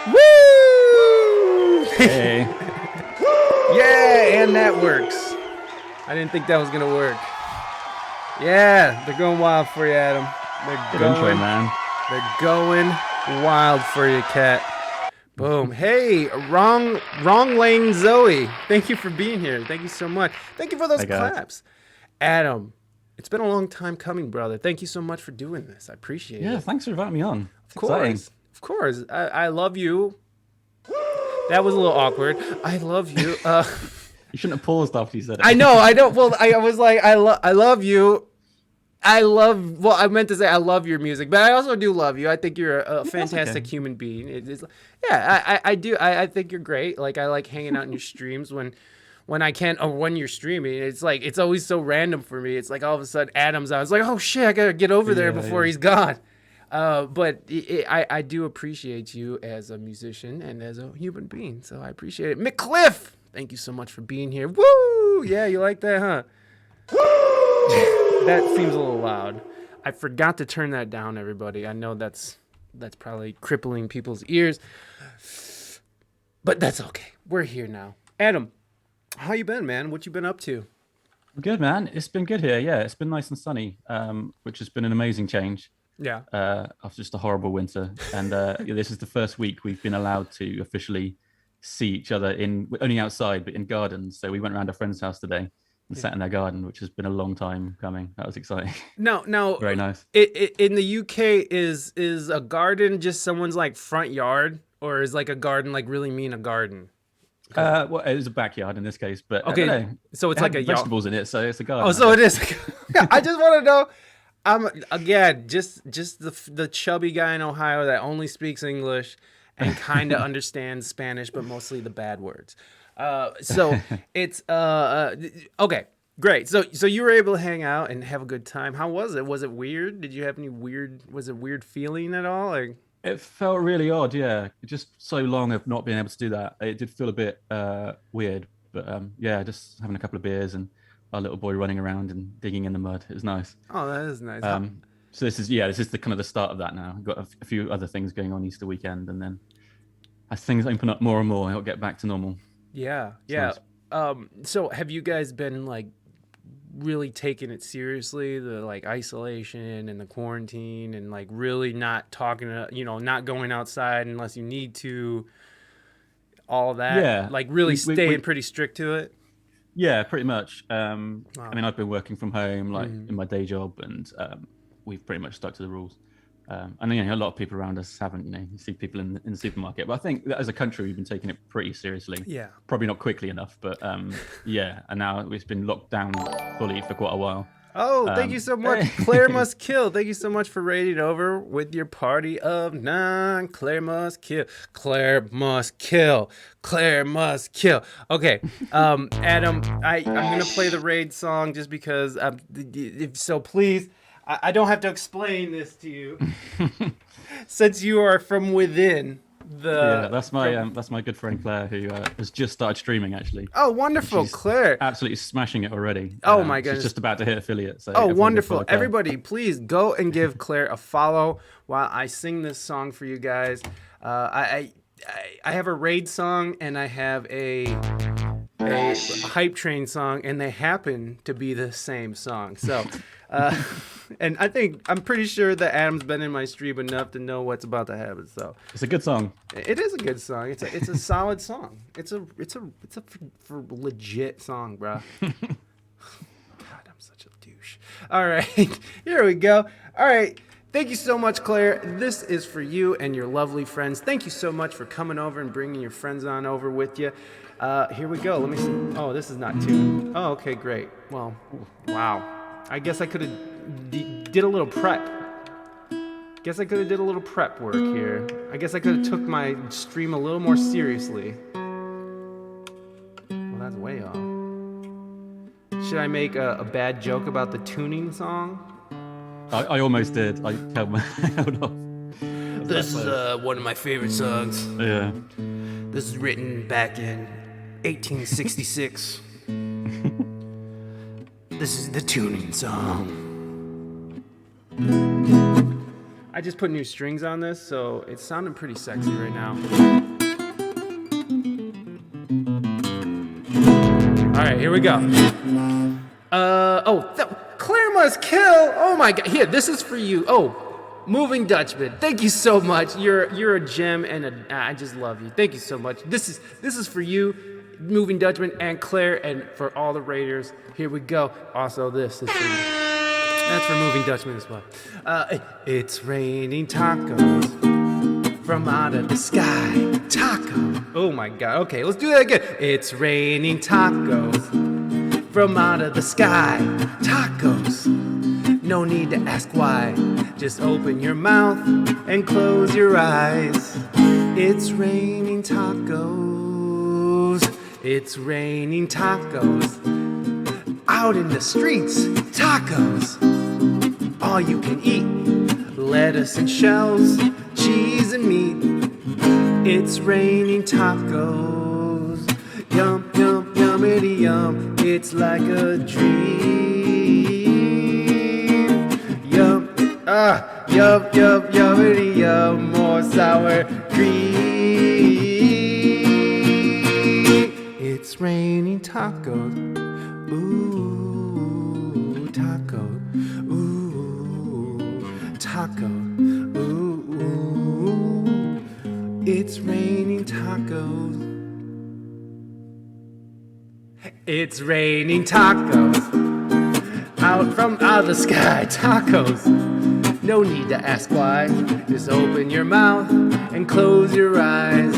Woo! Hey. Yeah, and that works. I didn't think that was gonna work. Yeah, they're going wild for you, Adam. Good intro, man. They're going wild for you, cat. Boom. Hey, wrong lane Zoe. Thank you for being here. Thank you so much. Thank you for those claps. Adam, it's been a long time coming, brother. Thank you so much for doing this. I appreciate it. Yeah, thanks for inviting me on. Of course. I love you. That was a little awkward. I love you. You shouldn't have paused after you said it. I know. Well, I was like, I love you. Well, I meant to say I love your music, but I also do love you. I think you're a fantastic human being. I do. I think you're great. Like, I like hanging out in your streams when I can, or when you're streaming. It's like, it's always so random for me. It's like all of a sudden Adam's out. It's like, oh shit, I gotta get over there before he's gone. But I do appreciate you as a musician and as a human being. So I appreciate it. McCliff, thank you so much for being here. Woo! Yeah, you like that, huh? That seems a little loud. I forgot to turn that down, everybody. I know that's probably crippling people's ears, but that's okay. We're here now. Adam, how you been, man? What you been up to? Good, man. It's been good here. Yeah, it's been nice and sunny, which has been an amazing change. Yeah. After just a horrible winter, and this is the first week we've been allowed to officially see each other only outside, but in gardens. So we went around a friend's house today and sat in their garden, which has been a long time coming. That was exciting. No, very nice. In the UK, is a garden just someone's like front yard, or is like a garden like really mean a garden? Well, it was a backyard in this case, but okay, so it's like a vegetables in it, so it's a garden. Oh, so it is. I just want to know. I'm again just the chubby guy in Ohio that only speaks English and kind of understands Spanish, but mostly the bad words. So it's okay, great. So you were able to hang out and have a good time. How was it? Was it weird? Did you have any was it weird feeling at all? Like, it felt really odd, yeah. Just so long of not being able to do that. It did feel a bit weird, but yeah, just having a couple of beers and our little boy running around and digging in the mud. It was nice. Oh, that is nice. So this is the kind of the start of that now. We've got a few other things going on Easter weekend, and then as things open up more and more, it'll get back to normal. Yeah. Nice. So have you guys been like really taking it seriously, the like isolation and the quarantine, and like really not talking to, not going outside unless you need to, all that? Yeah. Like really staying pretty strict to it? Yeah, pretty much. Wow. I mean, I've been working from home, like in my day job, and we've pretty much stuck to the rules. And a lot of people around us haven't. You see people in the supermarket, but I think that as a country, we've been taking it pretty seriously. Yeah. Probably not quickly enough, but yeah. And now it's been locked down fully for quite a while. Oh, thank you so much. Claire Must Kill. Thank you so much for raiding over with your party of 9. Claire Must Kill. Claire Must Kill. Claire Must Kill. Okay, Adam, I'm going to play the raid song just because, so please, I don't have to explain this to you since you are from within. That's my good friend Claire, who has just started streaming actually. Oh, wonderful. She's Claire, absolutely smashing it already. Oh my goodness, she's just about to hit affiliate. So wonderful. Everybody please go and give Claire a follow while I sing this song for you guys. I have a raid song and I have a hype train song, and they happen to be the same song. So and I'm pretty sure that Adam's been in my stream enough to know what's about to happen. So it's a good song. It is a good song. It's a solid song. It's a for legit song, bro. God, I'm such a douche. All right, here we go. All right. Thank you so much, Claire. This is for you and your lovely friends. Thank you so much for coming over and bringing your friends on over with you. Here we go. Let me see. Oh, this is not tuned. Oh, okay, great. Well, wow. I guess I could have did a little prep. Guess I could have did a little prep work here. I guess I could have took my stream a little more seriously. Well, that's way off. Should I make a bad joke about the tuning song? I almost did. I held off. This is one of my favorite songs. Yeah. This is written back in 1866. This is the tuning song. I just put new strings on this, so it's sounding pretty sexy right now. All right, here we go. Claire Must Kill. Oh my God. Here, this is for you. Oh, Moving Dutchman. Thank you so much. You're a gem, and I just love you. Thank you so much. This is for you, Moving Dutchman, and Claire, and for all the Raiders. Here we go. Also, this is for you. That's for Moving Dutchman as well. It's raining tacos from out of the sky. Taco. Oh my God. Okay, let's do that again. It's raining tacos from out of the sky. Tacos. No need to ask why. Just open your mouth and close your eyes. It's raining tacos. It's raining tacos. Out in the streets, tacos. All you can eat. Lettuce and shells, cheese and meat. It's raining tacos. Yum, yum, yummity yum. It's like a dream. Yum, yum, yum, yummity yum. More sour cream. It's raining tacos. Ooh, taco. Ooh, taco. Ooh, it's raining tacos. It's raining tacos. Out from out of the sky, tacos. No need to ask why. Just open your mouth and close your eyes.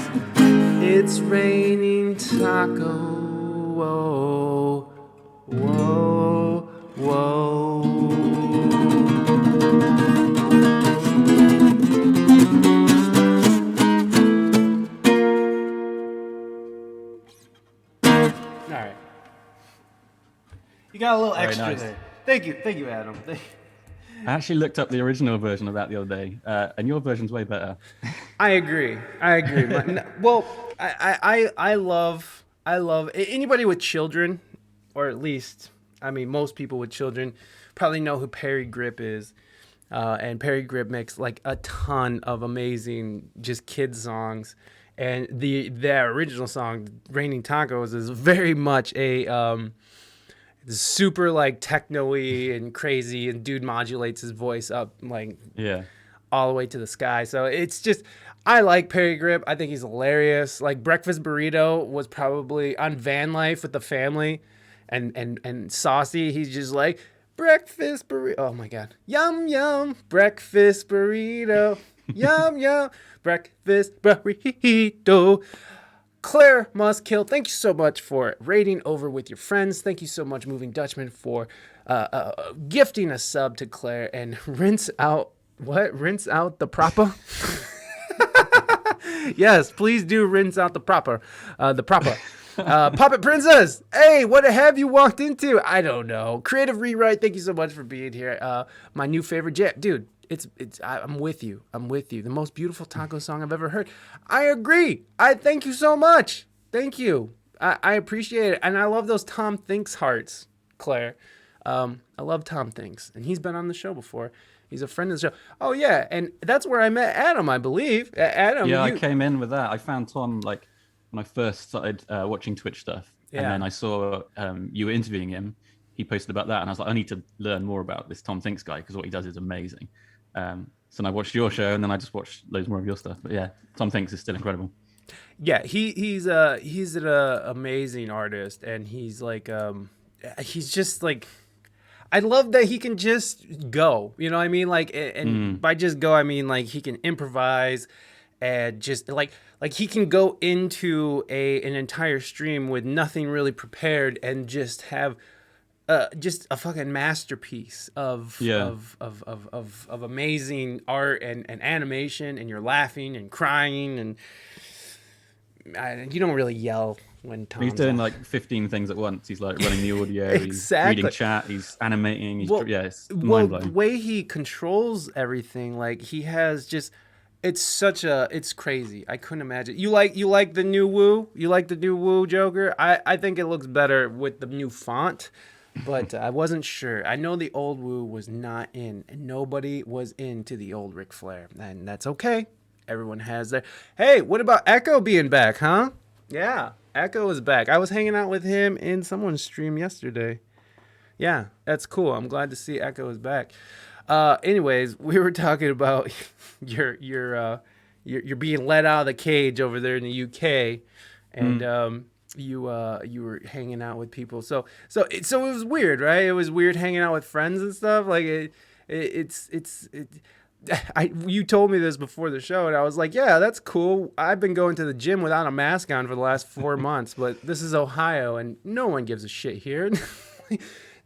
It's raining tacos. Whoa, whoa, whoa. All right. You got a little Very extra nice. there. Thank you, Adam. I actually looked up the original version of that the other day, and your version's way better. I agree. Well, I love anybody with children, or at least, I mean, most people with children probably know who Perry Grip is. And Perry Grip makes like a ton of amazing just kids songs. And their original song, Raining Tacos, is very much a super like techno-y and crazy, and dude modulates his voice up like all the way to the sky. So it's just, I like Perry Grip. I think he's hilarious. Like Breakfast Burrito was probably on Van Life with the family, and Saucy, he's just like, breakfast burrito. Oh my God. Yum, yum. Breakfast burrito. Yum, yum. Breakfast burrito. Claire Must Kill, thank you so much for raiding over with your friends. Thank you so much, Moving Dutchman, for gifting a sub to Claire. And rinse out the proper? Yes, please do rinse out the proper. Puppet Princess, hey, what have you walked into? I don't know. Creative Rewrite, thank you so much for being here. My new favorite jam, dude. I'm with you. The most beautiful taco song I've ever heard. I agree. I thank you so much. Thank you. I appreciate it. And I love those Tom Thinks hearts, Claire. I love Tom Thinks. And he's been on the show before. He's a friend of the show. Oh, yeah. And that's where I met Adam, I believe. Adam. Yeah, I came in with that. I found Tom like when I first started watching Twitch stuff. Yeah. And then I saw you were interviewing him. He posted about that. And I was like, I need to learn more about this Tom Thinks guy because what he does is amazing. So I watched your show, and then I just watched loads more of your stuff. But yeah, Tom Thinks is still incredible. Yeah, he's an amazing artist, and he's like he's just like, I love that he can just go. You know what I mean? Like, and by just go, I mean like he can improvise, and just like he can go into an entire stream with nothing really prepared, and just have just a fucking masterpiece of amazing art and animation, and you're laughing and crying, and you don't really yell when Tom's He's doing like 15 things at once. He's like running the audio, he's reading chat, he's animating. It's mind-blowing. The way he controls everything, like he has just, it's crazy. I couldn't imagine. You like the new Woo? You like the new Woo Joker? I think it looks better with the new font. but I wasn't sure. I know the old Woo was not in, and nobody was into the old Ric Flair, and that's okay. Everyone has their. Hey, what about Echo being back, huh? Yeah, Echo is back. I was hanging out with him in someone's stream yesterday. Yeah, that's cool. I'm glad to see Echo is back. Anyways, we were talking about you're being let out of the cage over there in the UK, and you were hanging out with people. So it was weird, right? It was weird hanging out with friends and stuff. Like it's. You told me this before the show, and I was like, "Yeah, that's cool." I've been going to the gym without a mask on for the last 4 months, but this is Ohio, and no one gives a shit here.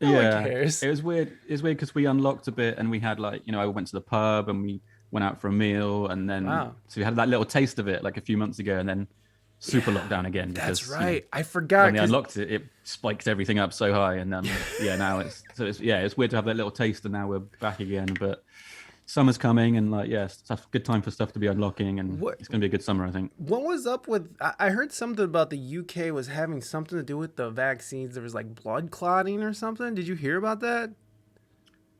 No one cares. It was weird. It was weird because we unlocked a bit, and we had like, I went to the pub, and we went out for a meal, and then so we had that little taste of it like a few months ago, and then super lockdown again. Because, that's right. I forgot. When they unlocked it, it spiked everything up so high, and now it's weird to have that little taste, and now we're back again, but. Summer's coming, and good time for stuff to be unlocking, and it's going to be a good summer, I think. What was up with? I heard something about the UK was having something to do with the vaccines. There was like blood clotting or something. Did you hear about that?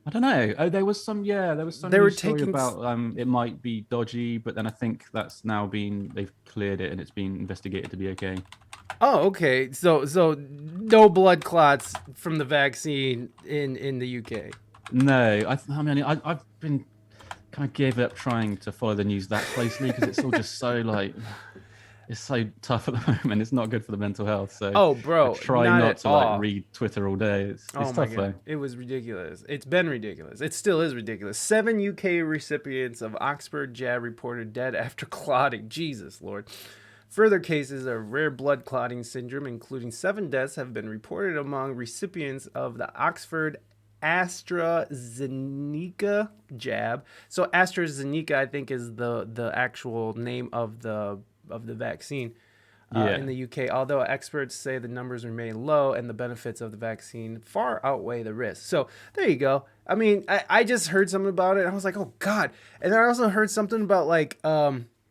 I don't know. Oh, there was some. Yeah, there was some. They were taking about it might be dodgy, but then I think that's now they've cleared it and it's been investigated to be okay. Oh, okay. So no blood clots from the vaccine in the UK. No, I've been kind of gave up trying to follow the news that closely because it's all just so like it's so tough at the moment. It's not good for the mental health. So bro, I try not to like read Twitter all day. It's tough though. It was ridiculous. It's been ridiculous. It still is ridiculous. 7 UK recipients of Oxford jab reported dead after clotting. Jesus Lord. Further cases of rare blood clotting syndrome, including 7 deaths, have been reported among recipients of the Oxford AstraZeneca jab. So AstraZeneca, I think, is the actual name of the vaccine in the UK. Although experts say the numbers remain low and the benefits of the vaccine far outweigh the risks. So there you go. I mean, I just heard something about it. And I was like, oh God. And then I also heard something about like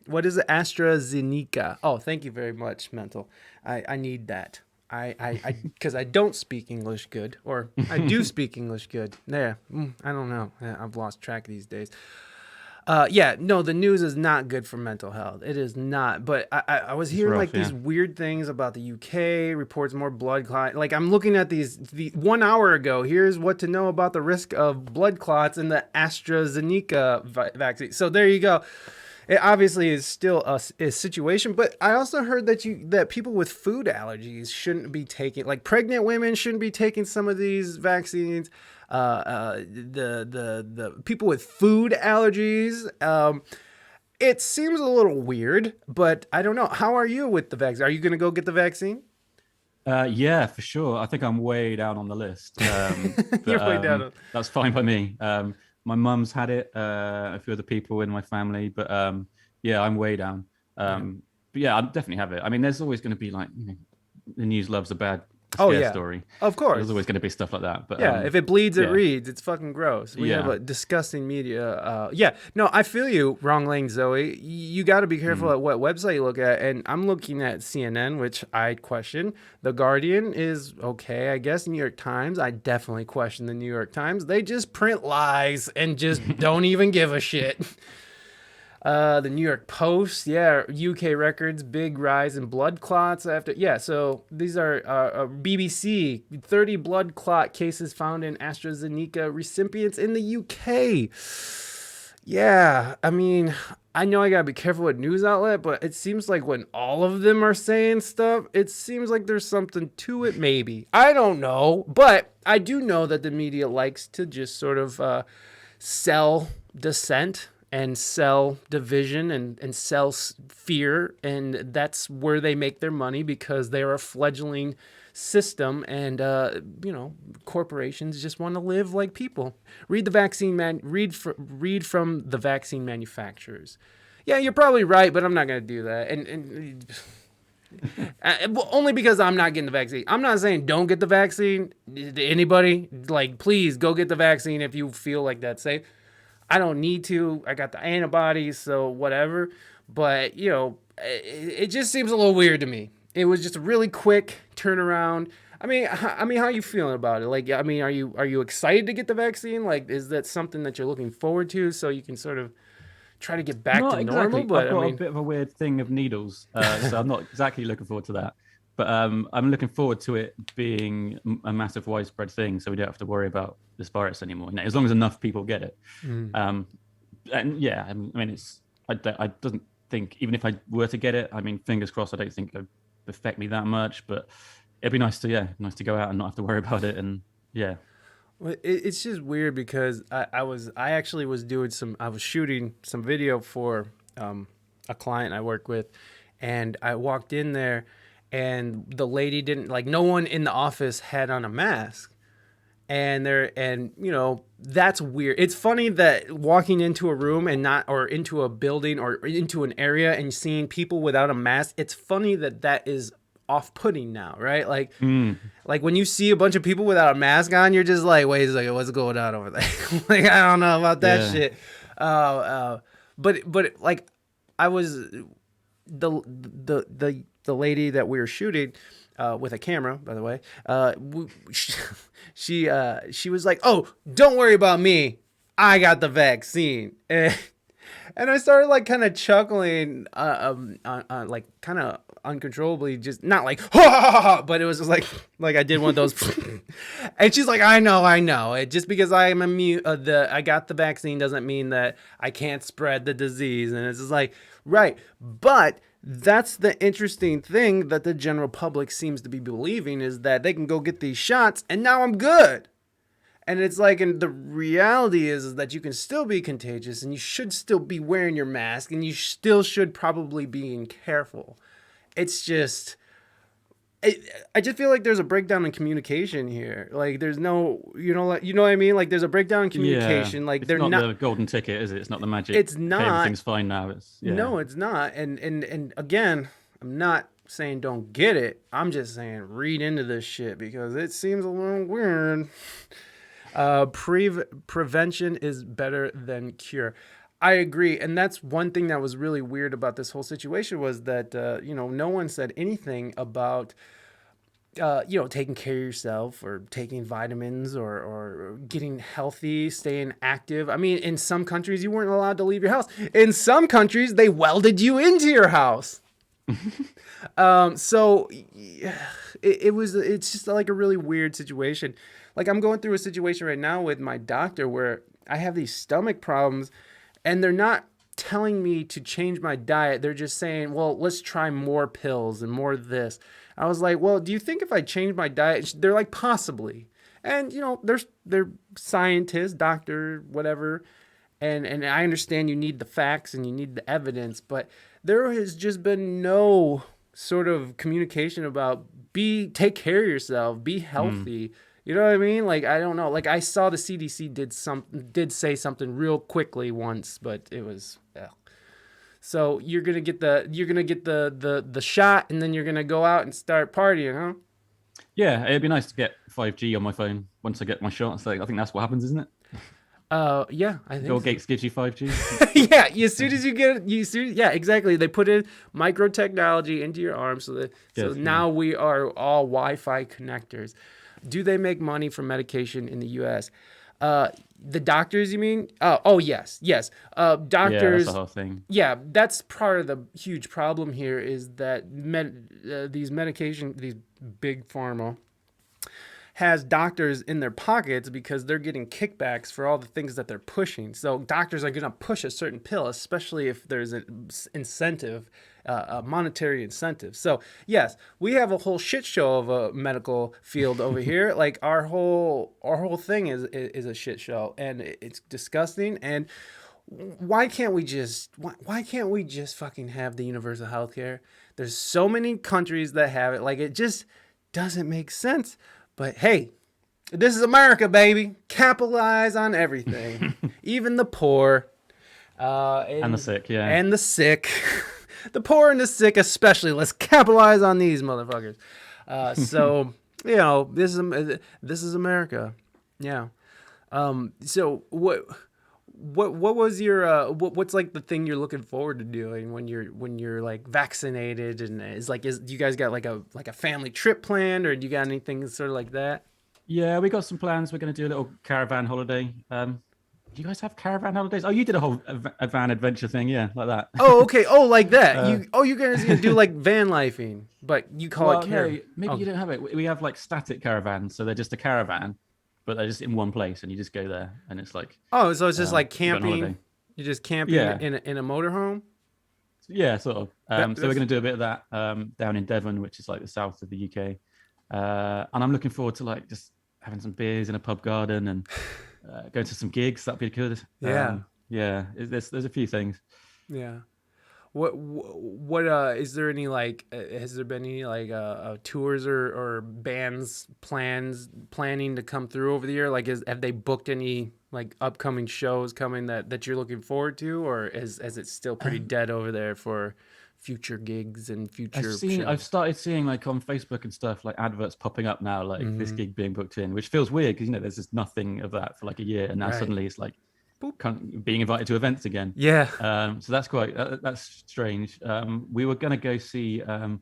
what is it? AstraZeneca. Oh, thank you very much, Mental. I need that. Because I don't speak English good, or I do speak English good. There, I don't know. I've lost track these days. The news is not good for mental health. It is not. But I was hearing these weird things about the UK, reports more blood clot. Like I'm looking at the 1 hour ago, here's what to know about the risk of blood clots in the AstraZeneca vaccine. So there you go. It obviously is still a situation, but I also heard that people with food allergies shouldn't be taking, like pregnant women shouldn't be taking some of these vaccines. The people with food allergies. It seems a little weird, but I don't know. How are you with the vaccine? Are you going to go get the vaccine? Yeah, for sure. I think I'm way down on the list. You're way down. That's fine by me. My mum's had it, a few other people in my family, but I'm way down. But yeah, I'll definitely have it. I mean, there's always going to be like, the news loves a bad scare story. Of course. There's always going to be stuff like that. But if it bleeds, it reads. It's fucking gross. We have a disgusting media. No, I feel you, Wrong Lane Zoe. You got to be careful at what website you look at. And I'm looking at CNN, which I question. The Guardian is okay, I guess. New York Times, I definitely question the New York Times. They just print lies and just don't even give a shit. The New York Post, UK records, big rise in blood clots after. So these are BBC, 30 blood clot cases found in AstraZeneca recipients in the UK. Yeah, I mean, I know I gotta be careful with news outlet, but it seems like when all of them are saying stuff, it seems like there's something to it, maybe. I don't know, but I do know that the media likes to just sort of sell dissent and sell division and sell fear, and that's where they make their money because they're a fledgling system, and corporations just want to live like people. Read read from the vaccine manufacturers. Yeah, you're probably right, but I'm not gonna do that, and only because I'm not getting the vaccine. I'm not saying don't get the vaccine. Anybody, like, please go get the vaccine if you feel like that's safe. I don't need to. I got the antibodies, so whatever. But, it just seems a little weird to me. It was just a really quick turnaround. I mean, how are you feeling about it? Like, I mean, are you excited to get the vaccine? Like, is that something that you're looking forward to so you can sort of try to get back to Not normal? exactly. I've But I got a mean, bit of a weird thing of needles, so I'm not exactly looking forward to that. But I'm looking forward to it being a massive widespread thing, so we don't have to worry about this virus anymore. You know, as long as enough people get it. mm, Um, and yeah, I mean, it's I doesn't think even if I were to get it, I mean, fingers crossed, I don't think it would affect me that much. But it'd be nice to go out and not have to worry about it. And yeah, well, it's just weird because I actually was doing I was shooting some video for a client I work with, and I walked in there, and the lady didn't like no one in the office had on a mask. And you know, that's weird. It's funny that walking into a room and not or into a building or into an area and seeing people without a mask, it's funny that that is off-putting now, right? Like when you see a bunch of people without a mask on, you're just like, wait a second, what's going on over there? Like, I don't know about that yeah, shit. But like I was the lady that we were shooting with a camera, by the way, she was like, "Oh, don't worry about me. I got the vaccine." And I started like kind of chuckling, like kind of uncontrollably, just not like, ha, ha, ha, ha, but it was just like I did one of those. And she's like, I know. It just because I am immune, I got the vaccine doesn't mean that I can't spread the disease. And it's just like, right, but that's the interesting thing that the general public seems to be believing is that they can go get these shots and now I'm good. And it's like, and the reality is that you can still be contagious and you should still be wearing your mask and you still should probably be careful. It's just, I just feel like there's a breakdown in communication here. Like there's no, you know what I mean? Like there's a breakdown in yeah. communication. Like It's they're not not, the golden ticket, is it? It's not the magic. it's Okay, not, everything's fine now. It's yeah, no, it's not. And again, I'm not saying don't get it. I'm just saying read into this shit because it seems a little weird. Prevention is better than cure. I agree, and that's one thing that was really weird about this whole situation was that no one said anything about taking care of yourself or taking vitamins or getting healthy, staying active. I mean, in some countries you weren't allowed to leave your house. In some countries they welded you into your house. So it's just like a really weird situation. Like I'm going through a situation right now with my doctor where I have these stomach problems and they're not telling me to change my diet. They're just saying, well, let's try more pills and more of this. I was like, well, do you think if I change my diet, they're like, possibly. And, they're scientists, doctor, whatever. And I understand you need the facts and you need the evidence, but there has just been no sort of communication about take care of yourself, be healthy. You know what I mean? Like, I don't know. Like I saw the CDC did say something real quickly once, but it was, so you're going to get the shot and then you're going to go out and start partying, huh? yeah. It'd be nice to get 5G on my phone once I get my shots. Like I think that's what happens, isn't it? Yeah, I think Bill so. Gates gives you 5G. Yeah, as soon as you get it, yeah, exactly. They put in micro technology into your arm so Yes, now we are all Wi-Fi connectors. Do they make money from medication in the U.S.? The doctors, you mean? Oh, yes. yeah, that's Doctors. the whole thing. Yeah, that's part of the huge problem here is that these big pharma has doctors in their pockets because they're getting kickbacks for all the things that they're pushing. So doctors are going to push a certain pill, especially if there's an incentive, a monetary incentive. So yes, we have a whole shit show of a medical field over here. Like our whole thing is a shit show, and it's disgusting. And why can't we just fucking have the universal health care? There's so many countries that have it. Like it just doesn't make sense. But hey, this is America, baby. Capitalize on everything, even the poor, And the sick, yeah. and the sick, the poor and the sick especially. Let's capitalize on these motherfuckers. So this is America. Yeah. So what was your what's like the thing you're looking forward to doing when you're like vaccinated, and do you guys got like a family trip planned, or do you got anything sort of like that? Yeah, we got some plans. We're going to do a little caravan holiday. Do you guys have caravan holidays? Oh, you did a whole a van adventure thing, yeah, like that. Oh, okay. Oh, like that. uh, You guys gonna do like van lifing, but you call it well, no, caravan. maybe you Okay. don't have it. We have like static caravans, so they're just a caravan, but they're just in one place, and you just go there, and it's like Oh, so it's just like you go on camping. holiday. You're just camping Yeah, in a motorhome. yeah, sort of. So we're That's going to do a bit of that down in Devon, which is like the south of the UK, and I'm looking forward to like just having some beers in a pub garden and going to some gigs. That'd be good. yeah, Yeah, there's a few things. yeah. What is there any like has there been any like tours or bands planning to come through over the year? Like have they booked any like upcoming shows coming that you're looking forward to, or is it still pretty dead over there for future gigs and future shows? I've started seeing like on Facebook and stuff like adverts popping up now, like this gig being booked in, which feels weird because there's just nothing of that for like a year, and now Right. suddenly it's like being invited to events again. Yeah. So that's quite that's strange. We were gonna go see a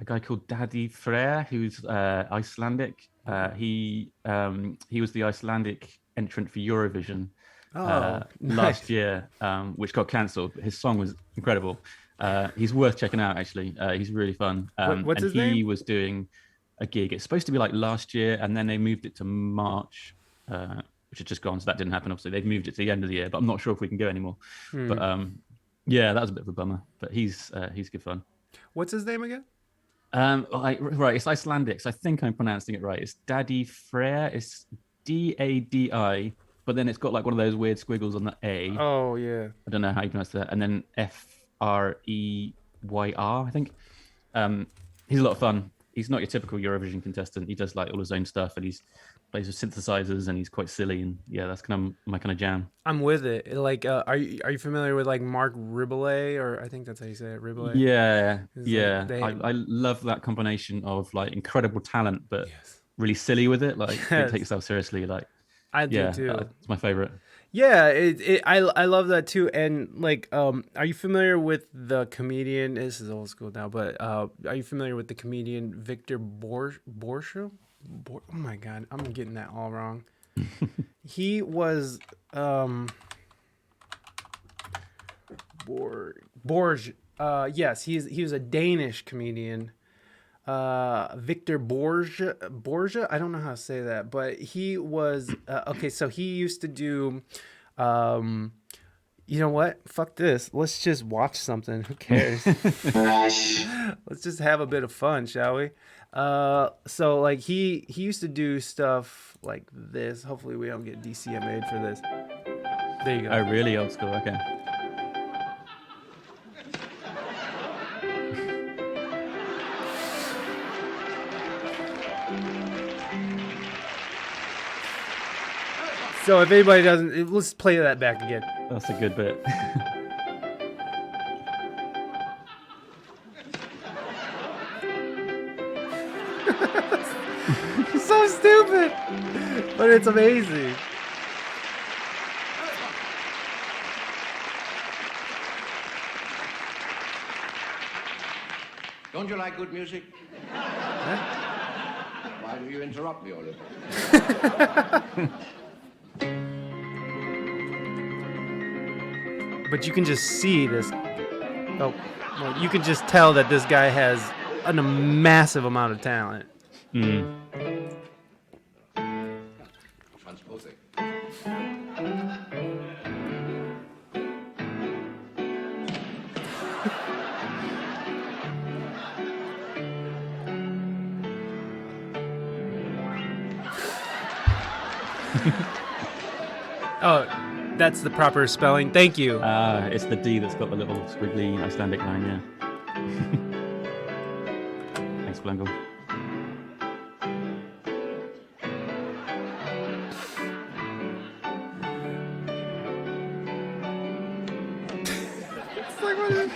guy called Daddy Freyr, who's Icelandic. He was the Icelandic entrant for Eurovision Oh, nice. last year, which got cancelled. His song was incredible. He's worth checking out, actually. He's really fun. What's And his he name? was doing a gig. It's supposed to be like last year, and then they moved it to March, which had just gone. So that didn't happen. Obviously, they've moved it to the end of the year, but I'm not sure if we can go anymore. But yeah, that was a bit of a bummer. But he's good fun. What's his name again? Right, it's Icelandic, so I think I'm pronouncing it right. It's Daddy Freyr. It's Dadi, but then it's got like one of those weird squiggles on the A. Oh yeah. I don't know how you pronounce that. And then Freyr, I think. He's a lot of fun. He's not your typical Eurovision contestant. He does like all his own stuff, and he's plays with synthesizers, and he's quite silly. And yeah, that's kind of my kind of jam. I'm with it. Like, are you familiar with like Mark Riboulet, or I think that's how you say it, Riboulet? Yeah, It's yeah. like I love that combination of like incredible talent, but yes, really silly with it. Like, don't take yes, yourself seriously. Like, I do yeah, too. it's my favorite. Yeah, I love that too. And like, are you familiar with the comedian? This is old school now, but are you familiar with the comedian Victor Borsche? Oh my God, I'm getting that all wrong. He was Borge. Yes, he was a Danish comedian. Victor Borge. I don't know how to say that, but he was okay. So he used to do. You know what? Fuck this. Let's just watch something. Who cares? Let's just have a bit of fun, shall we? So like he used to do stuff like this. Hopefully we don't get DCMA'd for this. There you go. Oh, really old school. Okay. So if anybody doesn't, let's play that back again. That's a good bit. So stupid, but it's amazing. Don't you like good music? Why do you interrupt me, Oliver? But you can just see this. Oh, well, you can just tell that this guy has a massive amount of talent. Transposing. Oh, that's the proper spelling. Thank you. It's the D that's got the little squiggly Icelandic line, yeah. Thanks, Blangle. It's like what is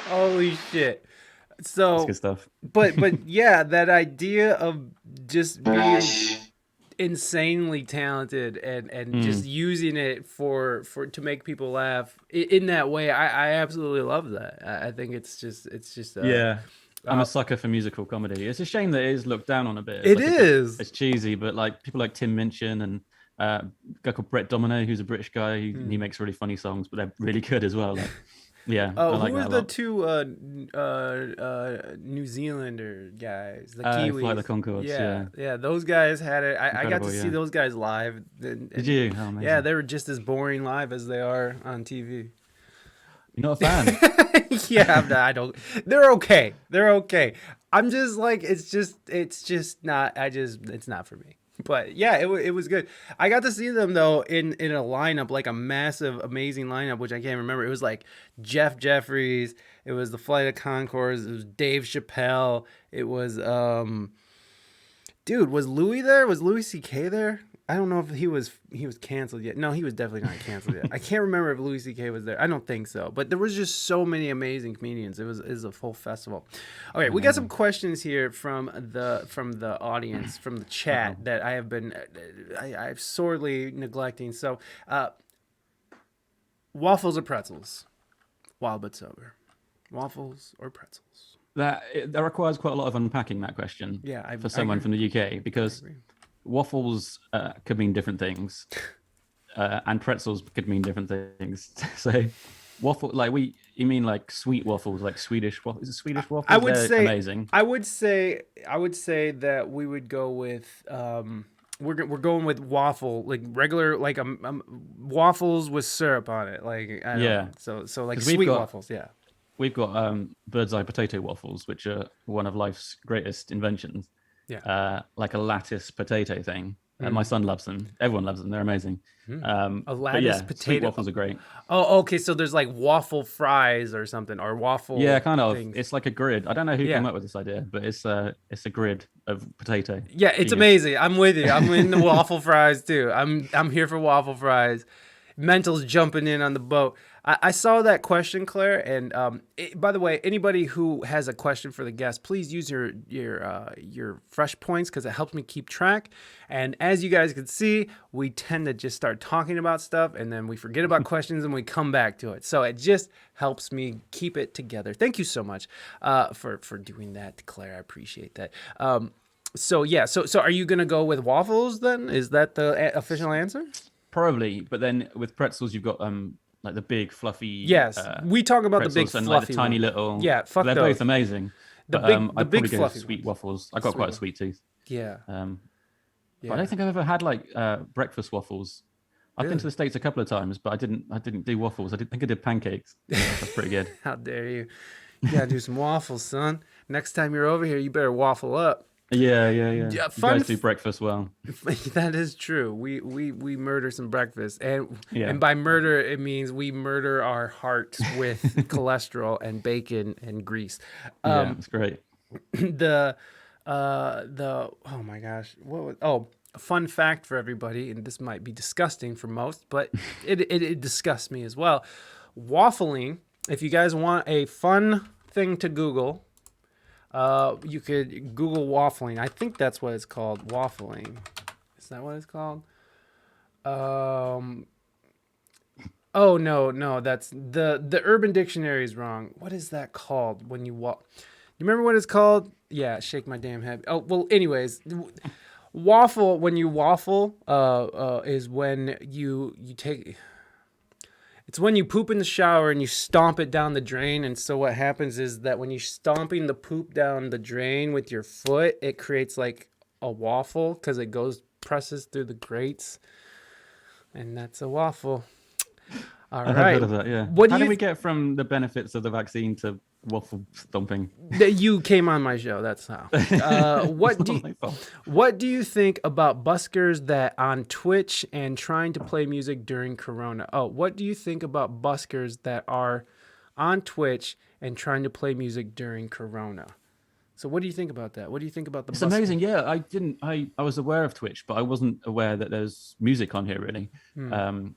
Holy shit. That's So, good stuff. but yeah, that idea of just being insanely talented and just using it for to make people laugh in that way, I absolutely love that. I think it's just Yeah. I'm a sucker for musical comedy. It's a shame that it is looked down on a bit. It is. It's cheesy, but like people like Tim Minchin and a guy called Brett Domino, who's a British guy. He makes really funny songs, but they're really good as well. Like, yeah, I like who that are a the lot. two New Zealander guys, the Kiwis? Flight of the Conchords, yeah. Those guys had it. I got to Incredible, see yeah. those guys live. And, Did you? Oh, amazing. yeah, they were just as boring live as they are on TV. You're not a fan? Yeah, I don't. They're okay. They're okay. I'm just like, it's just not. It's not for me. But yeah, it was good. I got to see them though in a lineup, like a massive, amazing lineup, which I can't remember. It was like Jeff Jeffries. It was the Flight of Conchords. It was Dave Chappelle. It was dude, was Louis there? Was Louis C.K. there? I don't know if he was canceled yet. No, he was definitely not canceled yet. I can't remember if Louis C.K. was there. I don't think so. But there was just so many amazing comedians. It was a full festival. Okay, we got some questions here from the audience, from the chat that I have been I've sorely neglecting. So, waffles or pretzels? Wild but sober. Waffles or pretzels? That requires quite a lot of unpacking, that question. Yeah, for someone from the UK, because waffles could mean different things, and pretzels could mean different things. So, waffle, like you mean like sweet waffles, like Swedish waffles? Is it Swedish waffles? I would They're say amazing. I would say that we would go with we're going with waffle, like regular, like waffles with syrup on it, like I don't know. So like sweet waffles, yeah. We've got bird's eye potato waffles, which are one of life's greatest inventions. Yeah. Like a lattice potato thing. My son loves them. Everyone loves them. They're amazing. A lattice potato. Sweet waffles are great. Oh, okay. So there's like waffle fries or something, or waffle. Yeah, kind of. things. It's like a grid. I don't know who came up with this idea, but it's a grid of potato. Yeah, it's amazing. I'm with you. I'm in the waffle fries too. I'm here for waffle fries. Mental's jumping in on the boat. I saw that question, Claire, and by the way, anybody who has a question for the guest, please use your fresh points, because it helps me keep track. And as you guys can see, we tend to just start talking about stuff, and then we forget about questions, and we come back to it. So it just helps me keep it together. Thank you so much for doing that, Claire. I appreciate that. So are you gonna go with waffles then? Is that the official answer? Probably, but then with pretzels, you've got like the big fluffy. Yes, we talk about the big and fluffy like the tiny one. little. Yeah, fuck they're those. both amazing. The But, big, I'd big probably go fluffy sweet ones. waffles. I got quite a sweet tooth. Yeah. But I don't think I've ever had like breakfast waffles. I've been to the States a couple of times, but I didn't do waffles. I think I did pancakes. That's pretty good. How dare you? You gotta do some waffles, son. Next time you're over here, you better waffle up. Yeah. Yeah, You guys do breakfast well. That is true. We murder some breakfast, and Yeah. and by murder it means we murder our hearts with cholesterol and bacon and grease. Yeah, it's great. The oh my gosh, a fun fact for everybody, and this might be disgusting for most, but it disgusts me as well. Waffling. If you guys want a fun thing to Google, you could Google waffling. I think that's what it's called. Waffling. Is that what it's called? Oh no, that's the Urban Dictionary is wrong. What is that called when you walk? You remember what it's called? Yeah, shake my damn head. Oh well. Anyways, waffle. When you waffle, is when you take. It's when you poop in the shower and you stomp it down the drain. And so what happens is that when you're stomping the poop down the drain with your foot, it creates like a waffle because it presses through the grates. And that's a waffle. All right. I've heard of that, yeah. How did we get from the benefits of the vaccine to waffle stomping? You came on my show. That's how. What do you think about buskers that on Twitch and trying to play music during Corona? Oh, what do you think about buskers that are on Twitch and trying to play music during Corona? So what do you think about that? What do you think about the It's busking? amazing. Yeah, I was aware of Twitch, but I wasn't aware that there's music on here really. Um,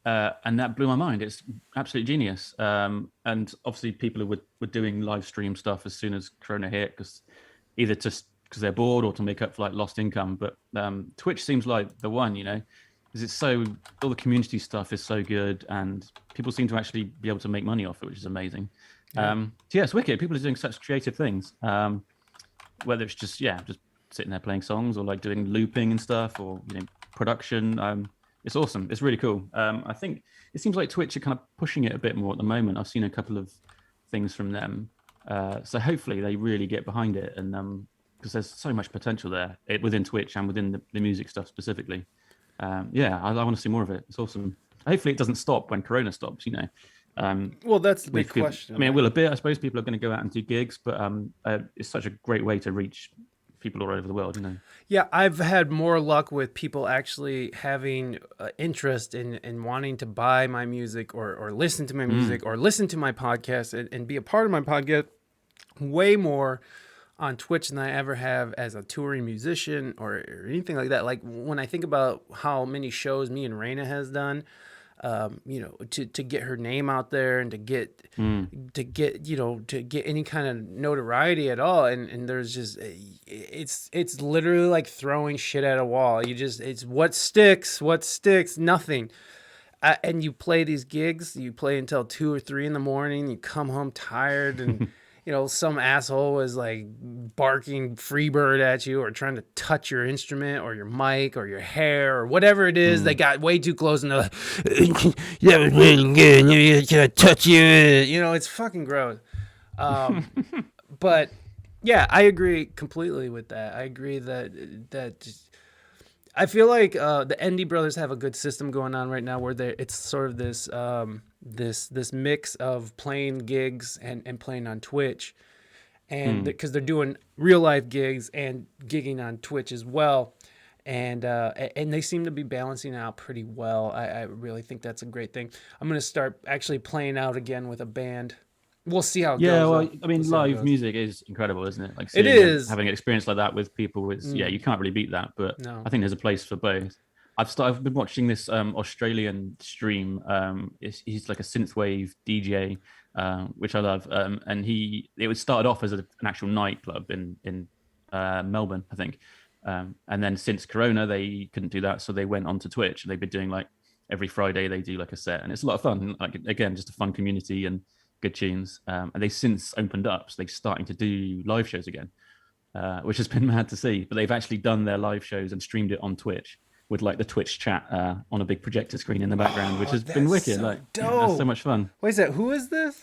and that blew my mind. It's absolute genius. And obviously, people were doing live stream stuff as soon as Corona hit, because either just because they're bored or to make up for like lost income. But Twitch seems like the one, because it's so all the community stuff is so good, and people seem to actually be able to make money off it, which is amazing. So yeah, it's wicked. People are doing such creative things. Whether it's just sitting there playing songs or like doing looping and stuff, or production. It's awesome. It's really cool. I think it seems like Twitch are kind of pushing it a bit more at the moment. I've seen a couple of things from them, so hopefully they really get behind it, and because there's so much potential there within Twitch and within the music stuff specifically. I want to see more of it. It's awesome. Hopefully it doesn't stop when Corona stops. Well, that's the big question. I mean, it will a bit. I suppose people are going to go out and do gigs, but it's such a great way to reach people all over the world. Yeah, I've had more luck with people actually having interest in wanting to buy my music or listen to my music or listen to my podcast and be a part of my podcast way more on Twitch than I ever have as a touring musician or anything like that. Like when I think about how many shows me and Reina has done, to get her name out there and to get any kind of notoriety at all. And there's just, it's literally like throwing shit at a wall. It's what sticks, nothing. And you play these gigs, you play until 2 or 3 in the morning, you come home tired and, some asshole is like barking Freebird at you or trying to touch your instrument or your mic or your hair or whatever it is. They got way too close and they're like, that was really good. Can I touch you? It's fucking gross. But yeah, I agree completely with that. I agree that I feel like the Indie Brothers have a good system going on right now where it's sort of this this mix of playing gigs and playing on Twitch, and because they're doing real life gigs and gigging on Twitch as well, and they seem to be balancing out pretty well. I really think that's a great thing. I'm gonna start actually playing out again with a band. We'll see how it goes. Yeah, well, I mean, live music is incredible, isn't it? Like, it is. Having an experience like that with people is, you can't really beat that. But No. I think there's a place for both. I've been watching this Australian stream. He's like a synthwave DJ, which I love. And it started off as an actual nightclub in Melbourne, I think. And then since Corona, they couldn't do that, so they went onto Twitch. And they've been doing like every Friday they do like a set, and it's a lot of fun. Like again, just a fun community and good tunes. And they've since opened up, so they're starting to do live shows again, which has been mad to see. But they've actually done their live shows and streamed it on Twitch with like the Twitch chat on a big projector screen in the background, which has been wicked. So like dope. That's so much fun. Wait a second, who is this?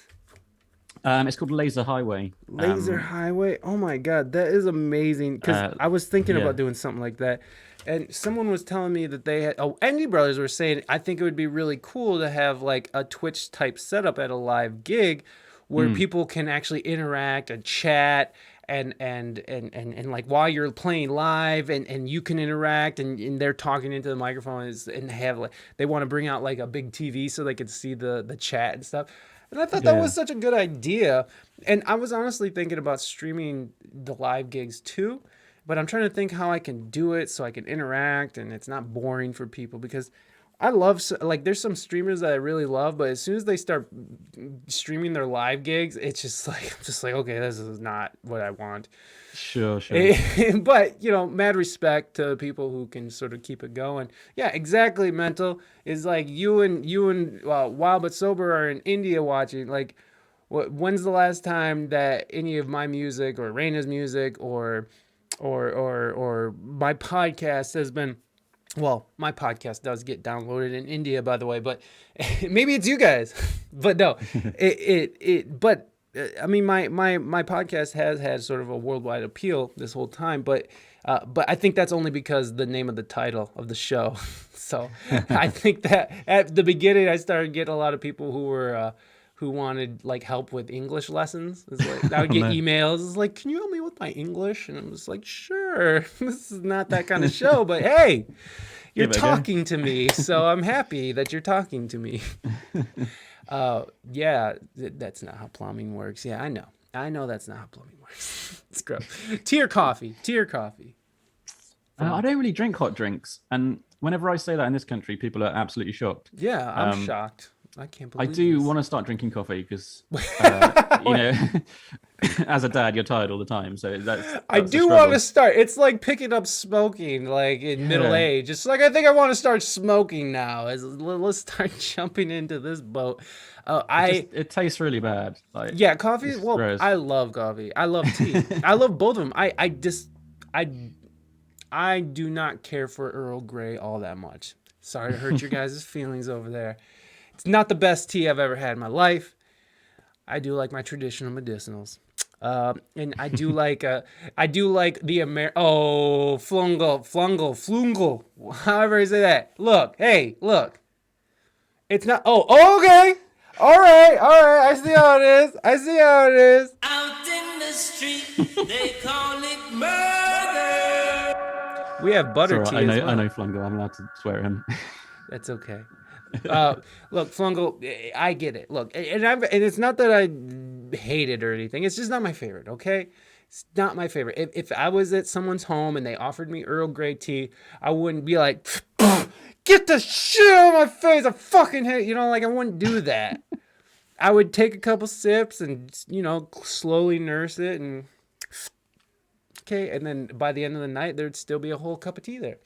It's called Laser Highway. Laser Highway. Oh my god, that is amazing. Because I was thinking about doing something like that, and someone was telling me that they had. Oh, Indie Brothers were saying I think it would be really cool to have like a Twitch type setup at a live gig, where people can actually interact and chat. And like while you're playing live and you can interact and they're talking into the microphone and have like they want to bring out like a big TV so they could see the chat and stuff. And I thought that was such a good idea. And I was honestly thinking about streaming the live gigs too, but I'm trying to think how I can do it so I can interact and it's not boring for people, because I love, like, there's some streamers that I really love, but as soon as they start streaming their live gigs, it's just like, okay, this is not what I want. Sure. But, mad respect to people who can sort of keep it going. Yeah, exactly, Mental. Is like you and Wild But Sober are in India watching. Like, when's the last time that any of my music or Reina's music or my podcast has been... Well, my podcast does get downloaded in India, by the way, but maybe it's you guys. But no, but I mean, my podcast has had sort of a worldwide appeal this whole time, but I think that's only because the name of the title of the show. So I think that at the beginning I started getting a lot of people who wanted like help with English lessons. It's like I would get emails. It's like, can you help me with my English? And I'm just like, sure. This is not that kind of show, but hey, you're talking to me, so I'm happy that you're talking to me. Yeah, that's not how plumbing works. Yeah, I know. I know that's not how plumbing works. It's gross. Tea or coffee? Tea or coffee? I don't really drink hot drinks, and whenever I say that in this country, people are absolutely shocked. Yeah, I'm shocked. I can't I believe do this. want to start drinking coffee because, you know, as a dad, you're tired all the time. So that's I a do struggle. want to start. It's like picking up smoking, like in middle age. It's like I think I want to start smoking now. Let's start jumping into this boat. It tastes really bad. Like, Yeah, coffee. it's Well, gross. I love coffee. I love tea. I love both of them. I do not care for Earl Grey all that much. Sorry to hurt your guys' feelings over there. It's not the best tea I've ever had in my life. I do like my traditional medicinals. And I do like the flungle, however you say that. Look. It's not, okay. All right, I see how it is. Out in the street, they call it murder. We have butter tea I know, as well. I know, Flungo. I'm allowed to swear at him. That's okay. Look, Flungle, I get it. Look, and it's not that I hate it or anything. It's just not my favorite, okay? It's not my favorite. If I was at someone's home and they offered me Earl Grey tea, I wouldn't be like, get the shit out of my face. I fucking hate, like I wouldn't do that. I would take a couple sips and, slowly nurse it and, okay. And then by the end of the night, there'd still be a whole cup of tea there.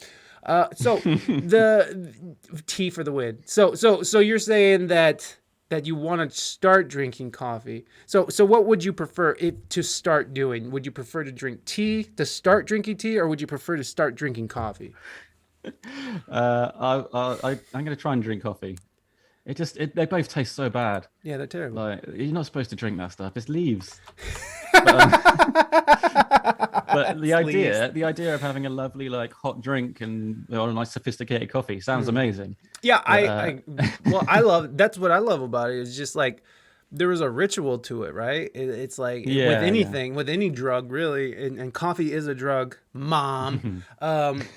So the tea for the win. So you're saying that you want to start drinking coffee. So what would you prefer to start doing? Would you prefer to drink tea, to start drinking tea, or would you prefer to start drinking coffee? I'm going to try and drink coffee. They both taste so bad. Yeah, they're terrible. Like, you're not supposed to drink that stuff. It's leaves. But the idea of having a lovely hot drink and a nice sophisticated coffee sounds amazing. Yeah, I love. That's what I love about it. Is just like there was a ritual to it, right? It's like with anything, with any drug, really, and coffee is a drug. Mom,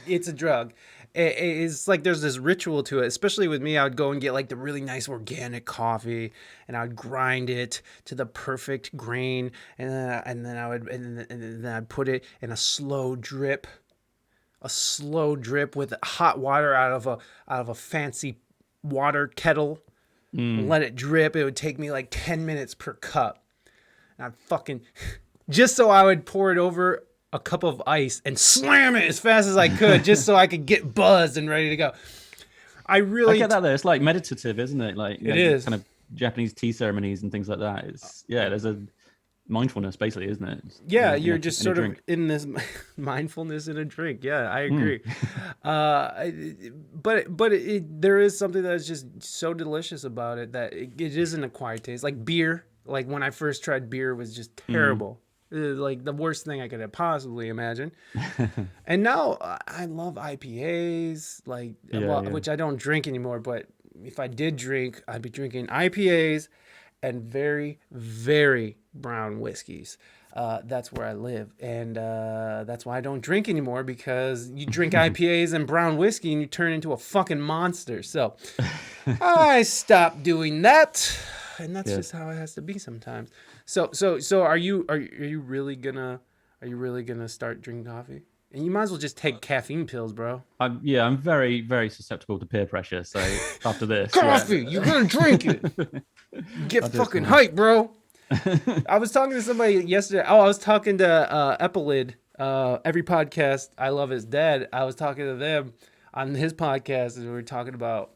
it's a drug. It's like there's this ritual to it, especially with me. I would go and get like the really nice organic coffee, and I would grind it to the perfect grain, and then I'd put it in a slow drip with hot water out of a fancy water kettle. Let it drip. It would take me like 10 minutes per cup, and I'd fucking just so I would pour it over a cup of ice and slam it as fast as I could just so I could get buzzed and ready to go. I get that though. It's like meditative, isn't it? Like it is kind of Japanese tea ceremonies and things like that. There's a mindfulness basically, isn't it? Yeah, you're just sort of in this mindfulness in a drink. Yeah, I agree. But there is something that's just so delicious about it that it is an acquired taste. Like beer. Like when I first tried beer, it was just terrible. Like the worst thing I could have possibly imagined. And now I love IPAs, which I don't drink anymore. But if I did drink, I'd be drinking IPAs and very, very brown whiskeys. That's where I live. And that's why I don't drink anymore, because you drink IPAs and brown whiskey and you turn into a fucking monster. So I stopped doing that. And that's just how it has to be sometimes. So are you really gonna start drinking coffee? And you might as well just take caffeine pills, bro. I'm very, very susceptible to peer pressure. So after this, coffee, you're gonna drink it. Get fucking hype, bro. I was talking to somebody yesterday. I was talking to Epilid. Every podcast I love is dead. I was talking to them on his podcast, and we were talking about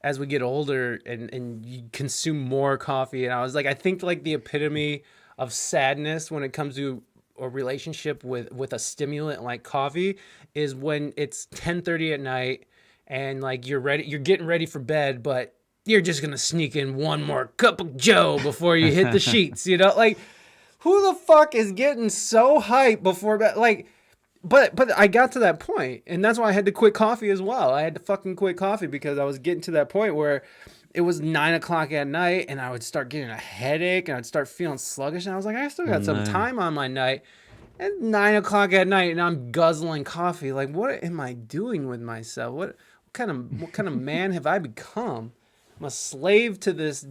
as we get older and you consume more coffee. And I was like, I think like the epitome of sadness when it comes to a relationship with a stimulant like coffee is when it's 10:30 at night and like you're getting ready for bed, but you're just going to sneak in one more cup of Joe before you hit the sheets, like who the fuck is getting so hyped before bed? Like, But I got to that point, and that's why I had to quit coffee as well. I had to fucking quit coffee because I was getting to that point where it was 9 o'clock at night, and I would start getting a headache, and I'd start feeling sluggish, and I was like, I still got some time on my night. And 9 o'clock at night, and I'm guzzling coffee. Like, what am I doing with myself? What kind of man have I become? I'm a slave to this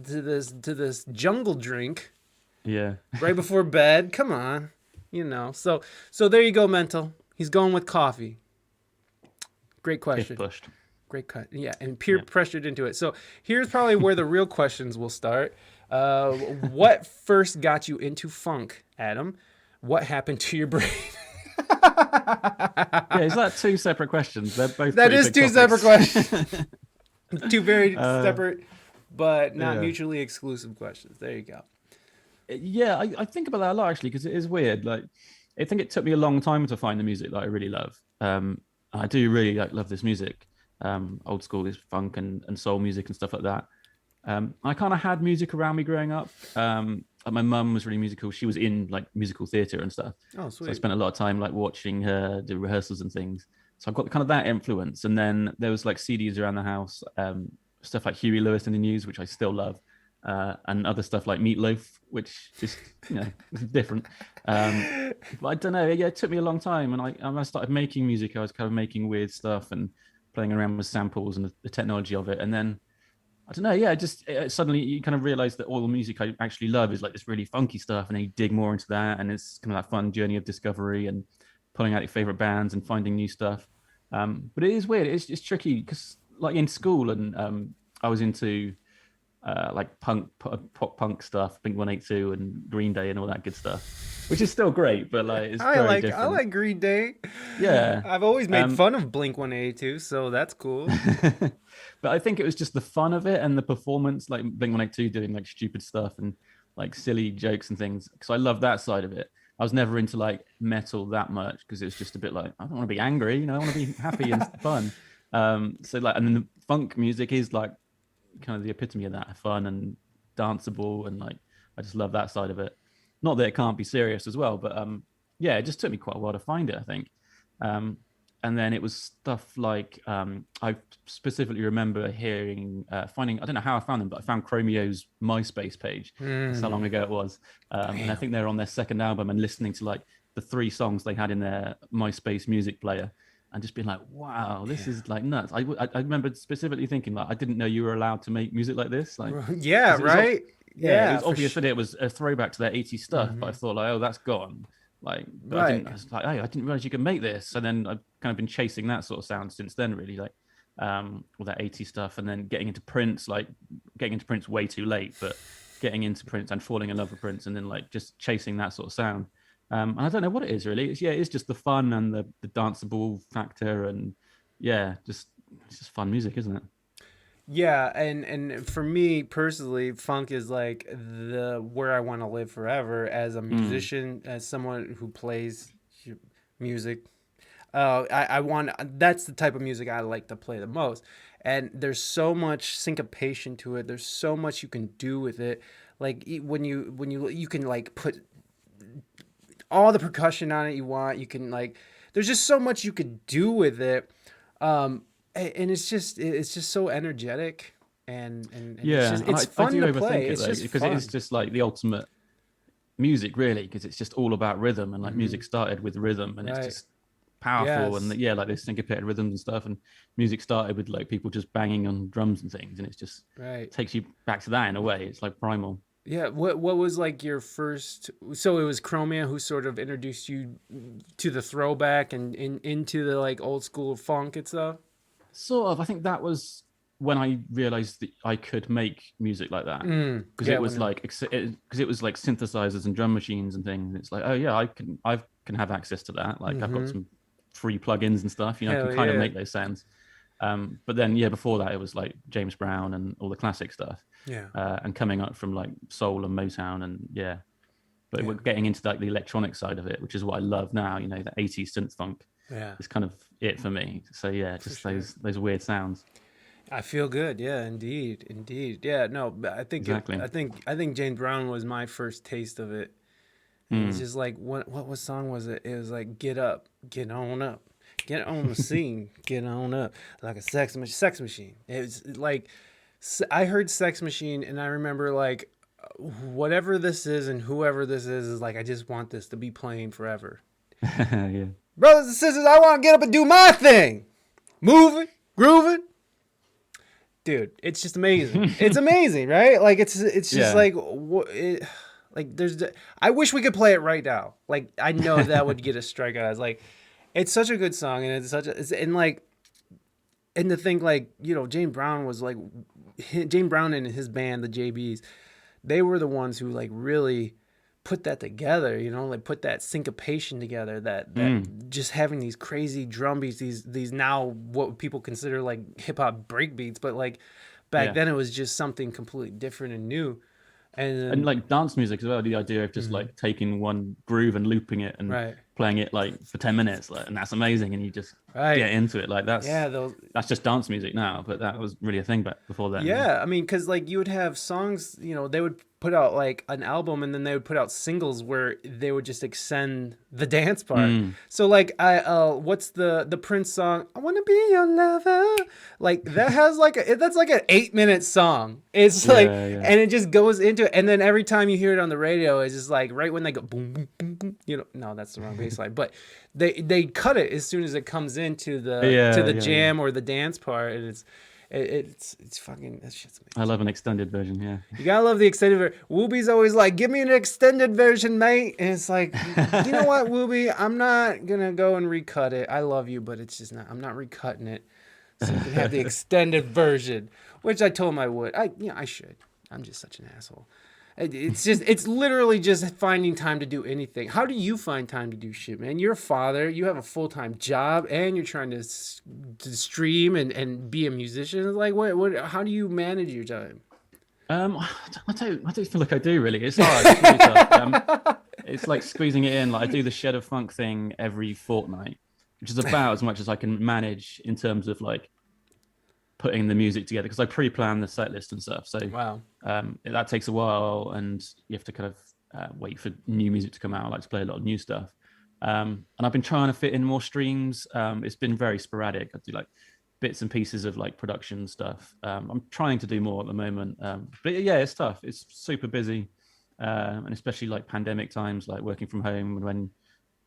jungle drink. Yeah. right before bed. Come on, So there you go, mental. He's going with coffee. Great question. If pushed. Great cut. Yeah, and peer pressured into it. So here's probably where the real questions will start. What first got you into funk, Adam? What happened to your brain? Yeah, is that two separate questions? They're both. That is pretty two big separate topics. questions. Two very separate, but not yeah. mutually exclusive questions. There you go. Yeah, I think about that a lot actually, because it is weird. Like, I think it took me a long time to find the music that I really love. I do really love this music, old school, this funk and soul music and stuff like that. I kind of had music around me growing up. My mum was really musical. She was in like musical theatre and stuff. Oh, sweet. So I spent a lot of time like watching her do rehearsals and things. So I've got kind of that influence. And then there was like CDs around the house, stuff like Huey Lewis and the News, which I still love, and other stuff like Meatloaf, which is different. But I don't know. Yeah, it took me a long time, and I started making music. I was kind of making weird stuff and playing around with samples and the technology of it, and then. I don't know. Yeah, just suddenly you kind of realize that all the music I actually love is like this really funky stuff, and then you dig more into that, and it's kind of that fun journey of discovery and pulling out your favorite bands and finding new stuff. But it is weird. It's tricky because like in school, and I was into like pop punk stuff, Blink 182 and Green Day and all that good stuff, which is still great, but like it's very different. I like Green Day. Yeah, I've always made fun of Blink 182, so that's cool. But I think it was just the fun of it and the performance, like Blink 182 doing like stupid stuff and like silly jokes and things, because I love that side of it. I was never into like metal that much because it was just a bit like, I don't want to be angry, I want to be happy and fun. So like, and then the funk music is like kind of the epitome of that, fun and danceable, and like I just love that side of it. Not that it can't be serious as well, but yeah, it just took me quite a while to find it, I think. And then it was stuff like I specifically remember finding, I don't know how I found them, but I found Chromeo's MySpace page. That's how long ago it was. And I think they're on their second album, and listening to like the 3 songs they had in their MySpace music player, and just being like, wow, this is like nuts. I remember specifically thinking like, I didn't know you were allowed to make music like this. Like, yeah, right. It was obvious that it was a throwback to their 80s stuff, but I thought like, oh, that's gone. Like, but right. I was like, hey, I didn't realize you could make this. And then I've kind of been chasing that sort of sound since then, really, like all that 80s stuff, and then getting into Prince way too late, but getting into Prince and falling in love with Prince, and then like just chasing that sort of sound. And I don't know what it is really. It's just the fun and the danceable factor, and it's just fun music, isn't it? Yeah, and for me personally, funk is like where I want to live forever as a musician, as someone who plays music. That's the type of music I like to play the most. And there's so much syncopation to it. There's so much you can do with it. Like when you can like put all the percussion on it you want. You can like, there's just so much you could do with it. And it's just so energetic, and it's fun to play. It's just because fun. it is just like the ultimate music, really, because it's just all about rhythm, and like music started with rhythm, and it's just powerful, and like there's syncopated rhythms and stuff, and music started with like people just banging on drums and things, and it's just takes you back to that in a way. It's like primal. Yeah, what was like your first? So it was Chromia who sort of introduced you to the throwback and into the like old school funk and stuff. Sort of. I think that was when I realized that I could make music like that, because it was like synthesizers and drum machines and things. It's like, oh yeah, I can have access to that. Like I've got some free plugins and stuff. I can kind of make those sounds. But then before that it was like James Brown and all the classic stuff. And coming up from like soul and Motown and but we're getting into like the electronic side of it, which is what I love now. The 80s synth funk. It's kind of it for me. So just those weird sounds. I feel good. Yeah, indeed. Yeah, no, I think exactly. I think James Brown was my first taste of it. It's just like what song was it? It was like get up, get on up, get on the scene, get on up like a sex machine. It was like I heard Sex Machine, and I remember like whatever this is and whoever this is like, I just want this to be playing forever. Yeah. Brothers and sisters, I want to get up and do my thing. Moving, grooving. Dude, it's just amazing. It's amazing, right? Like it's just like Like I wish we could play it right now. Like I know that would get a strikeout. It's like it's such a good song, and and to think like James Brown was like James Brown and his band, the JBs, they were the ones who like really put that together, like put that syncopation together, that just having these crazy drum beats, these now what people consider like hip hop break beats, but like back then it was just something completely different and new. And like dance music as well, the idea of just like taking one groove and looping it and playing it like for 10 minutes, like, and that's amazing, and you just get into it. Like that's just dance music now, but that was really a thing back before then. Yeah, I mean, because like you would have songs, they would put out like an album, and then they would put out singles where they would just extend the dance part. So like what's the Prince song, I Wanna Be Your Lover, like that has like that's like an 8-minute song. It's like and it just goes into it, and then every time you hear it on the radio, it's just like right when they go boom boom boom boom, no, that's the wrong bass line, but they cut it as soon as it comes into the jam or the dance part, and it's fucking, that shit's amazing. I love an extended version. Yeah, you gotta love the extended version. Wooby's always like, give me an extended version, mate, and it's like, you know what, Wooby, I'm not gonna go and recut it. I love you, but it's just not, I'm not recutting it, so you can have the extended version, which I told him I would. I should. I'm just such an asshole. It's literally just finding time to do anything. How do you find time to do shit, man? You're a father, you have a full-time job, and you're trying to stream and be a musician. Like, how do you manage your time? I don't feel like I do, really. It's hard. It's really tough. It's like squeezing it in. Like I do the Shed of Funk thing every fortnight, which is about as much as I can manage in terms of like putting the music together, because I pre-plan the set list and stuff. So that takes a while, and you have to kind of wait for new music to come out. I like to play a lot of new stuff, and I've been trying to fit in more streams. It's been very sporadic. I do like bits and pieces of like production stuff. I'm trying to do more at the moment, but yeah, it's tough. It's super busy, and especially like pandemic times, like working from home when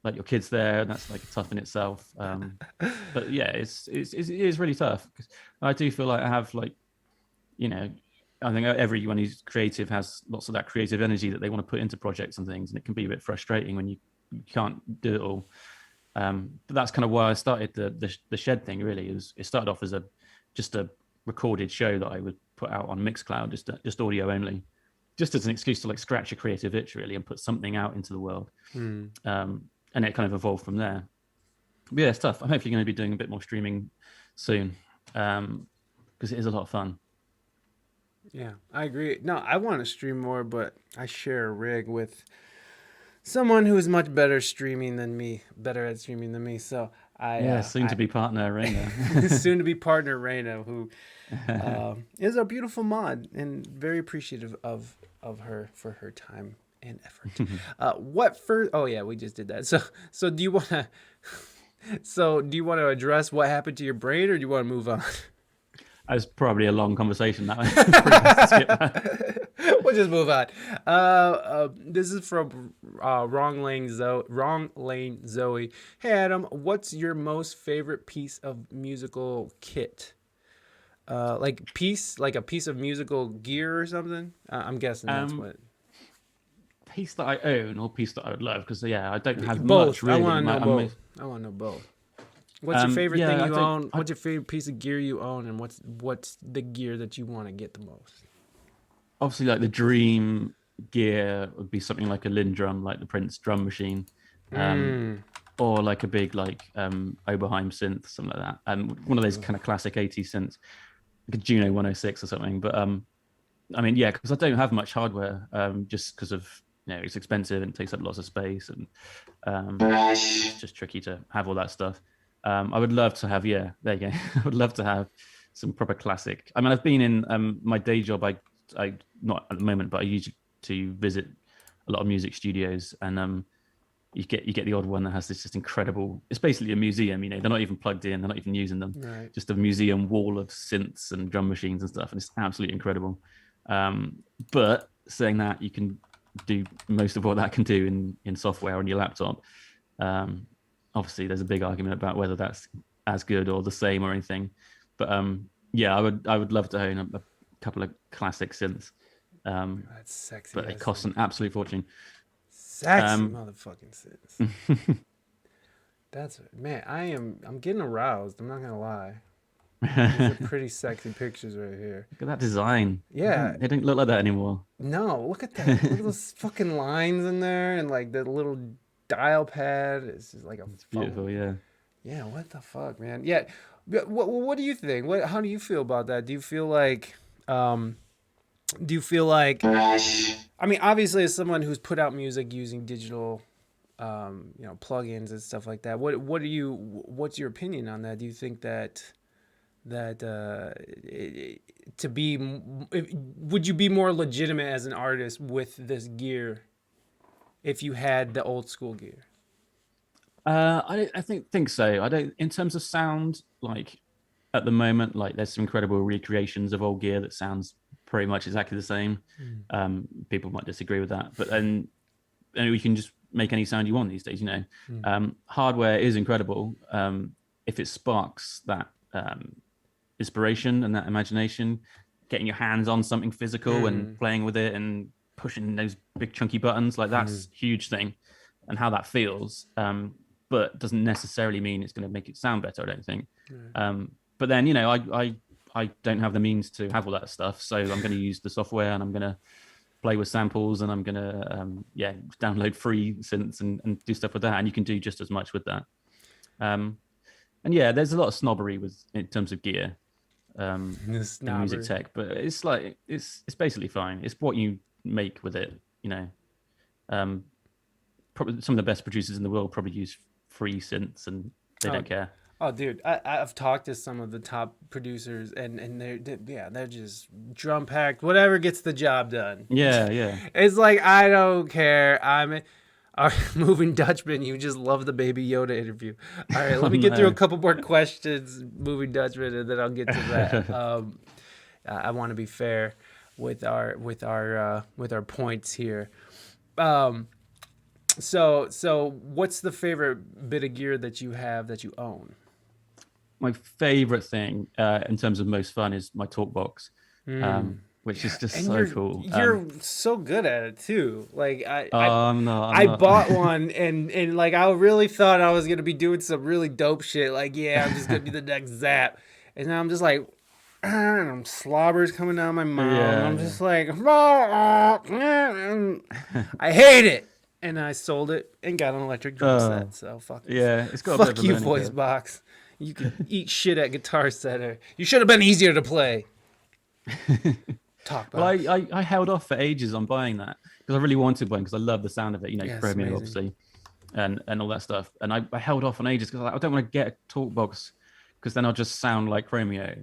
like your kid's there, and that's like tough in itself. But yeah, it is really tough, because I do feel like I have like, I think everyone who's creative has lots of that creative energy that they want to put into projects and things, and it can be a bit frustrating when you can't do it all. But that's kind of why I started the Shed thing. Really, it started off as just a recorded show that I would put out on Mixcloud, just audio only, just as an excuse to like scratch a creative itch, really, and put something out into the world. And it kind of evolved from there. But yeah, it's tough. I'm hopefully going to be doing a bit more streaming soon, because it is a lot of fun. Yeah, I agree. No, I want to stream more, but I share a rig with someone who is much better at streaming than me. So soon to be partner Reina. Soon to be partner Reina, who is a beautiful mod, and very appreciative of her for her time and effort. Oh yeah, we just did that. So do you want to address what happened to your brain, or do you want to move on? It's probably a long conversation now. We'll just move on. This is from Wrong Lane Zoe. Hey Adam, what's your most favorite piece of musical kit? Like a piece of musical gear or something? I'm guessing that's what. Piece that I own or piece that I would love, because I don't have both. Much really. I want to know both. What's your favorite thing you own? What's your favorite piece of gear you own, and what's the gear that you want to get the most? Obviously, like the dream gear would be something like a Lindrum, like the Prince drum machine, or like a big like Oberheim synth, something like that. One of those kind of classic 80s synths, like a Juno 106 or something. But I mean, yeah, because I don't have much hardware, just because of it's expensive and takes up lots of space, and it's just tricky to have all that stuff. I would love to have, there you go. I would love to have some proper classic. I mean, I've been in my day job. I not at the moment, but I used to visit a lot of music studios, and you get the odd one that has this just incredible. It's basically a museum. They're not even plugged in. They're not even using them. Right. Just a museum wall of synths and drum machines and stuff, and it's absolutely incredible. But saying that, you can do most of what that can do in software on your laptop. Obviously, there's a big argument about whether that's as good or the same or anything. But I would love to own a couple of classic synths. That's sexy. But they cost an absolute fortune. Sexy motherfucking synths. That's man. I'm getting aroused. I'm not gonna lie. These are pretty sexy pictures right here. Look at that design. Yeah. They don't look like that anymore. No, look at that. Look at those fucking lines in there, and like the little dial pad. It's just like a Beautiful, yeah. Yeah, what the fuck, man? Yeah, what do you think? How do you feel about that? Do you feel like, I mean, obviously, as someone who's put out music using digital, plugins and stuff like that, what's your opinion on that? Do you think would you be more legitimate as an artist with this gear if you had the old school gear? I think so. I don't, in terms of sound, like at the moment, like there's some incredible recreations of old gear that sounds pretty much exactly the same. People might disagree with that, but then you can just make any sound you want these days, Hardware is incredible. If it sparks that inspiration and that imagination, getting your hands on something physical and playing with it and pushing those big chunky buttons, like that's a huge thing, and how that feels. But doesn't necessarily mean it's going to make it sound better, I don't think. But then, I don't have the means to have all that stuff, so I'm going to use the software and I'm going to play with samples and I'm going to download free synths and do stuff with that, and you can do just as much with that. And yeah, there's a lot of snobbery in terms of gear, in music tech, but it's like it's basically fine. It's what you make with it, Probably some of the best producers in the world probably use free synths and they don't care. Oh, dude, I've talked to some of the top producers, and they're just drum packed. Whatever gets the job done. Yeah. It's like, I don't care. I'm a moving Dutchman. You just love the Baby Yoda interview. All right, let me get through a couple more questions, moving Dutchman, and then I'll get to that. I want to be fair with our points here. So what's the favorite bit of gear that you have that you own? My favorite thing in terms of most fun is my talk box, which is just so cool. You're so good at it too. Like I bought one and like I really thought I was gonna be doing some really dope shit. Like, yeah, I'm just gonna be the next Zap, and now I'm just like, slobber's coming out of my mouth. Yeah, I'm just like, I hate it. And I sold it and got an electric drum set. So fuck it's got fuck you, voice box. You can eat shit at Guitar Center. You should have been easier to play. Talk about. Well, I held off for ages on buying that because I really wanted one because I love the sound of it. Chromio obviously, and all that stuff. And I held off on ages because I don't want to get a talk box because then I'll just sound like Chromio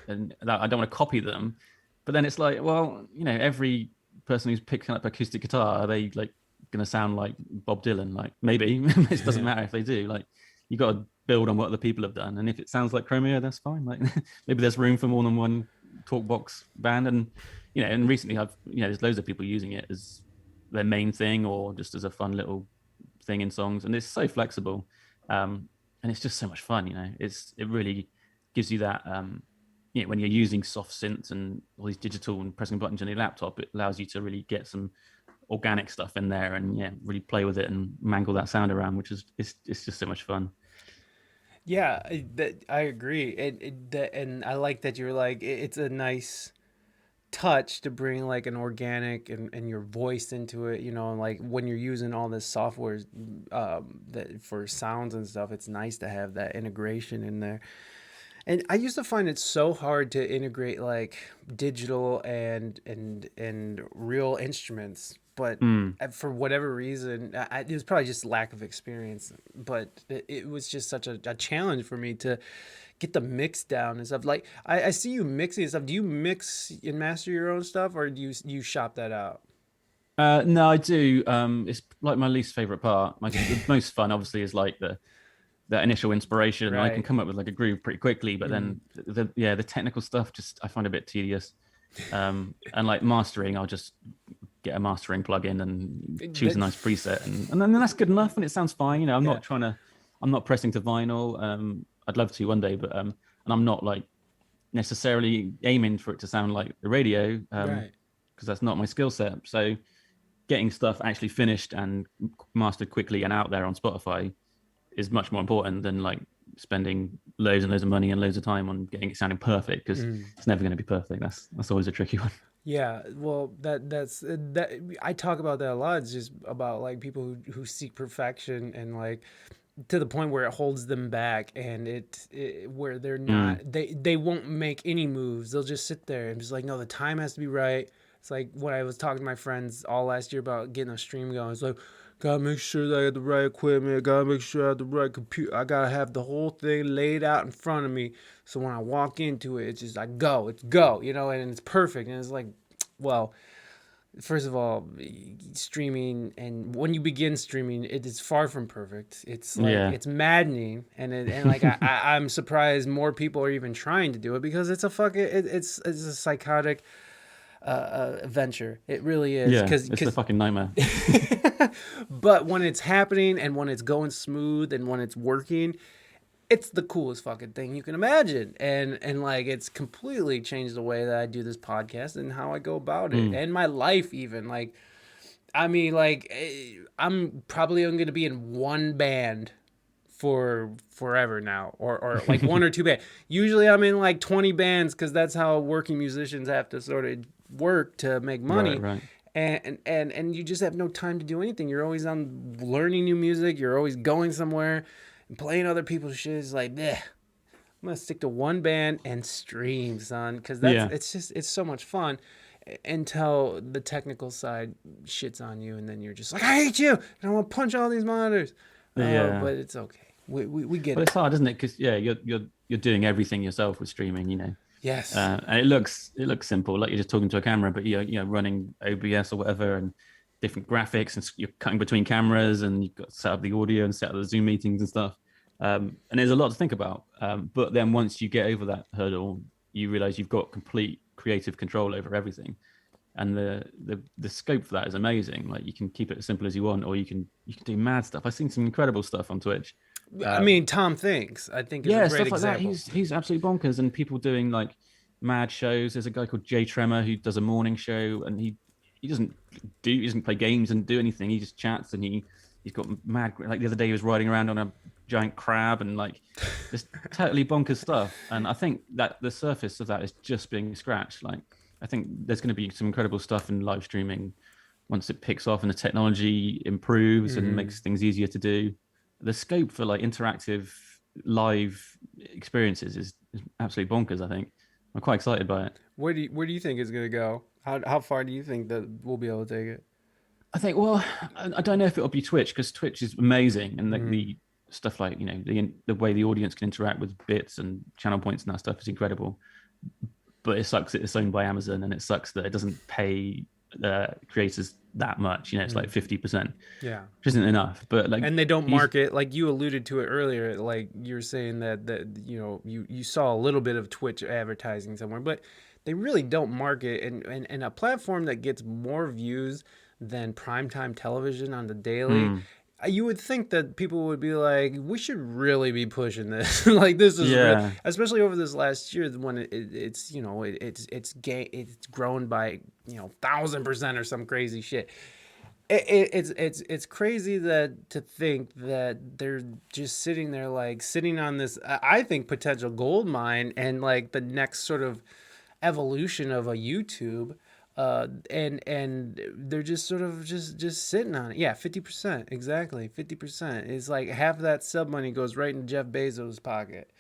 and I don't want to copy them. But then it's like, well, every person who's picking up acoustic guitar, are they like going to sound like Bob Dylan? Like, maybe it doesn't matter if they do. Like, you got to build on what other people have done, and if it sounds like Chromio, that's fine. Like, maybe there's room for more than one talkbox band, and and recently there's loads of people using it as their main thing or just as a fun little thing in songs, and it's so flexible, and it's just so much fun. It really gives you that when you're using soft synths and all these digital and pressing buttons on your laptop, it allows you to really get some organic stuff in there and really play with it and mangle that sound around, which is it's just so much fun. Yeah, I agree, and I like that you're like, it's a nice touch to bring like an organic and your voice into it, like when you're using all this software that for sounds and stuff, it's nice to have that integration in there. And I used to find it so hard to integrate like digital and real instruments, but for whatever reason, it was probably just lack of experience. But it was just such a challenge for me to get the mix down and stuff. Like I see you mixing stuff. Do you mix and master your own stuff, or do you shop that out? No, I do. It's like my least favorite part. The most fun, obviously, is like the initial inspiration. Right. I can come up with like a groove pretty quickly, but then the technical stuff I find a bit tedious. And like mastering, I'll just get a mastering plugin and choose a nice preset, and then that's good enough and it sounds fine. I'm not pressing to vinyl. I'd love to one day, but and I'm not like necessarily aiming for it to sound like the radio, because because that's not my skill set. So getting stuff actually finished and mastered quickly and out there on Spotify is much more important than like spending loads and loads of money and loads of time on getting it sounding perfect, because it's never going to be perfect. That's always a tricky one. Yeah, well, that's that. I talk about that a lot. It's just about like people who seek perfection and like to the point where it holds them back, and where they're not they won't make any moves. They'll just sit there and just like, no, the time has to be right. It's like when I was talking to my friends all last year about getting a stream going. It's like, gotta make sure that I got the right equipment. I gotta make sure I have the right computer. I gotta have the whole thing laid out in front of me. So when I walk into it, it's just like, it's go, and it's perfect. And it's like, well, first of all, streaming, and when you begin streaming, it is far from perfect. It's like, it's maddening. And like, I'm surprised more people are even trying to do it, because it's a fucking, it's a psychotic venture. It really is. Yeah, it's a fucking nightmare. But when it's happening and when it's going smooth and when it's working, it's the coolest fucking thing you can imagine. And like, it's completely changed the way that I do this podcast and how I go about it and my life even. Like, I mean, like, I'm probably only going to be in one band for forever now, or like one or two bands. Usually I'm in like 20 bands, because that's how working musicians have to sort of work to make money. Right. And you just have no time to do anything. You're always on learning new music. You're always going somewhere and playing other people's shit. It's like, I'm gonna stick to one band and stream, son, because it's so much fun until the technical side shits on you, and then you're just like, I hate you, and I want to punch all these monitors. But it's okay. We get But it. it's hard, isn't it? Because you're doing everything yourself with streaming, Yes. And it looks simple, like you're just talking to a camera, but you're running OBS or whatever, and different graphics, and you're cutting between cameras, and you've got to set up the audio and set up the Zoom meetings and stuff. And there's a lot to think about. But then once you get over that hurdle, you realize you've got complete creative control over everything, and the scope for that is amazing. Like, you can keep it as simple as you want, or you can do mad stuff. I've seen some incredible stuff on Twitch. I mean, Tom Thinks, I think, is a great stuff example. like that. He's absolutely bonkers, and people doing like mad shows. There's a guy called Jay Tremor who does a morning show, and he doesn't play games and do anything. He just chats, and he's got mad, like the other day he was riding around on a giant crab, and like just totally bonkers stuff. And I think that the surface of that is just being scratched. Like, I think there's going to be some incredible stuff in live streaming once it picks off and the technology improves and makes things easier to do. The scope for like interactive live experiences is absolutely bonkers. I think I'm quite excited by it. Where do you think it's gonna go? How far do you think that we'll be able to take it? I think, well, I don't know if it'll be Twitch, because Twitch is amazing, and the stuff like the way the audience can interact with bits and channel points and that stuff is incredible. But it sucks that it's owned by Amazon, and it sucks that it doesn't pay creators that much. It's like 50%. Yeah, which isn't enough. But like, and they don't market, like you alluded to it earlier. Like you were saying that you saw a little bit of Twitch advertising somewhere, but they really don't market. And a platform that gets more views than primetime television on the daily. You would think that people would be like, we should really be pushing this. Like, this is real. Especially over this last year when it's grown by 1,000% or some crazy shit. It's crazy that to think that they're just sitting there, like sitting on this, I think, potential gold mine, and like the next sort of evolution of a YouTube. And they're just sort of just sitting on it. Yeah, 50%, exactly, 50%. It's like half of that sub money goes right into Jeff Bezos' pocket.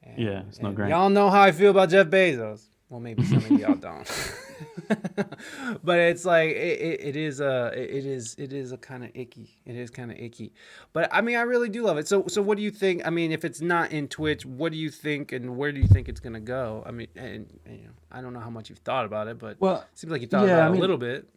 And, it's not great. Y'all know how I feel about Jeff Bezos. Well, maybe some of y'all don't. But it's like it is a kind of icky. It is kind of icky. But I mean, I really do love it. So what do you think? I mean, if it's not in Twitch, what do you think, and where do you think it's gonna go? I mean, and I don't know how much you've thought about it, but it seems like you thought about it a little bit.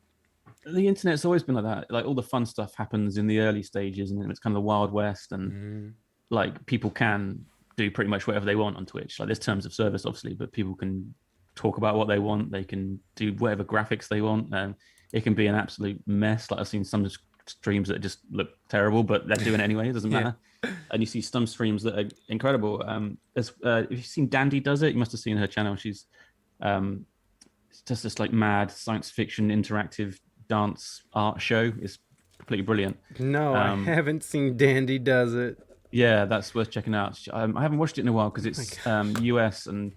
The internet's always been like that. Like, all the fun stuff happens in the early stages, and it's kind of the Wild West, and like, people can do pretty much whatever they want on Twitch. Like, there's terms of service, obviously, but people can talk about what they want. They can do whatever graphics they want, and it can be an absolute mess. Like, I've seen some streams that just look terrible, but they're doing it anyway. It doesn't matter. And you see some streams that are incredible. If you've seen Dandy Does It, you must have seen her channel. She's it's just this like mad science fiction interactive dance art show. It's completely brilliant. No, I haven't seen Dandy Does It. Yeah, that's worth checking out. I haven't watched it in a while because it's US, and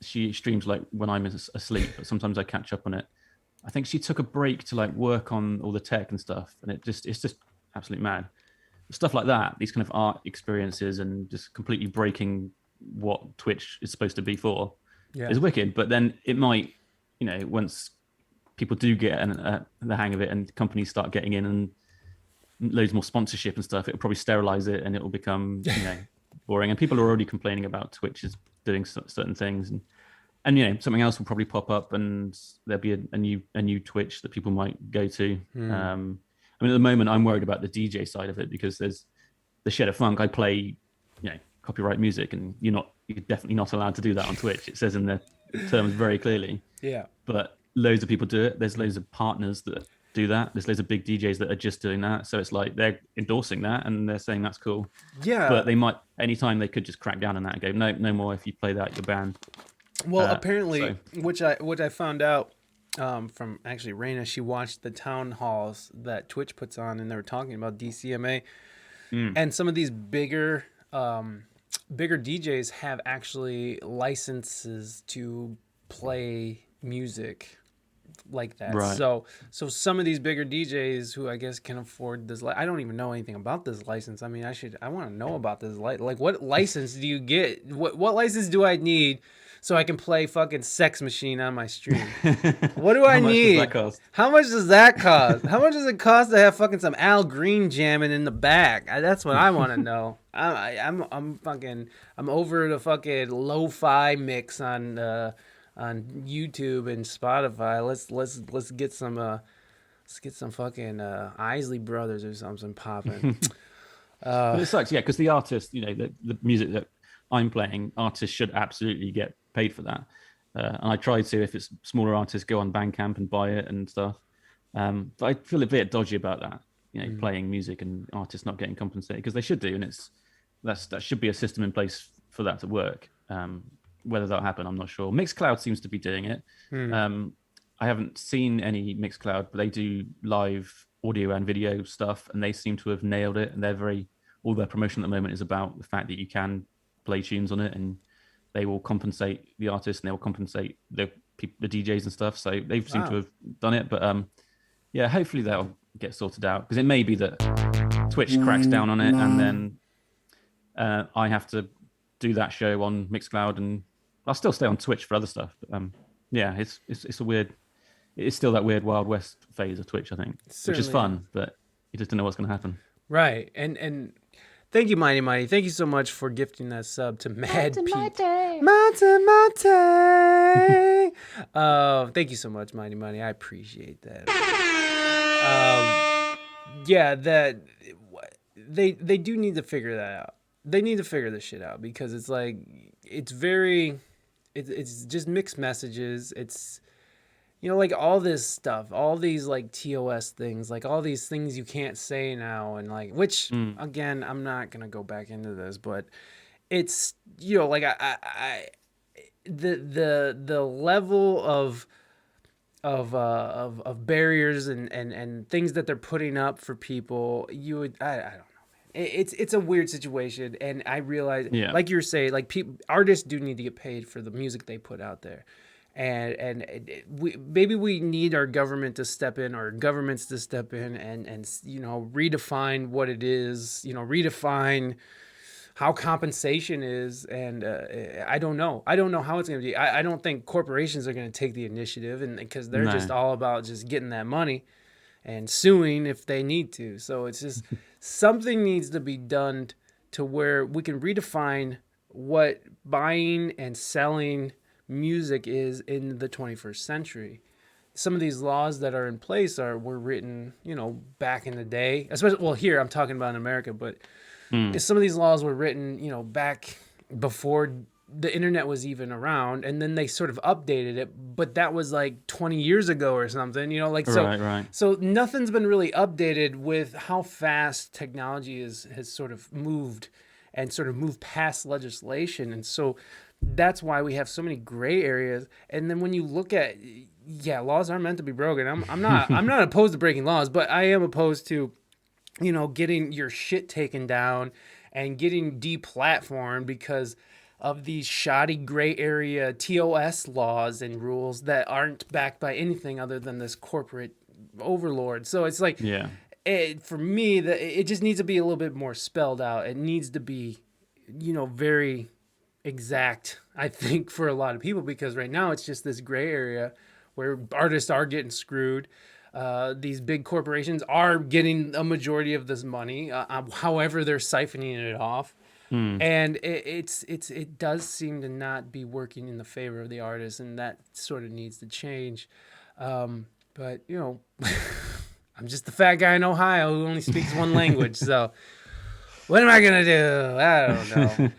she streams like when I'm asleep, but sometimes I catch up on it. I think she took a break to like work on all the tech and stuff, and it's just absolutely mad. Stuff like that, these kind of art experiences and just completely breaking what Twitch is supposed to be for is wicked. But then it might, once people do get the hang of it and companies start getting in and loads more sponsorship and stuff, it'll probably sterilize it and it will become boring. And people are already complaining about Twitch is doing certain things, and something else will probably pop up, and there'll be a new Twitch that people might go to. I mean, at the moment, I'm worried about the DJ side of it because there's the Shed of Funk. I play, copyright music, and you're definitely not allowed to do that on Twitch. It says in the terms very clearly. Yeah. But loads of people do it. There's loads of partners that do that. There's loads of big DJs that are just doing that. So it's like they're endorsing that and they're saying that's cool. Yeah. But they might, anytime they could just crack down on that and go, no more. If you play that, you're banned. Well, apparently, which I found out from actually Reina, she watched the town halls that Twitch puts on, and they were talking about DCMA, and some of these bigger DJs have actually licenses to play music like that. Right. So some of these bigger DJs who I guess can afford this, I don't even know anything about this license. I mean, I want to know about this. Like, what license do you get? What license do I need so I can play fucking Sex Machine on my stream? What do I need? How much does that cost? How much does it cost to have fucking some Al Green jamming in the back? That's what I want to know. I'm over the fucking lo-fi mix on YouTube and Spotify. Let's get some fucking Isley Brothers or something popping. But it sucks, because the artist, the music that I'm playing, artists should absolutely get paid for that. And I try to, if it's smaller artists, go on Bandcamp and buy it and stuff. But I feel a bit dodgy about that, playing music and artists not getting compensated, because they should do, and that should be a system in place for that to work. Whether that'll happen, I'm not sure. Mixcloud seems to be doing it. I haven't seen any Mixcloud, but they do live audio and video stuff, and they seem to have nailed it. And all their promotion at the moment is about the fact that you can play tunes on it, and they will compensate the artists and they will compensate the DJs and stuff. So they seem to have done it. But hopefully that'll get sorted out, because it may be that Twitch cracks down on it, and then I have to do that show on Mixcloud, and I'll still stay on Twitch for other stuff. But it's a weird. It's still that weird Wild West phase of Twitch, I think, which is fun, but you just don't know what's going to happen. Right, and thank you, Mighty Mighty. Thank you so much for gifting that sub to Mad Pete. Thank you so much, Mighty Mighty. I appreciate that. That they do need to figure that out. They need to figure this shit out, because it's like it's just mixed messages. It's like all this stuff, all these like TOS things, like all these things you can't say now, and like, which again, I'm not gonna go back into this, but it's like the level of barriers and things that they're putting up for people, I don't know. It's a weird situation, and I realize, like you're saying, like artists do need to get paid for the music they put out there, and maybe we need our government to step in, or governments to step in, and redefine what it is, redefine how compensation is, and I don't know how it's going to be. I don't think corporations are going to take the initiative, and because they're just all about just getting that money and suing if they need to. So it's just something needs to be done to where we can redefine what buying and selling music is in the 21st century. Some of these laws that are in place were written, back in the day, especially, here I'm talking about in America, but some of these laws were written, back before the internet was even around, and then they sort of updated it, but that was like 20 years ago or something, Right. So nothing's been really updated with how fast technology has sort of moved past legislation. And so that's why we have so many gray areas. And then when you look at, yeah, laws are meant to be broken. I'm not opposed to breaking laws, but I am opposed to, getting your shit taken down and getting deplatformed because of these shoddy gray area TOS laws and rules that aren't backed by anything other than this corporate overlord. So it's like, Yeah. for me, it just needs to be a little bit more spelled out. It needs to be, very exact, I think, for a lot of people, because right now it's just this gray area where artists are getting screwed. These big corporations are getting a majority of this money, however they're siphoning it off, and it does seem to not be working in the favor of the artist, and that sort of needs to change. But I'm just the fat guy in Ohio who only speaks one language, so what am I gonna do? I don't know.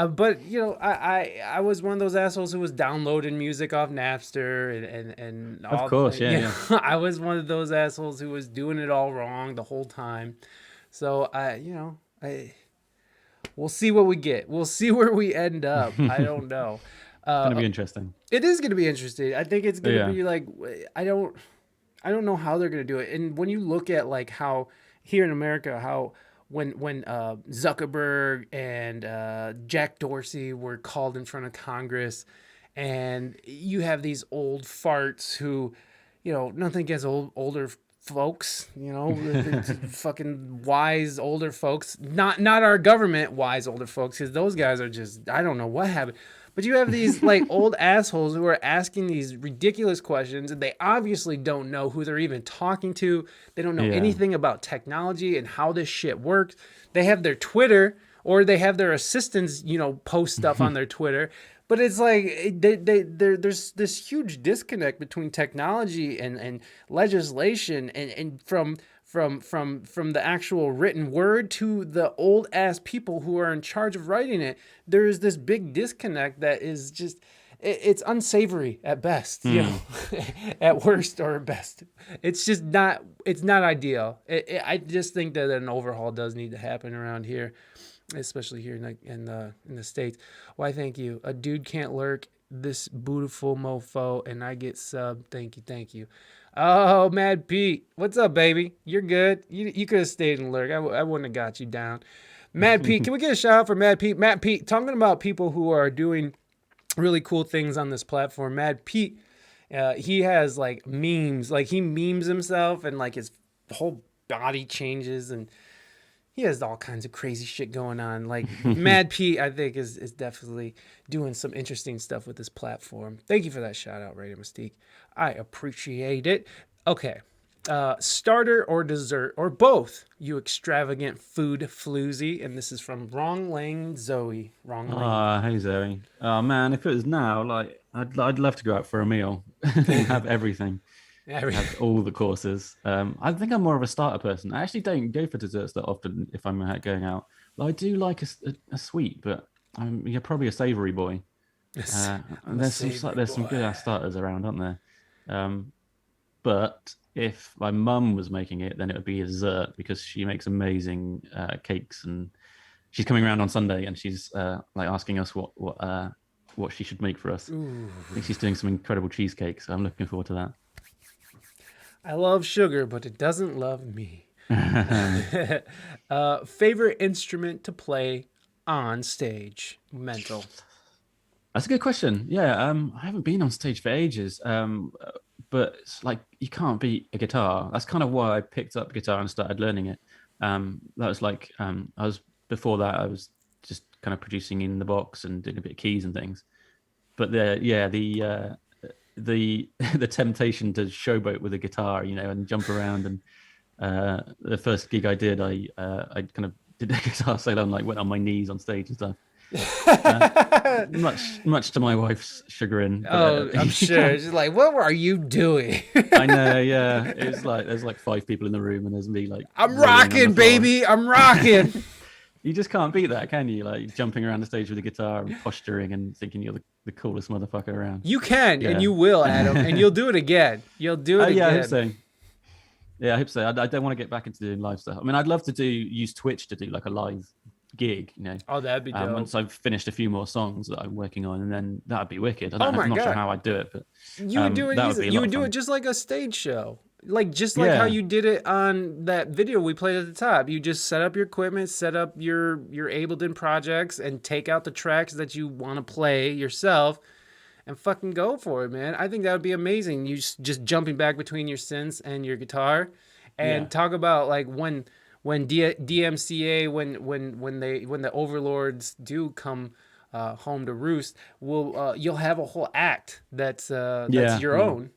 But I was one of those assholes who was downloading music off Napster and all. Of course, yeah. I was one of those assholes who was doing it all wrong the whole time. So we'll see what we get. We'll see where we end up. I don't know. Gonna be interesting. It is gonna be interesting. I think it's gonna be like, I don't know how they're gonna do it. And when you look at like how here in America, how when Zuckerberg and Jack Dorsey were called in front of Congress, and you have these old farts who, nothing against older folks, fucking wise older folks, not our government wise older folks, because those guys are just, I don't know what happened. But you have these like old assholes who are asking these ridiculous questions, and they obviously don't know who they're even talking to. They don't know anything about technology and how this shit works. They have their Twitter, or they have their assistants, post stuff on their Twitter. But it's like there's this huge disconnect between technology and legislation and from the actual written word to the old ass people who are in charge of writing it. There is this big disconnect that is just, it's unsavory at best, at worst or at best. It's just not, it's not ideal. I just think that an overhaul does need to happen around here, especially here in the States. Why, thank you. A dude can't lurk, this beautiful mofo, and I get sub. Thank you. Oh, Mad Pete. What's up, baby? You're good. You could have stayed and lurk. I wouldn't have got you down. Mad Pete, can we get a shout out for Mad Pete? Mad Pete, talking about people who are doing really cool things on this platform. Mad Pete, he has like memes. Like he memes himself and like his whole body changes, and he has all kinds of crazy shit going on. Like Mad Pete, I think is definitely doing some interesting stuff with this platform. Thank you for that shout out, Reina Mystique. I appreciate it. Okay. Starter or dessert or both, you extravagant food floozy. And this is from Wrong Lane Zoe. Wrong Lane. Hey Zoe. Oh man, if it was now, like I'd love to go out for a meal and have everything. Have all the courses. I think I'm more of a starter person. I actually don't go for desserts that often if I'm going out. But I do like a sweet, but you're probably a savoury boy. There's some good ass starters around, aren't there? But if my mum was making it, then it would be a dessert because she makes amazing cakes, and she's coming around on Sunday, and she's like asking us what she should make for us. Ooh. I think she's doing some incredible cheesecakes. So I'm looking forward to that. I love sugar, but it doesn't love me. Favorite instrument to play on stage? Mental. That's a good question. Yeah, I haven't been on stage for ages. But it's like you can't beat a guitar. That's kind of why I picked up guitar and started learning it. That was like before that I was just kind of producing in the box and doing a bit of keys and things. But the temptation to showboat with a guitar, and jump around, and the first gig I did, I kind of did a guitar solo and like went on my knees on stage and stuff. Much to my wife's chagrin. But, I'm sure. She's like, "What are you doing?" I know. Yeah, it's like there's like 5 people in the room, and there's me like, "I'm rocking, baby. I'm rocking." You just can't beat that, can you? Like jumping around the stage with a guitar and posturing and thinking you're the coolest motherfucker around. You can, and you will, Adam, and you'll do it again. You'll do it again. Yeah, I hope so. Yeah, I hope so. I don't want to get back into doing live stuff. I mean, I'd love to use Twitch to do like a live gig, you know. Oh, that'd be dope. Once I've finished a few more songs that I'm working on, and then that'd be wicked. Oh my I'm not sure God. how I'd do it, but You would do it that would easy. be a You lot would of do fun. it just like a stage show. Like just like how Yeah. you did it on that video we played at the top. You just set up your equipment, set up your Ableton projects, and take out the tracks that you want to play yourself, and fucking go for it, man. I think that would be amazing. You just jumping back between your synths and your guitar, and Yeah. talk about like when DMCA when the overlords do come home to roost, you'll have a whole act that's Yeah, your yeah. own.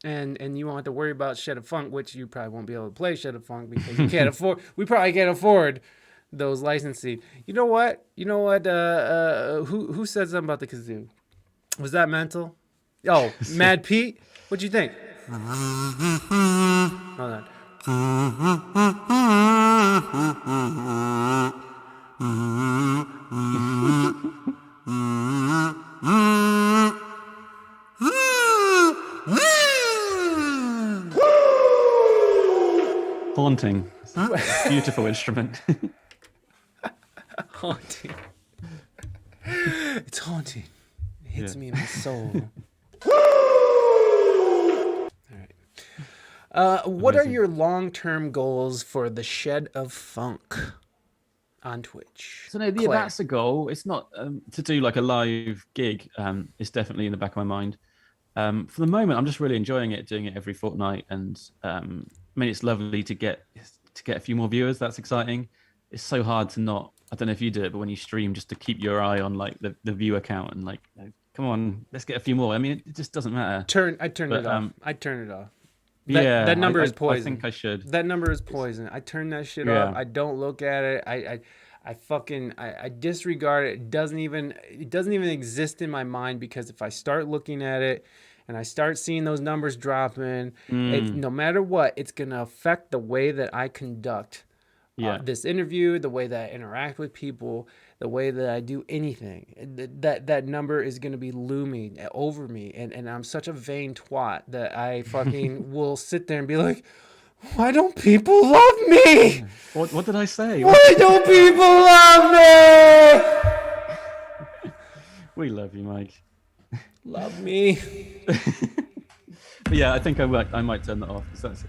And you won't have to worry about Shed of Funk, which you probably won't be able to play Shed of Funk because you can't afford. We probably can't afford those licensing. You know what? Who said something about the kazoo? Was that mental? Oh, Mad Pete. What'd you think? Hold on. Haunting. It's a beautiful instrument. Haunting. It's haunting. It hits me in my soul. All right. What are Amazing. your long-term goals for the Shed of Funk on Twitch? So no, Claire. that's a goal. It's not to do like a live gig. It's definitely in the back of my mind. For the moment, I'm just really enjoying it, doing it every fortnight, and I mean, it's lovely to get a few more viewers. That's exciting. It's so hard to not. I don't know if you do it, but when you stream, just to keep your eye on like the viewer count and like, come on, let's get a few more. I mean, it just doesn't matter. I turn it off. I turn it off. That number is poison. I think I should. That number is poison. I turn that shit off. I don't look at it. I disregard it. It doesn't even exist in my mind, because if I start looking at it and I start seeing those numbers dropping, no matter what, it's gonna affect the way that I conduct this interview, the way that I interact with people, the way that I do anything. That number is gonna be looming over me, and I'm such a vain twat that I fucking will sit there and be like, why don't people love me? What did I say? Why don't people love me? We love you, Mike. Love me. But yeah, I think I might turn that off, because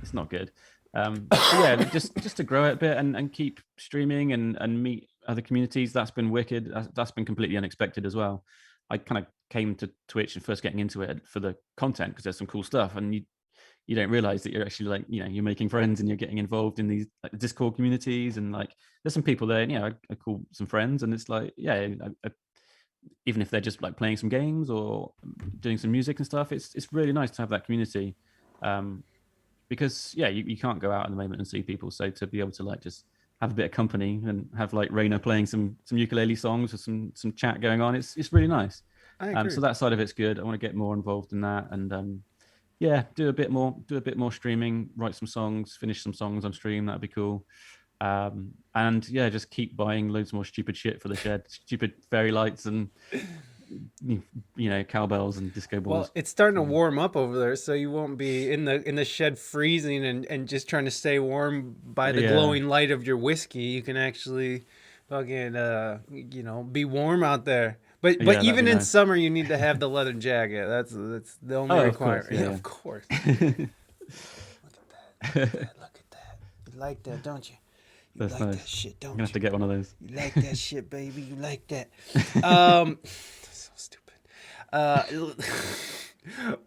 it's not good. But yeah, just to grow it a bit and keep streaming and meet other communities. That's been wicked. That's been completely unexpected as well. I kind of came to Twitch and first getting into it for the content, because there's some cool stuff, and you don't realize that you're actually like, you're making friends and you're getting involved in these like Discord communities, and like there's some people there, I call some friends, and it's like, even if they're just like playing some games or doing some music and stuff, it's really nice to have that community, because you can't go out at the moment and see people. So to be able to like just have a bit of company and have like Reina playing some ukulele songs with some chat going on, it's really nice. I agree. So that side of it's good. I want to get more involved in that, and do a bit more streaming, write some songs, finish some songs on stream. That'd be cool. And just keep buying loads more stupid shit for the shed, stupid fairy lights and cowbells and disco balls. Well, it's starting to warm up over there, so you won't be in the shed freezing and just trying to stay warm by the glowing light of your whiskey. You can actually fucking be warm out there. But even in summer, you need to have the leather jacket. That's the only requirement. Of course. Look at that. You like that, don't you? You That's like nice. that shit, don't I'm gonna have you? to get one of those. You like that shit, baby. You like that. So stupid.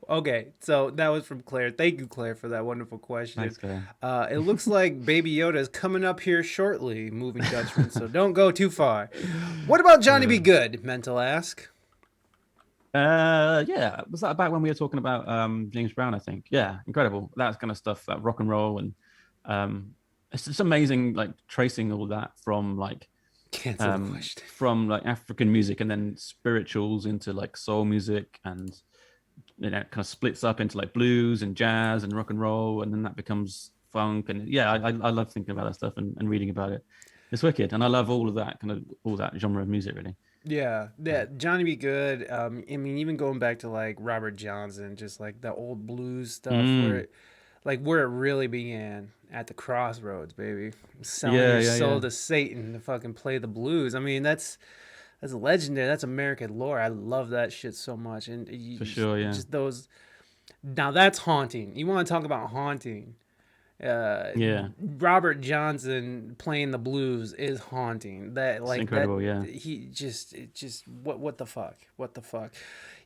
Okay, so that was from Claire. Thank you, Claire, for that wonderful question. Thanks, Claire. It looks like Baby Yoda is coming up here shortly, moving Dutchman, so don't go too far. What about Johnny Be Good? Mental ask. Was that about when we were talking about James Brown? I think. Yeah, incredible. That kind of stuff, that rock and roll, and it's just amazing, like tracing all that from like from like African music and then spirituals into like soul music, and it kind of splits up into like blues and jazz and rock and roll, and then that becomes funk. And I love thinking about that stuff and reading about it. It's wicked, and I love all that genre of music, really. Yeah, Johnny Be Good. I mean, even going back to like Robert Johnson, just like the old blues stuff, where like where it really began at the crossroads, baby. Selling Yeah, your yeah, soul yeah. to Satan to fucking play the blues. I mean, that's legendary. That's American lore. I love that shit so much. And For sure, yeah. just those. Now that's haunting. You want to talk about haunting? Yeah. Robert Johnson playing the blues is haunting. That It's like that incredible, yeah. he just it just what the fuck? What the fuck?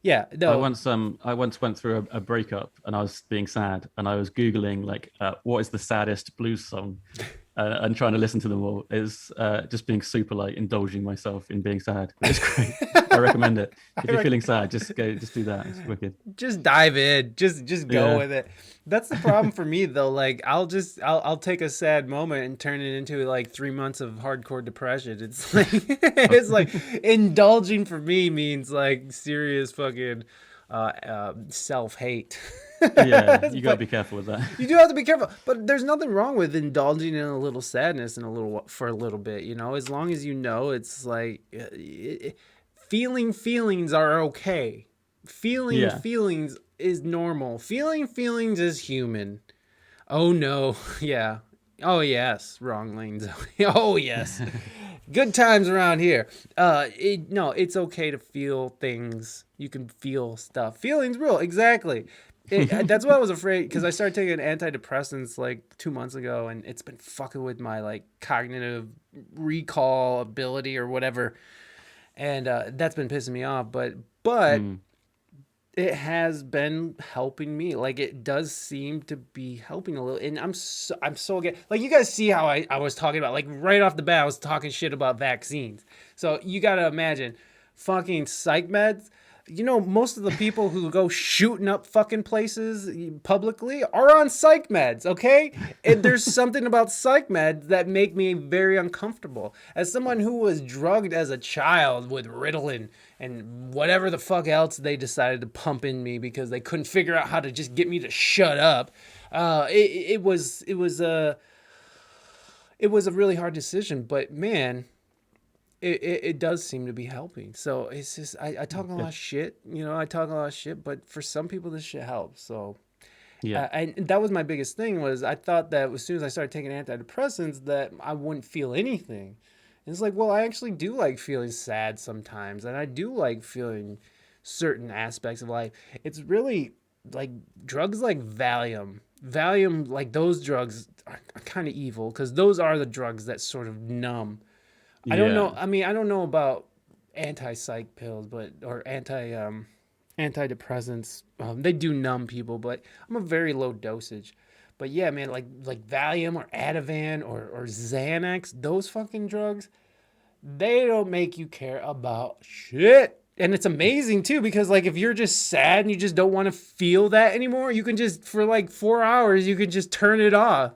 Yeah, I no. once went through a breakup and I was being sad and I was googling like what is the saddest blues song and trying to listen to them all. Is just being super like indulging myself in being sad. But it's great. I recommend it. If you're feeling sad, just do that. It's wicked. Just dive in. Just go Yeah. with it. That's the problem for me though. Like I'll take a sad moment and turn it into like 3 months of hardcore depression. It's like it's like indulging for me means like serious fucking self-hate. Yeah, you gotta But be careful with that. you do have to be careful. But there's nothing wrong with indulging in a little sadness and for a little bit, you know, as long as you know it's like feeling feelings are okay. Feeling Yeah. feelings is normal. Feeling feelings is human. Oh no. Yeah. Oh yes. Wrong lanes. Oh yes. Good times around here. No, it's okay to feel things. You can feel stuff. Feelings real. Exactly. That's what I was afraid because I started taking antidepressants like 2 months ago, and it's been fucking with my like cognitive recall ability or whatever, and that's been pissing me off. But it has been helping me. Like it does seem to be helping a little, and I'm so again. Like you guys see how I was talking about like right off the bat I was talking shit about vaccines. So you gotta imagine, fucking psych meds. You know, most of the people who go shooting up fucking places publicly are on psych meds, okay? And there's something about psych meds that make me very uncomfortable. As someone who was drugged as a child with Ritalin and whatever the fuck else they decided to pump in me because they couldn't figure out how to just get me to shut up, it was a really hard decision. But man, it does seem to be helping. So it's just I talk a lot of shit, you know. I talk a lot of shit, but for some people this shit helps. So Yeah. and that was my biggest thing was I thought that as soon as I started taking antidepressants that I wouldn't feel anything. And it's like, well, I actually do like feeling sad sometimes, and I do like feeling certain aspects of life. It's really like drugs like Valium. Valium, like those drugs are kind of evil because those are the drugs that sort of numb. I don't know. I mean, I don't know about anti-psych pills, or antidepressants. They do numb people, but I'm a very low dosage. But yeah, man, like Valium or Ativan or Xanax, those fucking drugs, they don't make you care about shit. And it's amazing too because like if you're just sad and you just don't want to feel that anymore, you can just for like 4 hours you can just turn it off.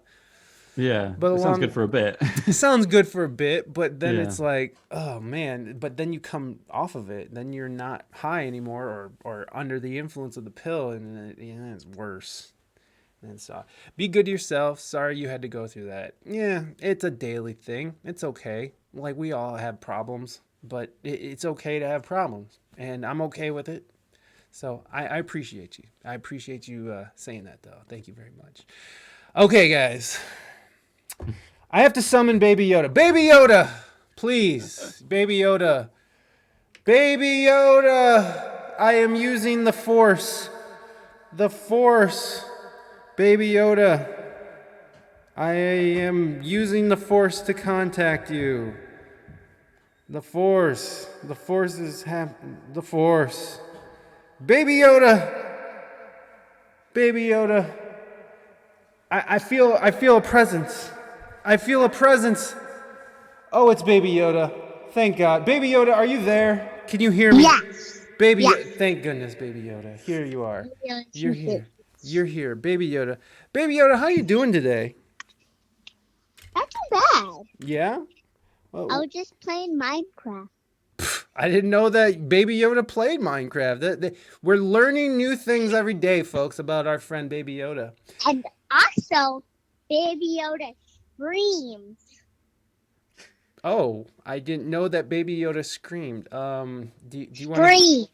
Yeah. But It sounds good for a bit. It sounds good for a bit, but then Yeah. it's like, oh man, but then you come off of it, then you're not high anymore or under the influence of the pill, and it's worse. And so be good to yourself. Sorry you had to go through that. Yeah, it's a daily thing. It's okay. Like we all have problems, but it's okay to have problems, and I'm okay with it. So I appreciate you. I appreciate you saying that though. Thank you very much. Okay, guys. I have to summon Baby Yoda. Baby Yoda! Please. Baby Yoda. Baby Yoda! I am using the Force. The Force. Baby Yoda. I am using the Force to contact you. The Force. The Force is the Force. Baby Yoda! Baby Yoda. I feel a presence. I feel a presence. Oh, it's Baby Yoda. Thank God. Baby Yoda, are you there? Can you hear me? Yes. Baby Yes. Thank goodness, Baby Yoda. Here you are. Yes, You're yes. here. You're here. Baby Yoda. Baby Yoda, how you doing today? Not too bad. Yeah? Well, I was just playing Minecraft. I didn't know that Baby Yoda played Minecraft. We're learning new things every day, folks, about our friend Baby Yoda. And also, Baby Yoda screams. Oh, I didn't know that Baby Yoda screamed. Do you want to... Scream.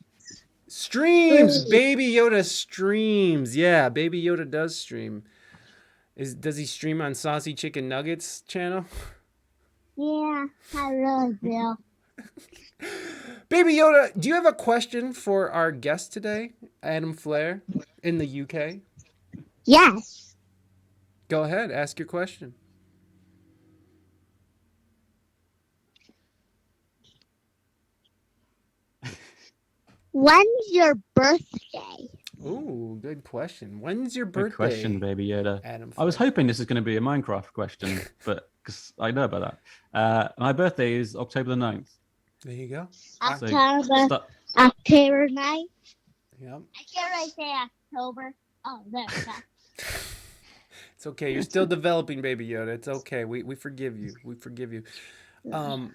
Streams! Stream. Baby Yoda streams. Yeah, Baby Yoda does stream. Does he stream on Saucy Chicken Nuggets channel? Yeah, I really do. Baby Yoda, do you have a question for our guest today, Adam Flair, in the UK? Yes. Go ahead, ask your question. When's your birthday? Ooh, good question. When's your Good birthday? question, Baby Yoda. Adam I was Flair? hoping this is going to be a Minecraft question, but because I know about that. My birthday is October the 9th. There you go. October 9th. Yep. I can't really say October. Oh, there we go. It's okay. You're still developing, Baby Yoda. It's okay. We forgive you. We forgive you. Do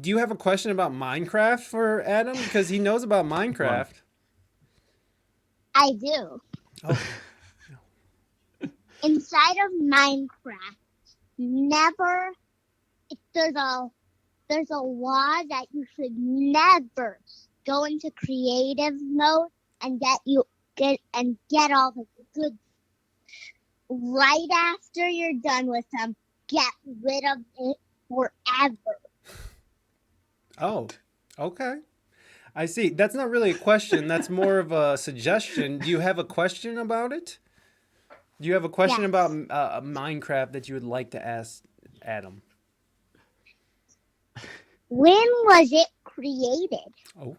you have a question about Minecraft for Adam? Because he knows about Minecraft. I do. Oh, Inside of Minecraft, there's a law that you should never go into creative mode and get all the good. Right after you're done with them, get rid of it forever. oh, okay. I see. That's not really a question. That's more of a suggestion. Do you have a question about it? Do you have a question Yes. about Minecraft that you would like to ask Adam? When was it created? Oh,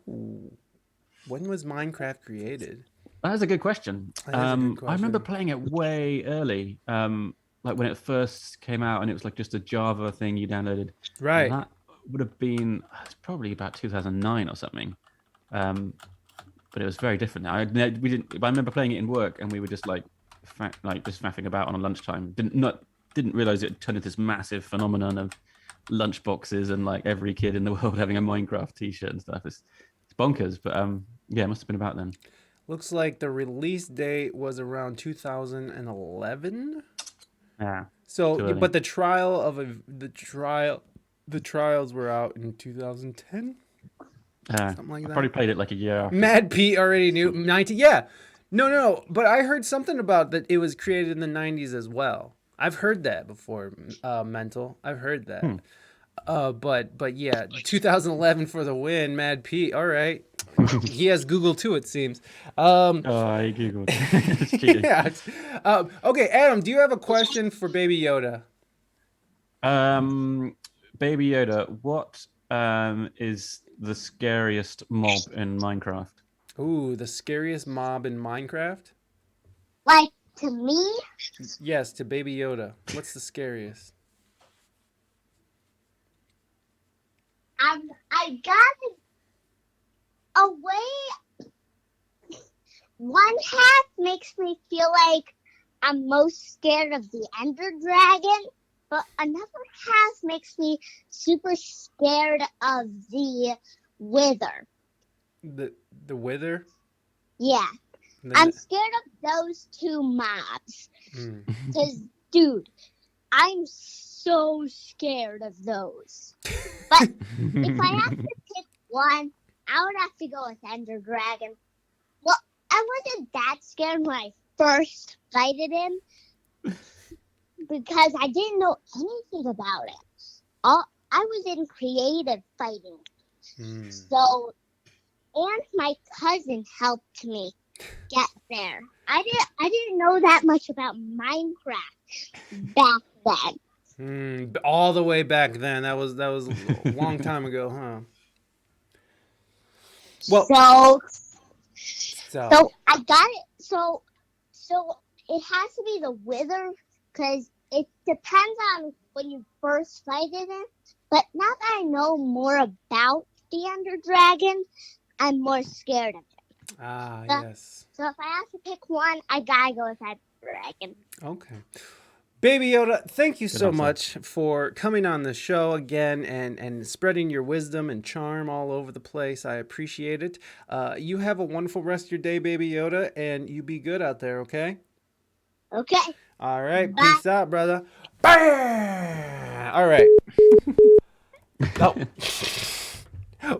when was Minecraft created? That's a good question. That is a good I remember question. playing it way early, like when it first came out, and it was like just a Java thing you downloaded. Right. And that would have been it's probably about 2009 or something. But it was very different. I remember playing it in work, and we were just just faffing about on a lunchtime. Didn't realize it turned into this massive phenomenon of lunch boxes and like every kid in the world having a Minecraft T-shirt and stuff. It's bonkers, but yeah, it must have been about then. Looks like the release date was around 2011. Yeah. So, Too early. but the trials were out in 2010. Something like I that. probably played it like a year after. Mad Pete already knew 19. Yeah, no. But I heard something about that it was created in the 90s as well. I've heard that before. Mental. I've heard that. But yeah, 2011 for the win. Mad Pete. All right. He has Google too, it seems. I googled. Just kidding. Yeah. Okay, Adam, do you have a question for Baby Yoda? Baby Yoda, what is the scariest mob in Minecraft? Ooh, the scariest mob in Minecraft? Like, to me, Yes, to Baby Yoda. What's the scariest? I got a way. One half makes me feel like I'm most scared of the Ender Dragon, but another half makes me super scared of the Wither. The Wither? Yeah, And then I'm scared of those two mobs. Mm. Because, dude, I'm so scared of those. But if I have to pick one, I would have to go with Ender Dragon. Well, I wasn't that scared when I first fighted him because I didn't know anything about it. I was in creative fighting. Mm. So, and my cousin helped me get there. I didn't know that much about Minecraft back then. All the way back then. That was a long time ago, huh? Well, So I got it. So it has to be the Wither because it depends on when you first fighted it. But now that I know more about the Ender Dragon, I'm more scared of it. Ah, yes. So if I have to pick one, I gotta go with Ender Dragon. Okay. Baby Yoda, thank you so answer. much for coming on the show again and spreading your wisdom and charm all over the place. I appreciate it. You have a wonderful rest of your day, Baby Yoda, and you be good out there, okay? Okay. All right. Bye. Peace out, brother. Bam! All right. Oh.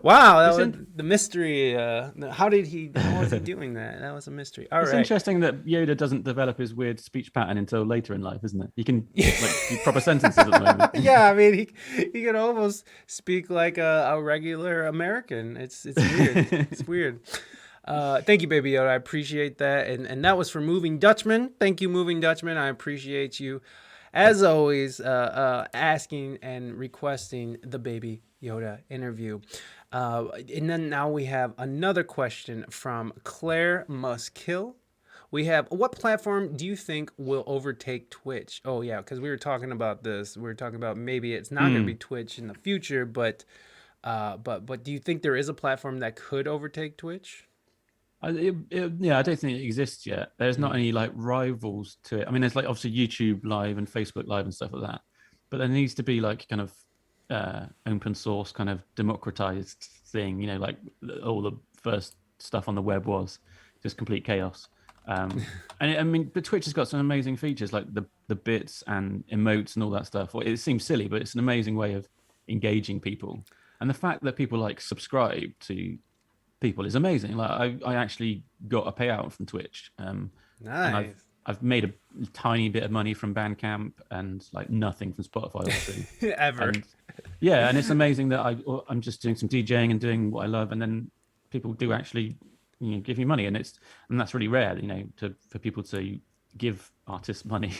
Wow, that It's was in- the mystery. How was he doing that? That was a mystery. All It's right. interesting that Yoda doesn't develop his weird speech pattern until later in life, isn't it? He can like do proper sentences at the moment. Yeah, I mean, he can almost speak like a regular American. It's weird. It's weird. Thank you, Baby Yoda. I appreciate that. And that was for Moving Dutchman. Thank you, Moving Dutchman. I appreciate you, as always, asking and requesting the Baby Yoda interview. And then now we have another question from Claire Muskill. We have, what platform do you think will overtake Twitch? Oh yeah, because we were talking about this. We were talking about maybe it's not going to be Twitch in the future, but do you think there is a platform that could overtake Twitch? Yeah, I don't think it exists yet. There's not any like rivals to it. I mean, there's like obviously YouTube Live and Facebook Live and stuff like that, but there needs to be like kind of open source kind of democratized thing. You know, like all the first stuff on the web was just complete chaos. I mean, but Twitch has got some amazing features like the bits and emotes and all that stuff. Well, it seems silly, but it's an amazing way of engaging people. And the fact that people like subscribe to people is amazing. Like I actually got a payout from Twitch. Nice. And I've made a tiny bit of money from Bandcamp and like nothing from Spotify, obviously. Ever. And, yeah, and it's amazing that I'm just doing some DJing and doing what I love, and then people do actually give you money, and that's really rare, for people to give artists money,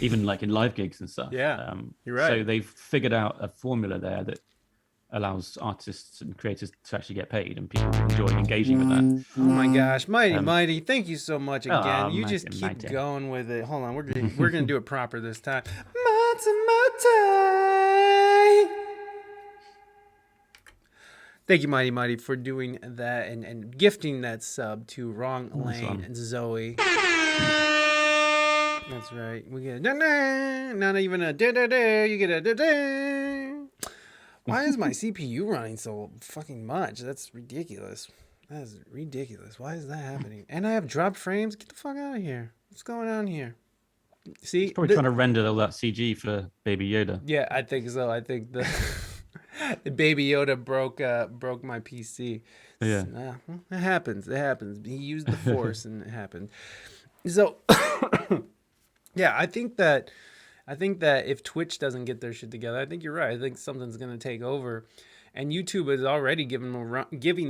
even like in live gigs and stuff. Yeah, you're right. So they've figured out a formula there that allows artists and creators to actually get paid, and people enjoy engaging with that. Oh my gosh, Mighty, thank you so much again. You just keep Mighty. Going with it. Hold on, we're gonna do it proper this time. Mighty. Thank you, Mighty, for doing that and gifting that sub to Wrong Lane and Zoe. That's right. We get not even a da. You get a da. Why is my CPU running so fucking much? That's ridiculous. That is ridiculous. Why is that happening? And I have dropped frames. Get the fuck out of here. What's going on here? See, He's probably trying to render all that CG for Baby Yoda. Yeah, I think so. I think the Baby Yoda broke my PC. Yeah, it happens. It happens. He used the Force, and it happened. So, yeah, I think that if Twitch doesn't get their shit together, I think you're right. I think something's gonna take over, and YouTube is already giving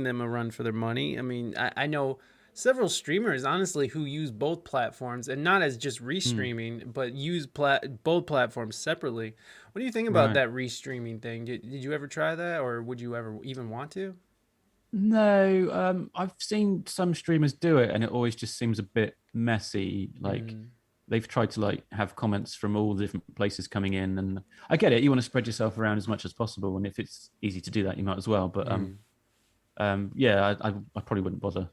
them a run for their money. I mean, I know several streamers, honestly, who use both platforms, and not as just restreaming, but use both platforms separately. What do you think about that restreaming thing? Did you ever try that, or would you ever even want to? No, I've seen some streamers do it, and it always just seems a bit messy. Like they've tried to like have comments from all the different places coming in, and I get it. You want to spread yourself around as much as possible, and if it's easy to do that, you might as well. But yeah, I probably wouldn't bother.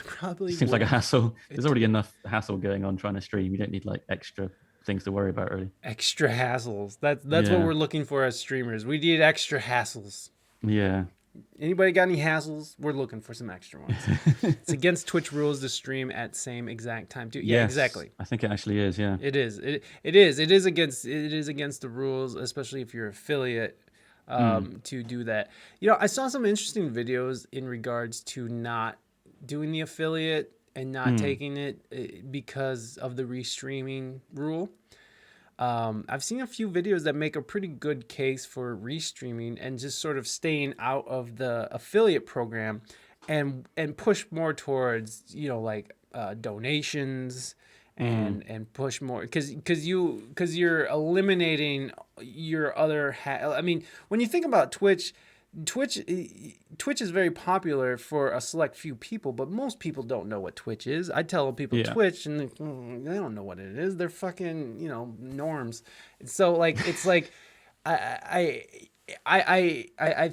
Probably seems like a hassle. There's already enough hassle going on trying to stream. You don't need like extra things to worry about, really. Extra hassles. That's what we're looking for as streamers. We need extra hassles. Yeah. Anybody got any hassles? We're looking for some extra ones. It's against Twitch rules to stream at same exact time too. Yeah, yes, exactly. I think it actually is. Yeah. It is. It is against the rules, especially if you're affiliate. To do that. I saw some interesting videos in regards to not doing the affiliate and not taking it because of the restreaming rule. I've seen a few videos that make a pretty good case for restreaming and just sort of staying out of the affiliate program and push more towards, like donations and push more because you're eliminating your other I mean, when you think about Twitch is very popular for a select few people, but most people don't know what Twitch is. I tell people Twitch and they don't know what it is. They're fucking, norms. So like, it's like, I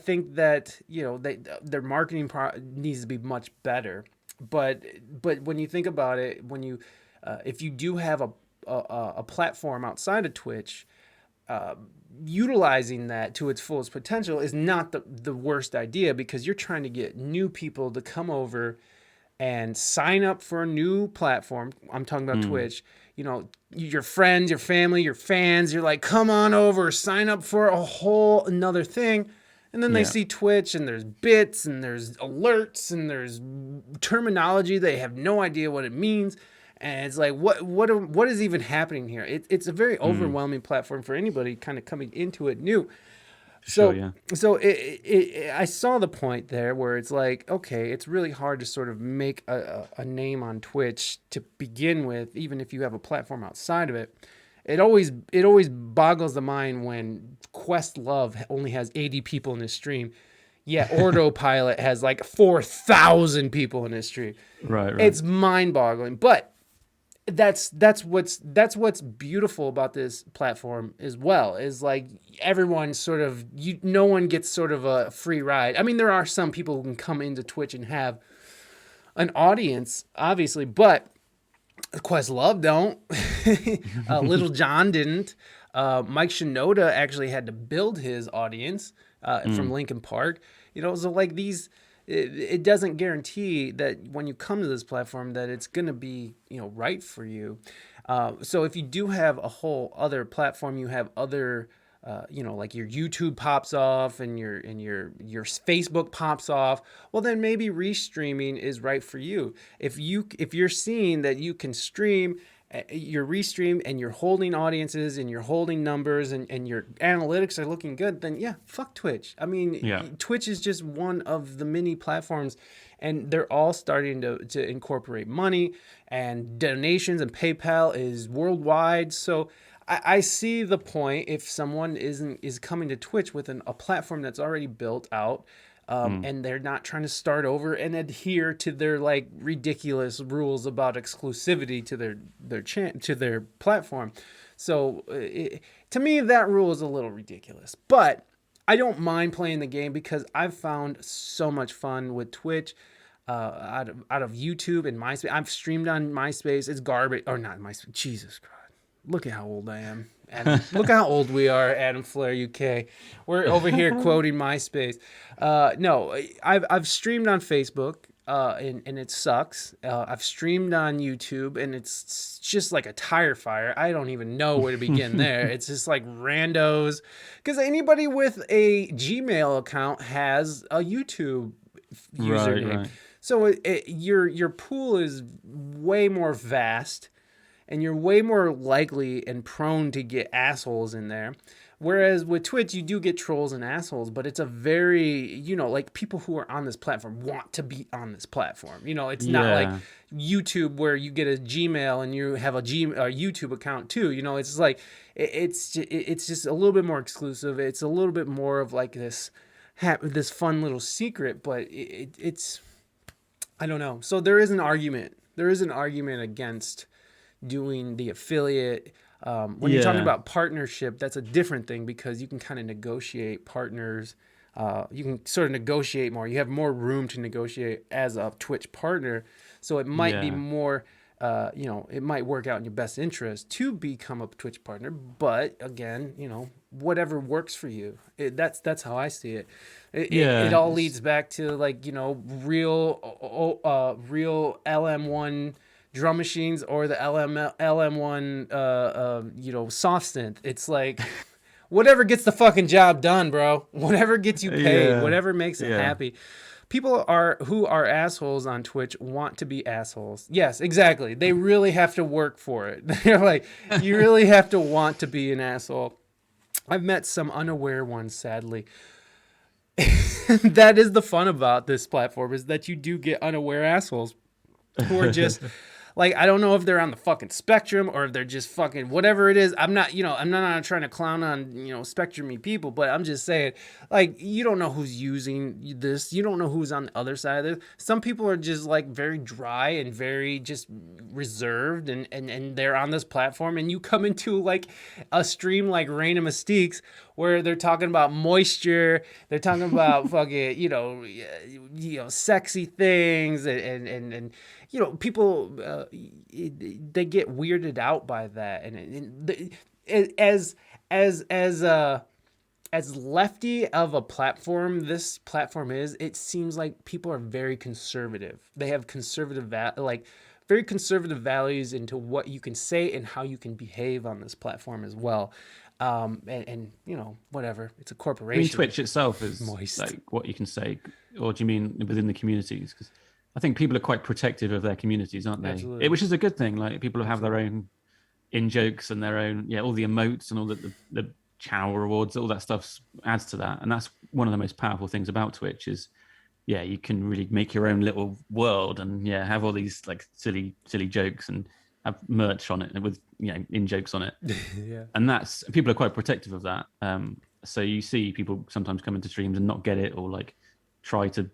think that, their marketing needs to be much better. But when you think about it, if you do have a platform outside of Twitch, utilizing that to its fullest potential is not the worst idea, because you're trying to get new people to come over and sign up for a new platform. I'm talking about Twitch. Your friends, your family, your fans, you're like, come on over, sign up for a whole another thing. And then they Yeah. see Twitch, and there's bits, and there's alerts, and there's terminology they have no idea what it means. And it's like, what is even happening here? It's a very overwhelming platform for anybody kind of coming into it new. So, Sure, yeah. so I saw the point there where it's like, okay, it's really hard to sort of make a name on Twitch to begin with, even if you have a platform outside of it. It always boggles the mind when Questlove only has 80 people in his stream, yet Autopilot has like 4,000 people in his stream. Right. It's mind-boggling, but that's what's beautiful about this platform as well, is like everyone sort of, no one gets sort of a free ride. I mean, there are some people who can come into Twitch and have an audience, obviously, but Questlove don't. Little John didn't. Mike Shinoda actually had to build his audience from Linkin Park. So like these, it doesn't guarantee that when you come to this platform that it's going to be, right for you. So if you do have a whole other platform, you have other, like your YouTube pops off and your Facebook pops off, well, then maybe restreaming is right for you. If you're seeing that you can stream, you're restream and you're holding audiences and you're holding numbers and your analytics are looking good, then yeah, fuck Twitch. I mean, Twitch is just one of the many platforms, and they're all starting to incorporate money, and donations, and PayPal is worldwide. So I see the point if someone is coming to Twitch with a platform that's already built out, and they're not trying to start over and adhere to their like ridiculous rules about exclusivity to their platform. So to me, that rule is a little ridiculous, but I don't mind playing the game because I've found so much fun with Twitch. Out of YouTube and MySpace. I've streamed on MySpace. It's garbage, or not MySpace. Jesus Christ. Look at how old I am. Adam, look how old we are, Adam Flair UK. We're over here quoting MySpace. No, I've streamed on Facebook, and it sucks. I've streamed on YouTube, and it's just like a tire fire. I don't even know where to begin there. It's just like randos. Because anybody with a Gmail account has a YouTube username. Right. So your pool is way more vast, and you're way more likely and prone to get assholes in there. Whereas with Twitch, you do get trolls and assholes, but it's a very, like people who are on this platform want to be on this platform. It's not like YouTube where you get a Gmail and you have a YouTube account too. It's like, it's just a little bit more exclusive. It's a little bit more of like this fun little secret, but it's, I don't know. So there is an argument. Against doing the affiliate. When you're talking about partnership, that's a different thing because you can kind of negotiate partners. You can sort of negotiate more. You have more room to negotiate as a Twitch partner. So it might be more, it might work out in your best interest to become a Twitch partner. But again, whatever works for you. That's how I see it. It all leads back to like, real LM1 drum machines or the LM1 soft synth. It's like whatever gets the fucking job done, bro. Whatever gets you paid, whatever makes it happy. People who are assholes on Twitch want to be assholes. Yes, exactly. They really have to work for it. They're like, you really have to want to be an asshole. I've met some unaware ones, sadly. That is the fun about this platform, is that you do get unaware assholes who are just like, I don't know if they're on the fucking spectrum or if they're just fucking whatever it is. I'm not trying to clown on, spectrum-y people, but I'm just saying, like, you don't know who's using this. You don't know who's on the other side of this. Some people are just like very dry and very just reserved and they're on this platform, and you come into like a stream like Reina Mystique's where they're talking about moisture, they're talking about fucking, sexy things and people, they get weirded out by that. And as lefty of a platform this platform is, it seems like people are very conservative. They have very conservative values into what you can say and how you can behave on this platform as well. And you know, whatever. It's a I mean, corporation. Twitch itself is Moist. like what you can say, or do you mean within the communities? Because I think people are quite protective of their communities, aren't they? Absolutely. Which is a good thing. Like people have their own in jokes and their own, all the emotes and all the channel rewards, all that stuff adds to that. And that's one of the most powerful things about Twitch is, you can really make your own little world and have all these like silly jokes and have merch on it with in jokes on it. Yeah. And that's people are quite protective of that. So you see people sometimes come into streams and not get it or like try to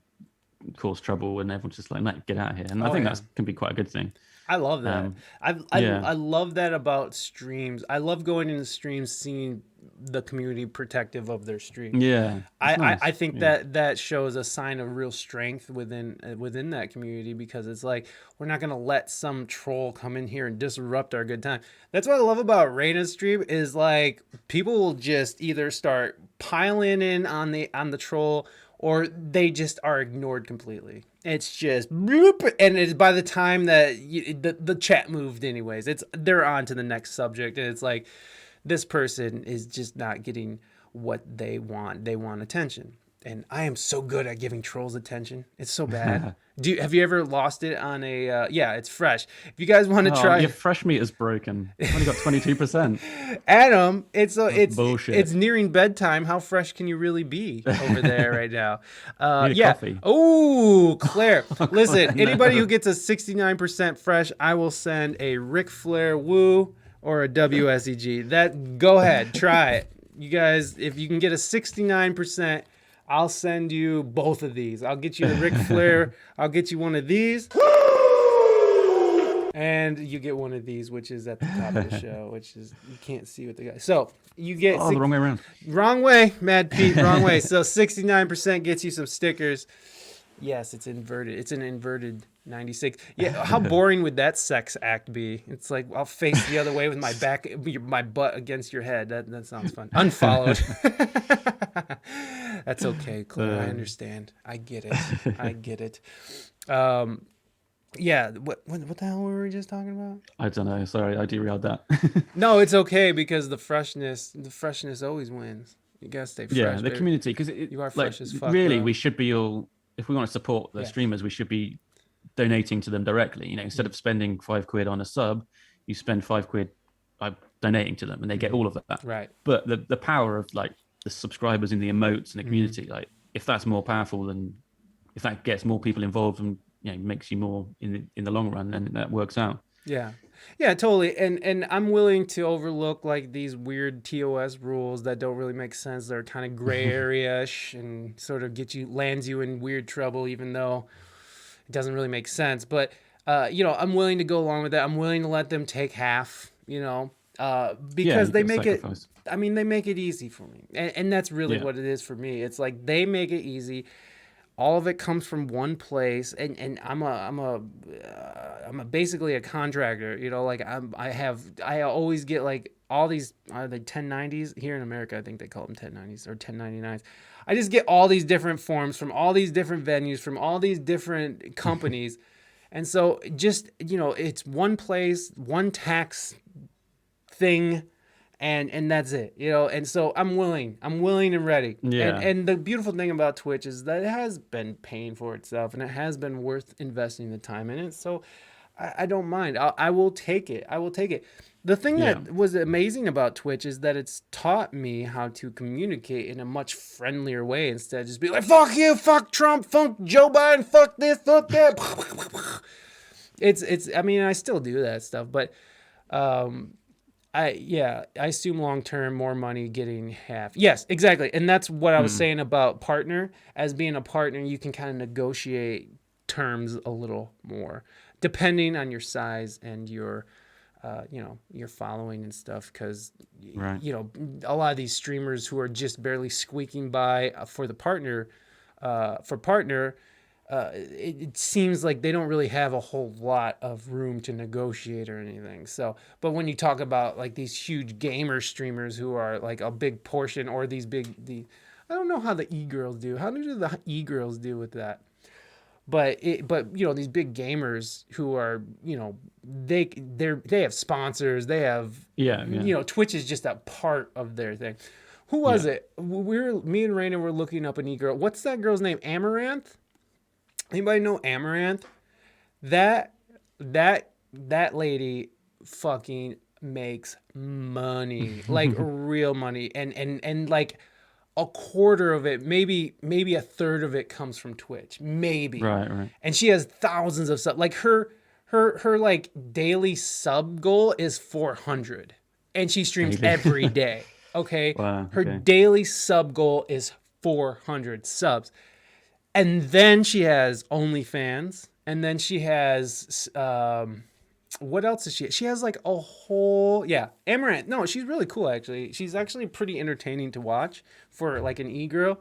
cause trouble, and everyone's just like, "No, get out of here." And I think that can be quite a good thing. I love that. I yeah. love that about streams. I love going into streams, seeing the community protective of their stream. Yeah, I think that shows a sign of real strength within that community, because it's like we're not gonna let some troll come in here and disrupt our good time. That's what I love about Reina's stream is like people will just either start piling in on the troll, or they just are ignored completely. It's just bloop, and it's by the time that the chat moved anyways, they're on to the next subject, and it's like this person is just not getting what they want. They want attention, and I am so good at giving trolls attention. It's so bad. Have you ever lost it on a? It's fresh. If you guys want to try, your fresh meat is broken. It's only got 22%. Adam, it's bullshit. It's nearing bedtime. How fresh can you really be over there right now? Need a coffee. Oh, Claire. Listen, anybody who gets a 69% fresh, I will send a Ric Flair woo or a WSEG. Go ahead, try it. You guys, if you can get a 69%, I'll send you both of these. I'll get you the Ric Flair. I'll get you one of these. And you get one of these, which is at the top of the show, which is, you can't see what the guy. So you get the wrong way around. Wrong way, Mad Pete, wrong way. So 69% gets you some stickers. Yes, it's inverted. It's an inverted 96. Yeah, how boring would that sex act be? It's like I'll face the other way with my butt against your head. That sounds fun. Unfollowed. That's okay, Claire. I understand. I get it. Yeah. What the hell were we just talking about? I don't know. Sorry, I derailed that. No, it's okay, because the freshness always wins. You gotta stay fresh. Yeah, the baby. community, because You are fresh as fuck. Really, bro. we should be all. If we want to support the streamers, we should be donating to them directly. Instead of spending £5 on a sub, you spend £5 by donating to them, and they get all of that. Right. But the power of like the subscribers in the emotes and the community, like if that's more powerful than if that gets more people involved and makes you more in the long run, then that works out. Yeah. Yeah, totally. And I'm willing to overlook like these weird TOS rules that don't really make sense. They're kind of gray area-ish and sort of lands you in weird trouble, even though it doesn't really make sense. But I'm willing to go along with that. I'm willing to let them take half, because they make sacrifice. they make it easy for me. And that's really what it is for me. It's like they make it easy. All of it comes from one place, and I'm basically a contractor. I always get like all these are the 1090s here in America. I think they call them 1090s or 1099s. I just get all these different forms from all these different venues, from all these different companies, and so just it's one place, one tax thing. And that's it, and so I'm willing and ready. Yeah. And the beautiful thing about Twitch is that it has been paying for itself, and it has been worth investing the time in it. So I don't mind. I will take it. The thing that was amazing about Twitch is that it's taught me how to communicate in a much friendlier way instead of just be like, fuck you, fuck Trump, fuck Joe Biden, fuck this, fuck that. I still do that stuff, but I assume long term more money getting half. Yes, exactly. And that's what I was saying about partner. As being a partner, you can kind of negotiate terms a little more depending on your size and your your following and stuff, because a lot of these streamers who are just barely squeaking by for the partner it seems like they don't really have a whole lot of room to negotiate or anything. So, but when you talk about like these huge gamer streamers who are like a big portion, or I don't know how the e-girls do. How do the e-girls do with that? but you know, these big gamers who are, you know, they have sponsors, they have, Yeah. you know, Twitch is just a part of their thing. Who was it? Me and Reina were looking up an e-girl. What's that girl's name? Amaranth? Anybody know Amaranth? That lady fucking makes money, like real money, and like a quarter of it, maybe a third of it comes from Twitch, maybe. Right. And she has thousands of subs. Like her like daily sub goal is 400, and she streams every day. Okay, Wow, her okay. daily sub goal is 400 subs, and then she has OnlyFans, and then she has what else is she? She has like a whole Amaranth. No, she's really cool actually. She's actually pretty entertaining to watch for like an e-girl.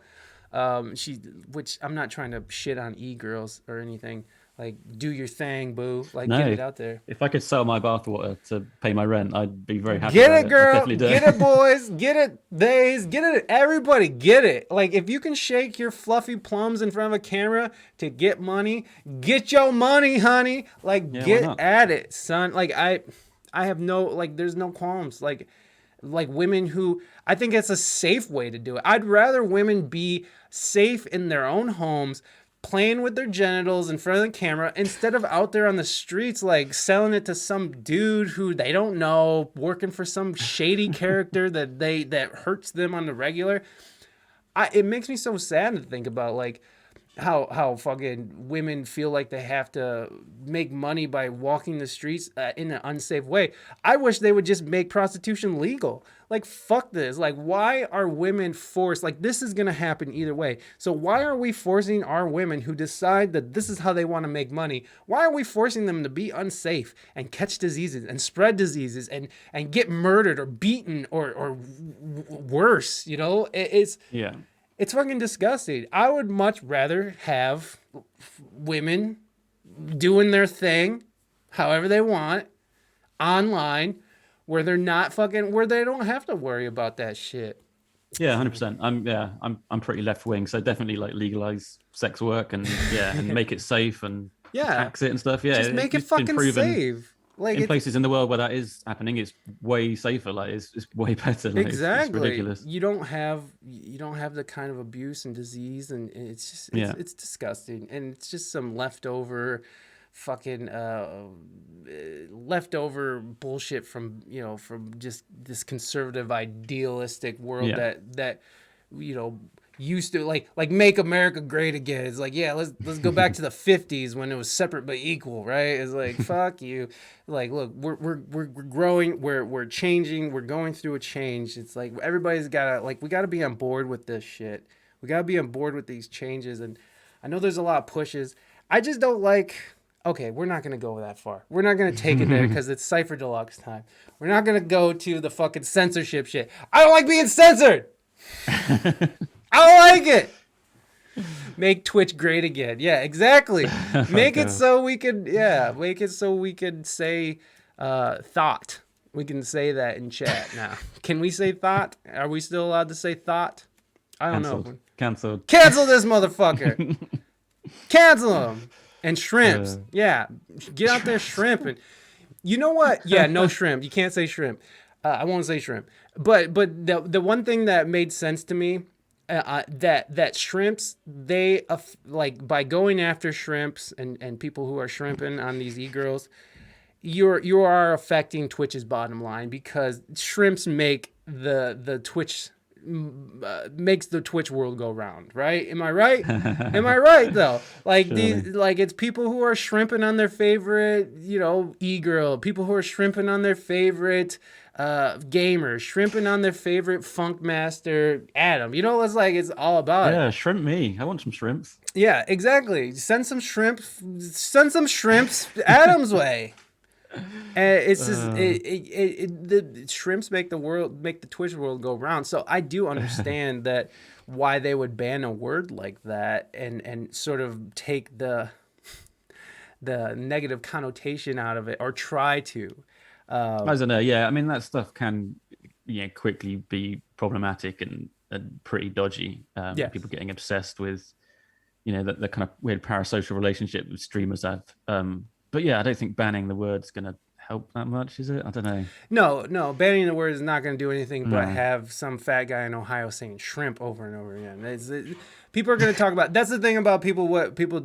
Which I'm not trying to shit on e-girls or anything. Like, do your thing, boo. Like, No. get it out there. If I could sell my bathwater to pay my rent, I'd be very happy. Get about it, I girl. definitely do. Get it, boys. Get it, theys. Get it. Everybody, get it. Like, if you can shake your fluffy plums in front of a camera to get money, get your money, honey. Like, Yeah, why get not? at it, son. Like, I have no, like, there's no qualms. Like women who, I think it's a safe way to do it. I'd rather women be safe in their own homes, playing with their genitals in front of the camera, instead of out there on the streets, like selling it to some dude who they don't know, working for some shady character that hurts them on the regular. It makes me so sad to think about, like, how fucking women feel like they have to make money by walking the streets in an unsafe way. I wish they would just make prostitution legal. Like, fuck this. Like, why are women forced? Like, this is going to happen either way. So why are we forcing our women who decide that this is how they want to make money? Why are we forcing them to be unsafe and catch diseases and spread diseases and get murdered or beaten or worse? You know, it's fucking disgusting. I would much rather have women doing their thing however they want online, where they're not fucking, where they don't have to worry about that shit. Yeah, 100%. I'm pretty left wing, so definitely like legalize sex work and and make it safe and tax it and stuff. Yeah, just make it it's been fucking proven safe. Like, in places in the world where that is happening, it's way safer. Like it's way better. Like, exactly. it's ridiculous. You don't have the kind of abuse and disease, and it's just it's disgusting, and it's just some leftover fucking leftover bullshit from just this conservative idealistic world that used to like make America great again. It's like, yeah, let's go back to the 50s when it was separate but equal, right? It's like, fuck you. Like, look, we're growing, we're changing, we're going through a change. It's like everybody's gotta, like, we gotta be on board with this shit. We gotta be on board with these changes. And I know there's a lot of pushes. I just don't like. Okay, we're not gonna go that far. We're not gonna take it there because it's Cypher Deluxe time. We're not gonna go to the fucking censorship shit. I don't like being censored. I don't like it. Make Twitch great again. Yeah, exactly. Make it so we could. Yeah, make it so we could say thought. We can say that in chat now. Can we say thought? Are we still allowed to say thought? I don't know. Cancelled. Cancel this motherfucker. Cancel him. And shrimps. Yeah. Get out there shrimping. You know what? Yeah, no shrimp. You can't say shrimp. I won't say shrimp. But the one thing that made sense to me, that shrimps, they like, by going after shrimps and people who are shrimping on these e-girls, you are affecting Twitch's bottom line, because shrimps make the Twitch makes the Twitch world go round, right? Am I right? Am I right though? Like, it's people who are shrimping on their favorite, e-girl, people who are shrimping on their favorite gamers, shrimping on their favorite funk master Adam. It's all about it. Yeah, shrimp me. I want some shrimps. Yeah, exactly. Send some shrimps Adam's way. And it's just the shrimps make the Twitch world go round. So I do understand that why they would ban a word like that and sort of take the negative connotation out of it, or try to. I don't know. Yeah, I mean, that stuff can quickly be problematic and pretty dodgy. People getting obsessed with the kind of weird parasocial relationship that streamers have. But yeah, I don't think banning the word's going to help that much, is it? I don't know. No, banning the word is not going to do anything but No. have some fat guy in Ohio saying shrimp over and over again. People are going to talk about. That's the thing about people. What people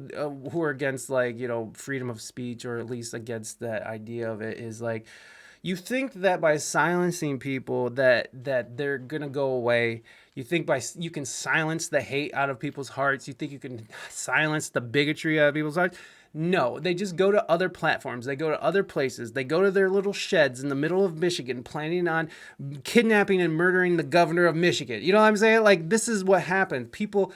who are against, like, freedom of speech, or at least against that idea of it, is like, you think that by silencing people that they're gonna go away. You think you can silence the hate out of people's hearts. You think you can silence the bigotry out of people's hearts. No, they just go to other platforms. They go to other places. They go to their little sheds in the middle of Michigan, planning on kidnapping and murdering the governor of Michigan. You know what I'm saying? Like, this is what happens. People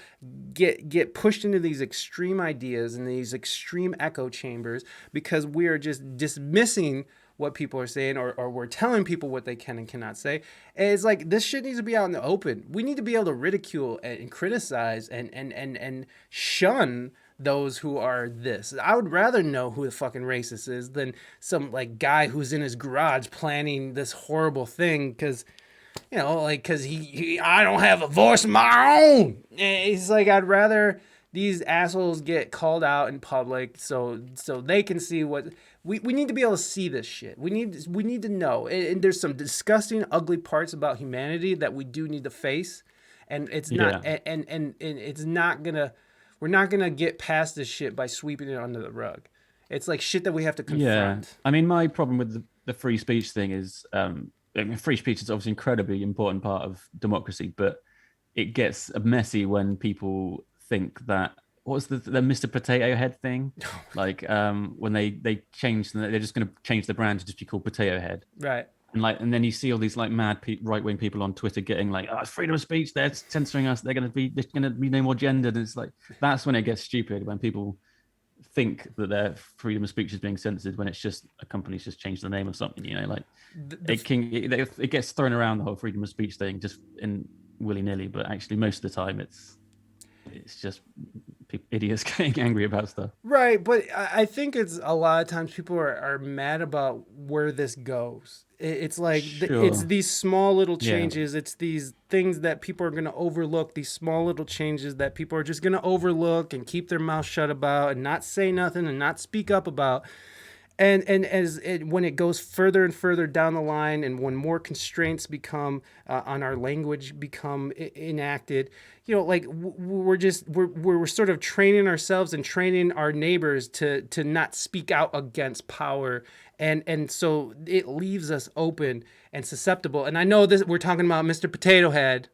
get pushed into these extreme ideas and these extreme echo chambers because we are just dismissing what people are saying, or we're telling people what they can and cannot say. And it's like, this shit needs to be out in the open. We need to be able to ridicule and criticize and shun those who are this. I would rather know who the fucking racist is than some, like, guy who's in his garage planning this horrible thing because I don't have a voice of my own. It's like, I'd rather these assholes get called out in public so they can see what we need to be able to see this shit. We need to know. And there's some disgusting, ugly parts about humanity that we do need to face. And it's not and it's not gonna we're not gonna get past this shit by sweeping it under the rug. It's like shit that we have to confront. Yeah. I mean, my problem with the free speech thing is free speech is obviously an incredibly important part of democracy, but it gets messy when people think that, what's the Mr. Potato Head thing? Like, when they change, they're just going to change the brand to just be called Potato Head. Right. And then you see all these like mad right-wing people on Twitter getting like, oh, it's freedom of speech, they're censoring us, there's going to be no more gender. And it's like, that's when it gets stupid, when people think that their freedom of speech is being censored when it's just a company's just changed the name of something, like it gets thrown around, the whole freedom of speech thing, just in willy-nilly, but actually most of the time it's just idiots getting angry about stuff. Right, but I think it's a lot of times people are mad about where this goes. It's like, it's these small little changes. Yeah. It's these things that people are going to overlook, these small little changes that people are just going to overlook and keep their mouth shut about and not say nothing and not speak up about. And when it goes further and further down the line, and when more constraints become on our language become enacted, like we're sort of training ourselves and training our neighbors to not speak out against power, and so it leaves us open and susceptible. And I know this, we're talking about Mr. Potato Head,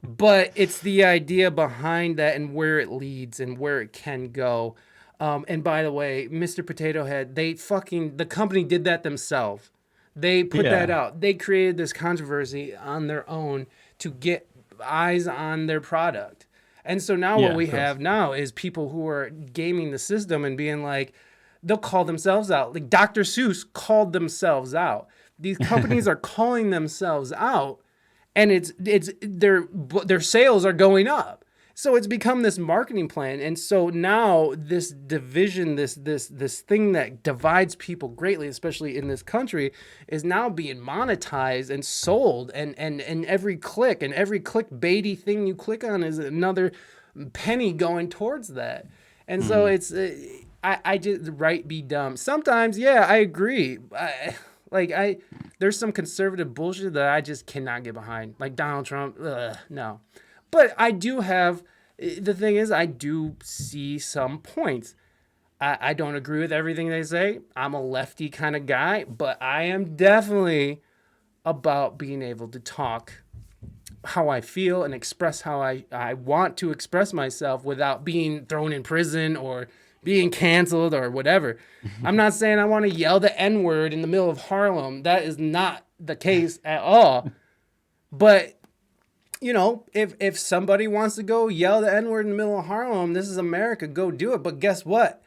but it's the idea behind that and where it leads and where it can go. And by the way, Mr. Potato Head, the company did that themselves. They put that out. They created this controversy on their own to get eyes on their product. And so now what we have now is people who are gaming the system and being like, they'll call themselves out. Like Dr. Seuss called themselves out. These companies are calling themselves out, and it's their sales are going up. So it's become this marketing plan. And so now this division, this thing that divides people greatly, especially in this country, is now being monetized and sold. And every click and every clickbaity thing you click on is another penny going towards that. And so it's, I just, right, be dumb. Sometimes, yeah, I agree. There's some conservative bullshit that I just cannot get behind. Like Donald Trump, no. But I do have, the thing is, I do see some points. I don't agree with everything they say. I'm a lefty kind of guy, but I am definitely about being able to talk how I feel and express how I want to express myself without being thrown in prison or being canceled or whatever. I'm not saying I want to yell the N-word in the middle of Harlem. That is not the case at all. But if somebody wants to go yell the N-word in the middle of Harlem, this is America, go do it. But guess what?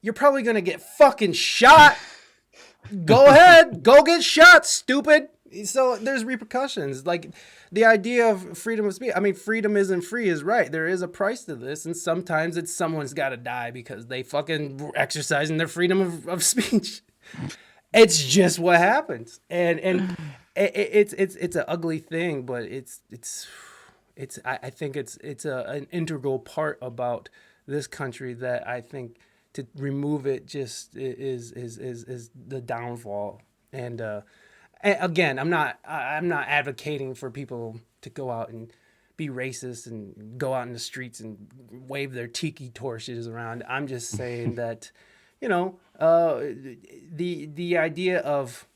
You're probably going to get fucking shot. Go ahead. Go get shot, stupid. So there's repercussions. Like the idea of freedom of speech. I mean, freedom isn't free is right. There is a price to this. And sometimes it's someone's got to die because they fucking exercising their freedom of speech. It's just what happens. And it's an ugly thing, but I think it's an integral part about this country that I think to remove it just is the downfall. And again, I'm not advocating for people to go out and be racist and go out in the streets and wave their tiki torches around. I'm just saying that, the idea of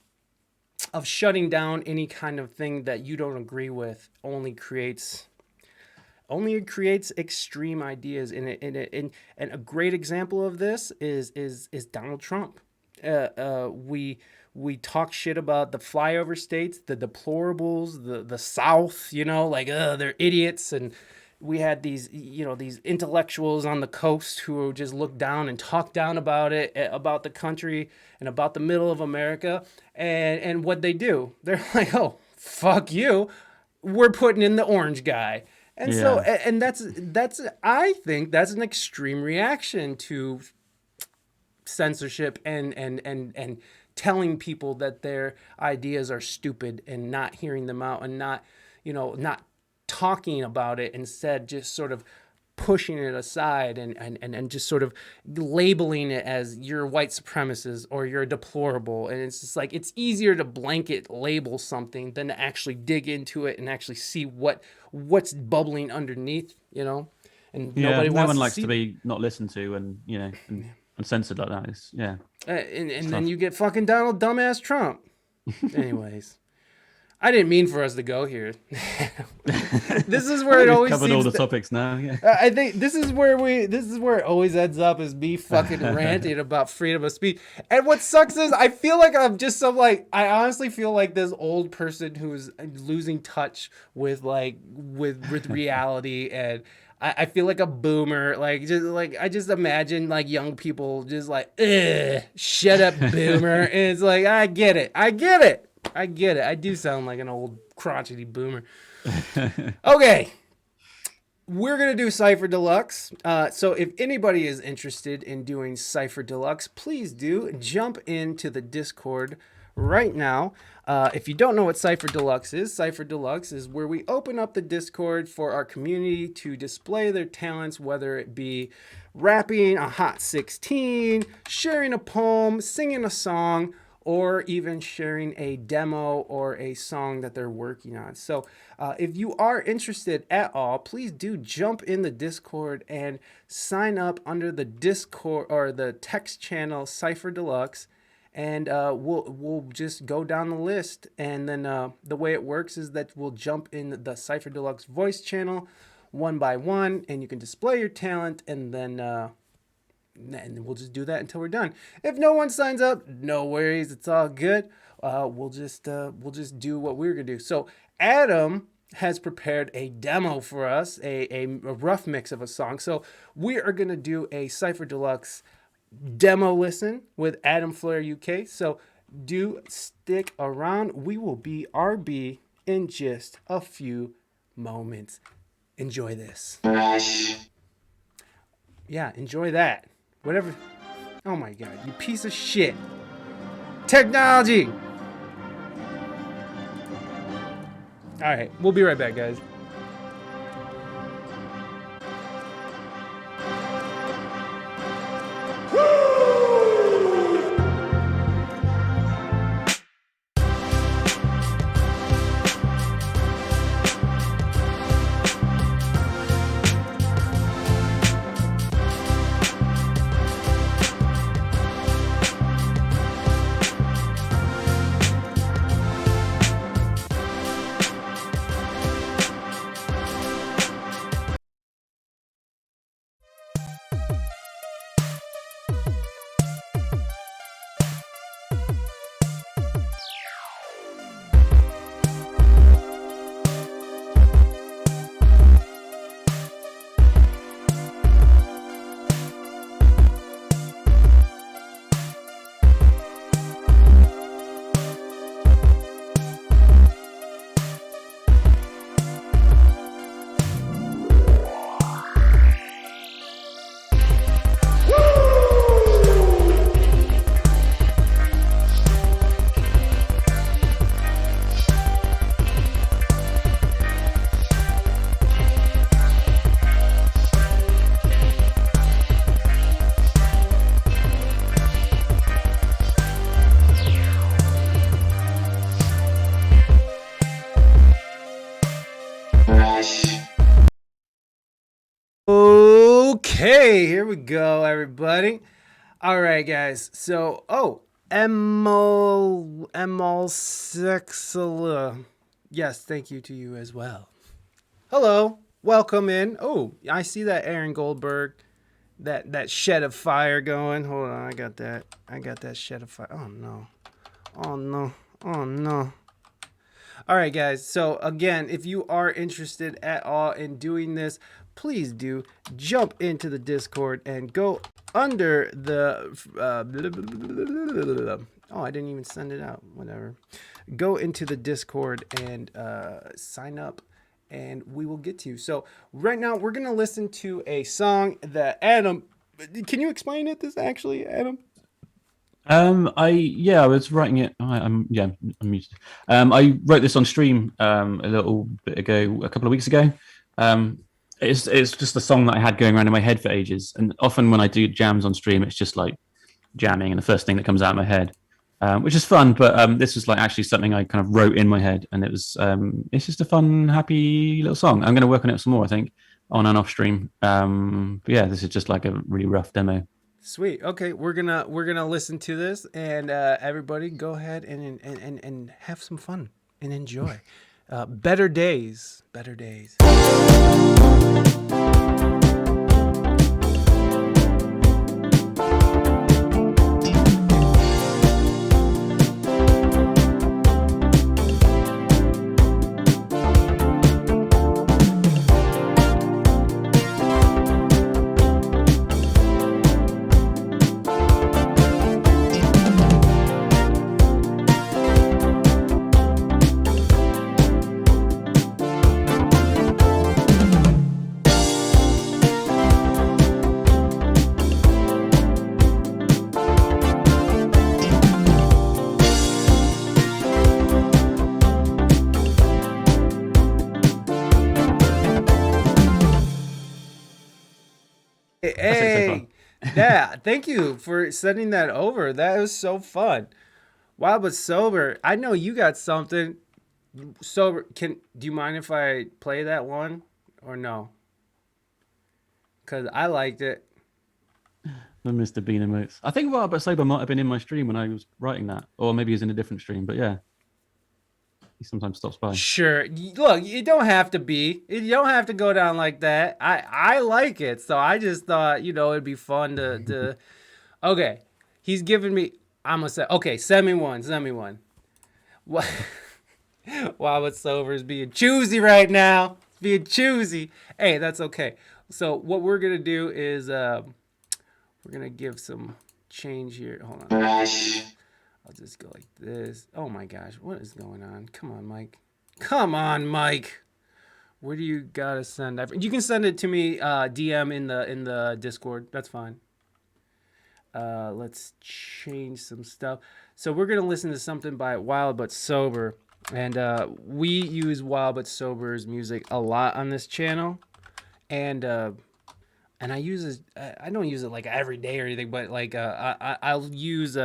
shutting down any kind of thing that you don't agree with only creates extreme ideas in it. And a great example of this is Donald Trump. We talk shit about the flyover states, the deplorables, the South, they're idiots. And we had these intellectuals on the coast who just look down and talk down about it, about the country and about the middle of America. And what they do, they're like, oh, fuck you. We're putting in the orange guy. And so, and that's, I think that's an extreme reaction to censorship and telling people that their ideas are stupid and not hearing them out and not talking about it, instead just sort of pushing it aside and just sort of labeling it as you're a white supremacist or you're a deplorable. And it's just like, it's easier to blanket label something than to actually dig into it and actually see what's bubbling underneath, And nobody no wants one to likes see to be not listened to and censored like that. It's, and then you get fucking Donald dumbass Trump. Anyways, I didn't mean for us to go here. This is where it always covered seems all the topics now. Yeah. I think this is where it always ends up, is me fucking ranting about freedom of speech. And what sucks is I feel like I'm just I honestly feel like this old person who's losing touch with with reality, and I feel like a boomer. I just imagine young people just shut up, boomer. And it's like, I get it. I do sound like an old crotchety boomer. Okay. We're going to do Cypher Deluxe. So if anybody is interested in doing Cypher Deluxe, please do jump into the Discord right now. If you don't know what Cypher Deluxe is where we open up the Discord for our community to display their talents, whether it be rapping a Hot 16, sharing a poem, singing a song, or even sharing a demo or a song that they're working on. So if you are interested at all, please do jump in the Discord and sign up under the Discord or the text channel Cypher Deluxe. And we'll just go down the list, and then the way it works is that we'll jump in the Cypher Deluxe voice channel one by one, and you can display your talent, and then we'll just do that until we're done. If no one signs up, no worries, it's all good. We'll just do what we're gonna do. So Adam has prepared a demo for us, a rough mix of a song. So we are gonna do a Cypher Deluxe demo listen with Adam Flair UK. So do stick around. We will be RB in just a few moments. Enjoy this. Yeah, enjoy that. Whatever. Oh my God, you piece of shit. Technology. All right, we'll be right back, guys. Okay, here we go, everybody. All right, guys. So, Emol Sexala. Yes, thank you to you as well. Hello, welcome in. Oh, I see that Aaron Goldberg, that shed of fire going. Hold on, I got that shed of fire. Oh no, oh no, oh no. All right, guys. So again, if you are interested at all in doing this, please do jump into the Discord and go under the. Oh, I didn't even send it out. Whatever. Go into the Discord and sign up, and we will get to you. So right now, we're gonna listen to a song that Adam. Can you explain it? This actually, Adam. I was writing it. I'm muted. I wrote this on stream a little bit ago, a couple of weeks ago. It's just a song that I had going around in my head for ages, and often when I do jams on stream, it's just like jamming, and the first thing that comes out of my head, which is fun. But this was like actually something I kind of wrote in my head, and it's just a fun, happy little song. I'm going to work on it some more, I think, on and off stream. But yeah, this is just like a really rough demo. Sweet. Okay, we're gonna listen to this, and everybody go ahead and have some fun and enjoy. Better days. Better days. Hey, yeah, thank you for sending that over. That was so fun. Wow, but sober. I know you got something. Sober, do you mind if I play that one or no? Cause I liked it. The Mr. Bean emotes. I think Wild But Sober might have been in my stream when I was writing that, or maybe he's in a different stream. But yeah, he sometimes stops by. Sure. Look, you don't have to be. You don't have to go down like that. I like it, so I just thought it'd be fun to. Okay, he's giving me. I'm gonna say okay. Send me one. Send me one. What? Wow, but sober is being choosy right now. Being choosy. Hey, that's okay. So what we're gonna do is we're gonna give some change here. Hold on. I'll just go like this. Oh my gosh, what is going on? Come on, Mike. Come on, Mike. Where do you gotta send that? You can send it to me DM in the Discord. That's fine. Let's change some stuff. So we're gonna listen to something by Wild But Sober, and we use Wild But Sober's music a lot on this channel, and I use it. I don't use it like every day or anything, but like I'll use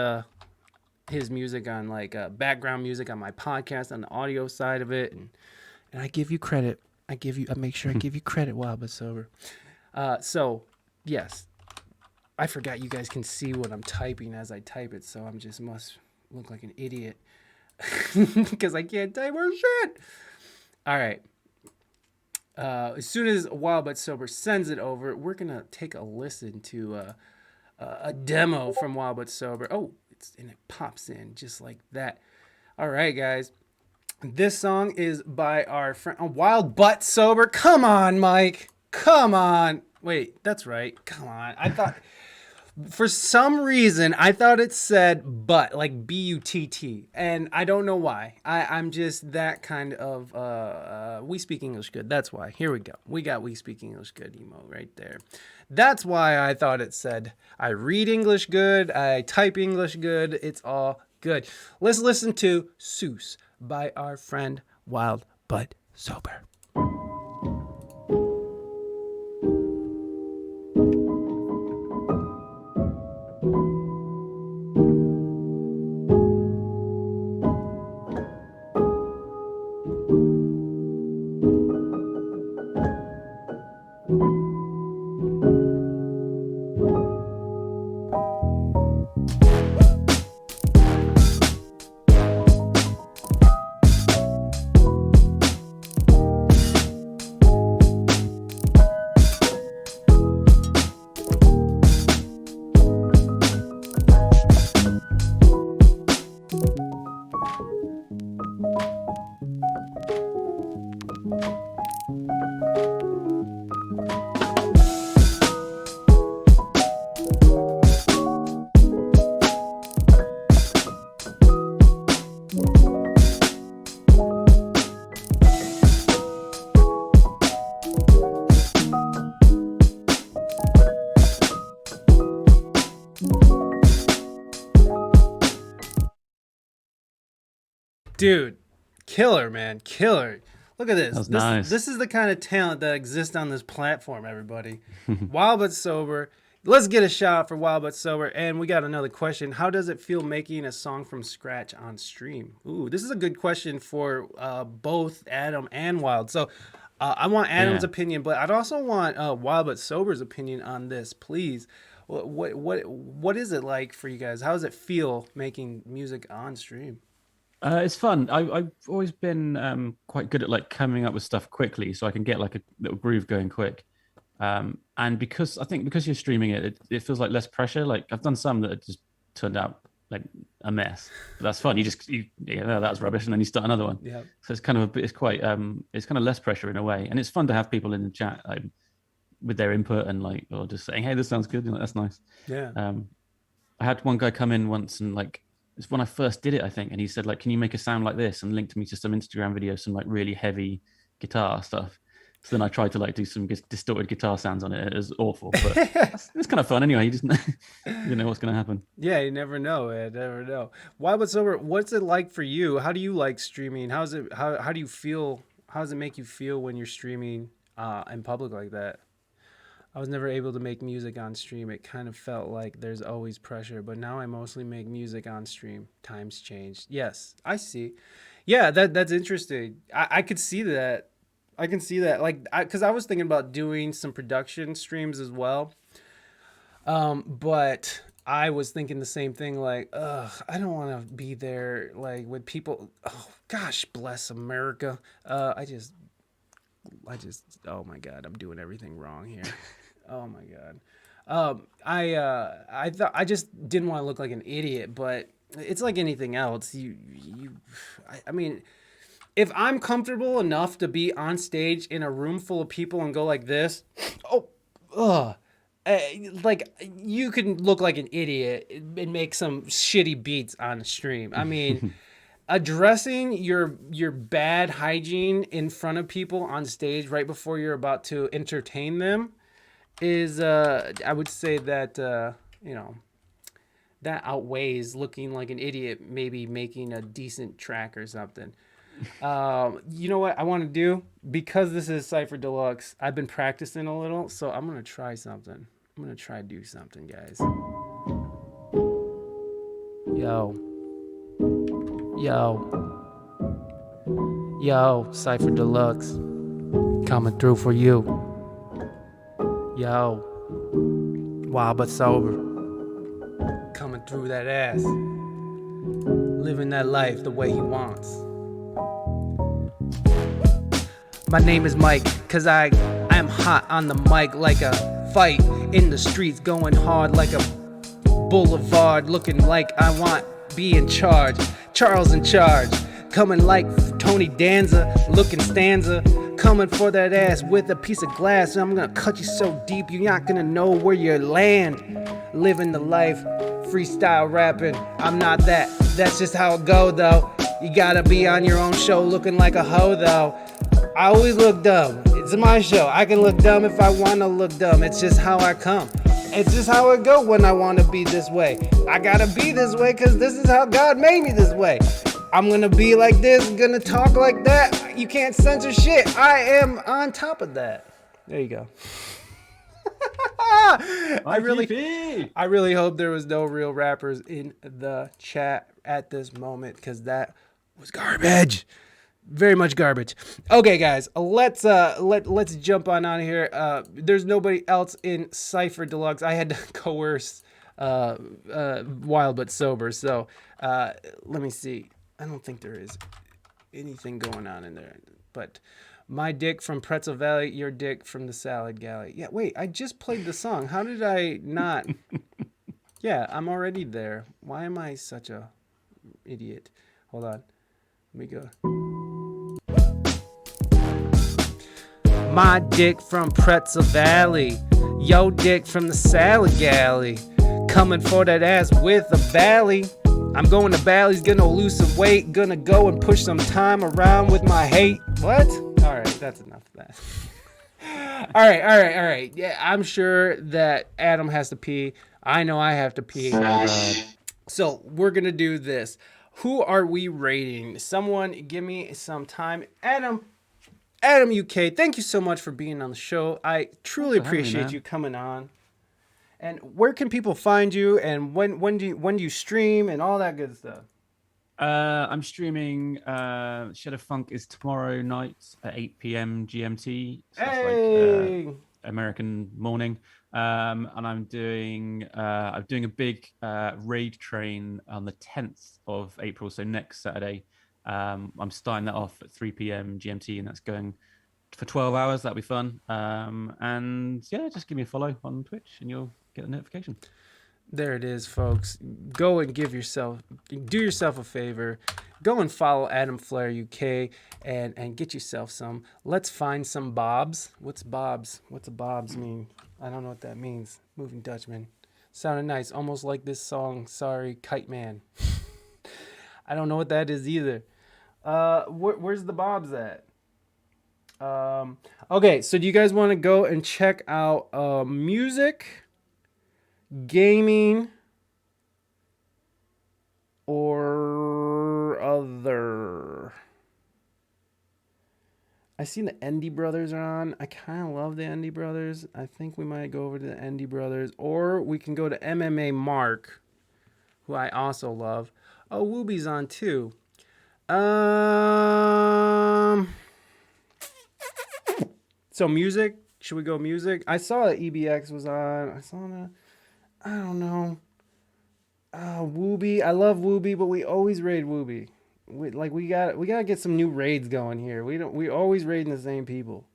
his music on like background music on my podcast on the audio side of it, and I give you credit. I make sure I give you credit, Wild But Sober. So yes, I forgot you guys can see what I'm typing as I type it, so I'm just must look like an idiot because I can't type or shit. All right. As soon as Wild But Sober sends it over, we're gonna take a listen to a demo from Wild But Sober. Oh, and it pops in just like that. All right, guys. This song is by our friend Wild But Sober. Come on, Mike. Come on. Wait, that's right. Come on. I thought for some reason I thought it said but, like B-U-T-T, and I don't know why. I'm just that kind of we speak English good. That's why. Here we go. We got we speak English good emo right there. That's why I thought it said I read English good, I type English good. It's all good. Let's listen to Seuss by our friend Wild But Sober. Dude, killer, man. Killer. Look at this. That was This, nice. this is the kind of talent that exists on this platform, everybody. Wild but sober. Let's get a shout out for Wild but sober. And we got another question. How does it feel making a song from scratch on stream? Ooh, this is a good question for both Adam and Wild. So I want Adam's opinion, but I'd also want Wild but sober's opinion on this, please. What is it like for you guys? How does it feel making music on stream? It's fun. I've always been quite good at like coming up with stuff quickly, so I can get like a little groove going quick. And because you're streaming it feels like less pressure. Like I've done some that have just turned out like a mess. But that's fun. That was rubbish, and then you start another one. Yeah. So it's kind of it's kind of less pressure in a way, and it's fun to have people in the chat with their input and like or just saying, "Hey, this sounds good." That's nice. Yeah. I had one guy come in once and like. It's when I first did it, I think, and he said, like, "Can you make a sound like this?" and linked me to some Instagram videos, some like really heavy guitar stuff. So then I tried to like do some distorted guitar sounds on it. It was awful, but it's kind of fun anyway. You just you know what's going to happen. Yeah, you never know, man. Never know. Why but sober? What's it like for you? How do you like streaming? How do you feel? How does it make you feel when you're streaming in public like that? I was never able to make music on stream. It kind of felt like there's always pressure, but now I mostly make music on stream. Times changed. Yes, I see. Yeah, that's interesting. I could see that. I can see that. Like, because I was thinking about doing some production streams as well. But I was thinking the same thing. Like, I don't want to be there like with people. Oh gosh, bless America. I just. Oh my God, I'm doing everything wrong here. Oh my God. I thought I just didn't want to look like an idiot, but it's like anything else. I mean, if I'm comfortable enough to be on stage in a room full of people and go like this, like you can look like an idiot and make some shitty beats on the stream. I mean, addressing your bad hygiene in front of people on stage right before you're about to entertain them is I would say that that outweighs looking like an idiot, maybe making a decent track or something. You know what I want to do? Because this is Cypher Deluxe, I've been practicing a little, so I'm going to try something. I'm going to try to do something, guys. Yo, Cypher Deluxe, coming through for you. Yo, wild but sober, coming through that ass, living that life the way he wants. My name is Mike, cause I am hot on the mic like a fight in the streets, going hard like a boulevard, looking like I want be in charge. Charles in charge, coming like Tony Danza, looking stanza, coming for that ass with a piece of glass. I'm gonna cut you so deep you're not gonna know where you land. Living the life, freestyle rapping. I'm not that. That's just how it go though. You gotta be on your own show looking like a hoe though. I always look dumb. It's my show. I can look dumb if I wanna look dumb. It's just how I come. It's just how it go when I wanna be this way. I gotta be this way cause this is how God made me this way. I'm gonna be like this, gonna talk like that. You can't censor shit. I am on top of that. There you go. I really hope there was no real rappers in the chat at this moment because that was garbage. Very much garbage. Okay, guys, let's jump on out of here. There's nobody else in Cypher Deluxe. I had to coerce Wild but Sober. So let me see. I don't think there is anything going on in there. But my dick from Pretzel Valley, your dick from the Salad Galley. Yeah, wait, I just played the song. How did I not? Yeah, I'm already there. Why am I such a idiot? Hold on. Let me go. My dick from Pretzel Valley, yo dick from the Salad Galley, coming for that ass with a valley. I'm going to Bally's, gonna lose some weight, gonna go and push some time around with my hate. What? All right, that's enough of that. All right. Yeah, I'm sure that Adam has to pee. I know I have to pee. So we're gonna do this. Who are we rating? Someone give me some time. Adam UK, thank you so much for being on the show. I truly Thanks for having me, appreciate man. you coming on. And where can people find you? And when do you stream and all that good stuff? I'm streaming. Shed of Funk is tomorrow night at 8 p.m. GMT. So that's Hey, like American morning. And I'm doing a big raid train on the 10th of April, so next Saturday. I'm starting that off at 3 p.m. GMT, and that's going for 12 hours. That'll be fun. And yeah, just give me a follow on Twitch, and you'll get a notification. there it is, folks. Go and do yourself a favor. Go and follow Adam Flair UK and get yourself some. Let's find some bobs. What's bobs? What's a bobs mean? I don't know what that means. Moving Dutchman. Sounded nice, almost like this song. Sorry, Kite Man. I don't know what that is either. Where's the bobs at? Okay, so do you guys want to go and check out music, gaming, or other? I seen the Endy Brothers are on. I kind of love the Endy Brothers. I think we might go over to the Endy Brothers, or we can go to MMA Mark, who I also love. Oh, Wooby's on too. So music. Should we go music? I saw that EBX was on. I saw that. I don't know. Wooby. I love Wooby, but we always raid Wooby. We gotta get some new raids going here. We always raiding the same people.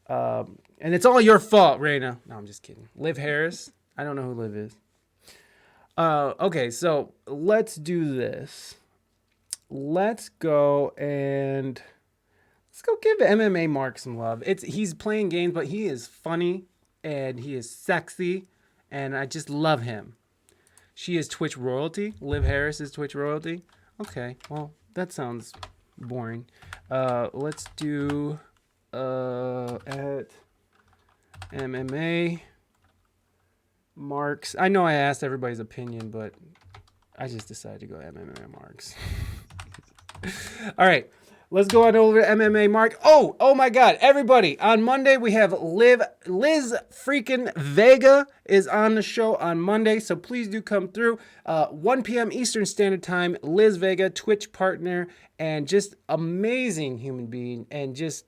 And it's all your fault, Reina. No, I'm just kidding. Liv Harris. I don't know who Liv is. Okay, so let's do this. Let's go give MMA Mark some love. He's playing games, but he is funny and he is sexy, and I just love him. She is Twitch royalty. Liv Harris is Twitch royalty. Okay, well, that sounds boring. Let's do at MMA Marks. I know I asked everybody's opinion, but I just decided to go MMA Marks. All right, let's go on over to MMA Mark. Oh my God, everybody! On Monday we have Liz freaking Vega is on the show on Monday, so please do come through. 1 p.m. Eastern Standard Time. Liz Vega, Twitch partner, and just amazing human being, and just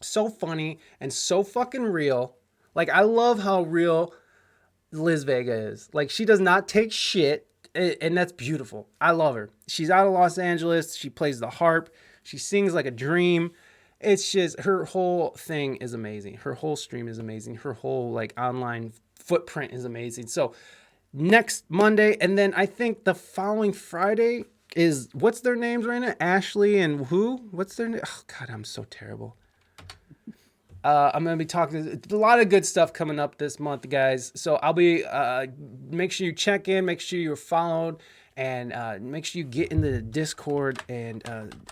so funny and so fucking real. Like, I love how real Liz Vega is. Like, she does not take shit. And that's beautiful. I love her. She's out of Los Angeles. She plays the harp. She sings like a dream. It's just, her whole thing is amazing. Her whole stream is amazing. Her whole like online footprint is amazing. So next Monday, and then I think the following Friday is, what's their names right now? Ashley and who? What's their name? Oh God, I'm so terrible. I'm going to be talking a lot of good stuff coming up this month, guys. So I'll be, make sure you check in, make sure you're followed, and make sure you get into the Discord. And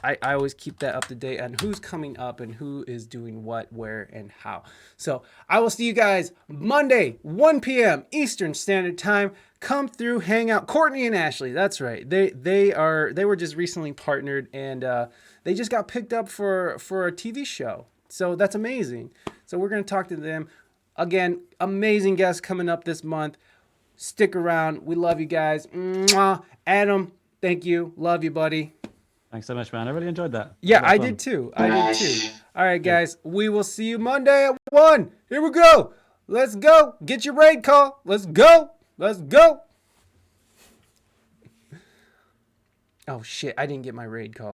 I always keep that up to date on who's coming up and who is doing what, where, and how. So I will see you guys Monday, 1 p.m. Eastern Standard Time. Come through, hang out. Courtney and Ashley, that's right. They were just recently partnered, and they just got picked up for a TV show. So that's amazing. So we're going to talk to them. Again, amazing guests coming up this month. Stick around. We love you guys. Mwah. Adam, thank you. Love you, buddy. Thanks so much, man. I really enjoyed that. Yeah, I did too. All right, guys. We will see you Monday at 1. Here we go. Let's go. Get your raid call. Let's go. Let's go. Oh, shit. I didn't get my raid call.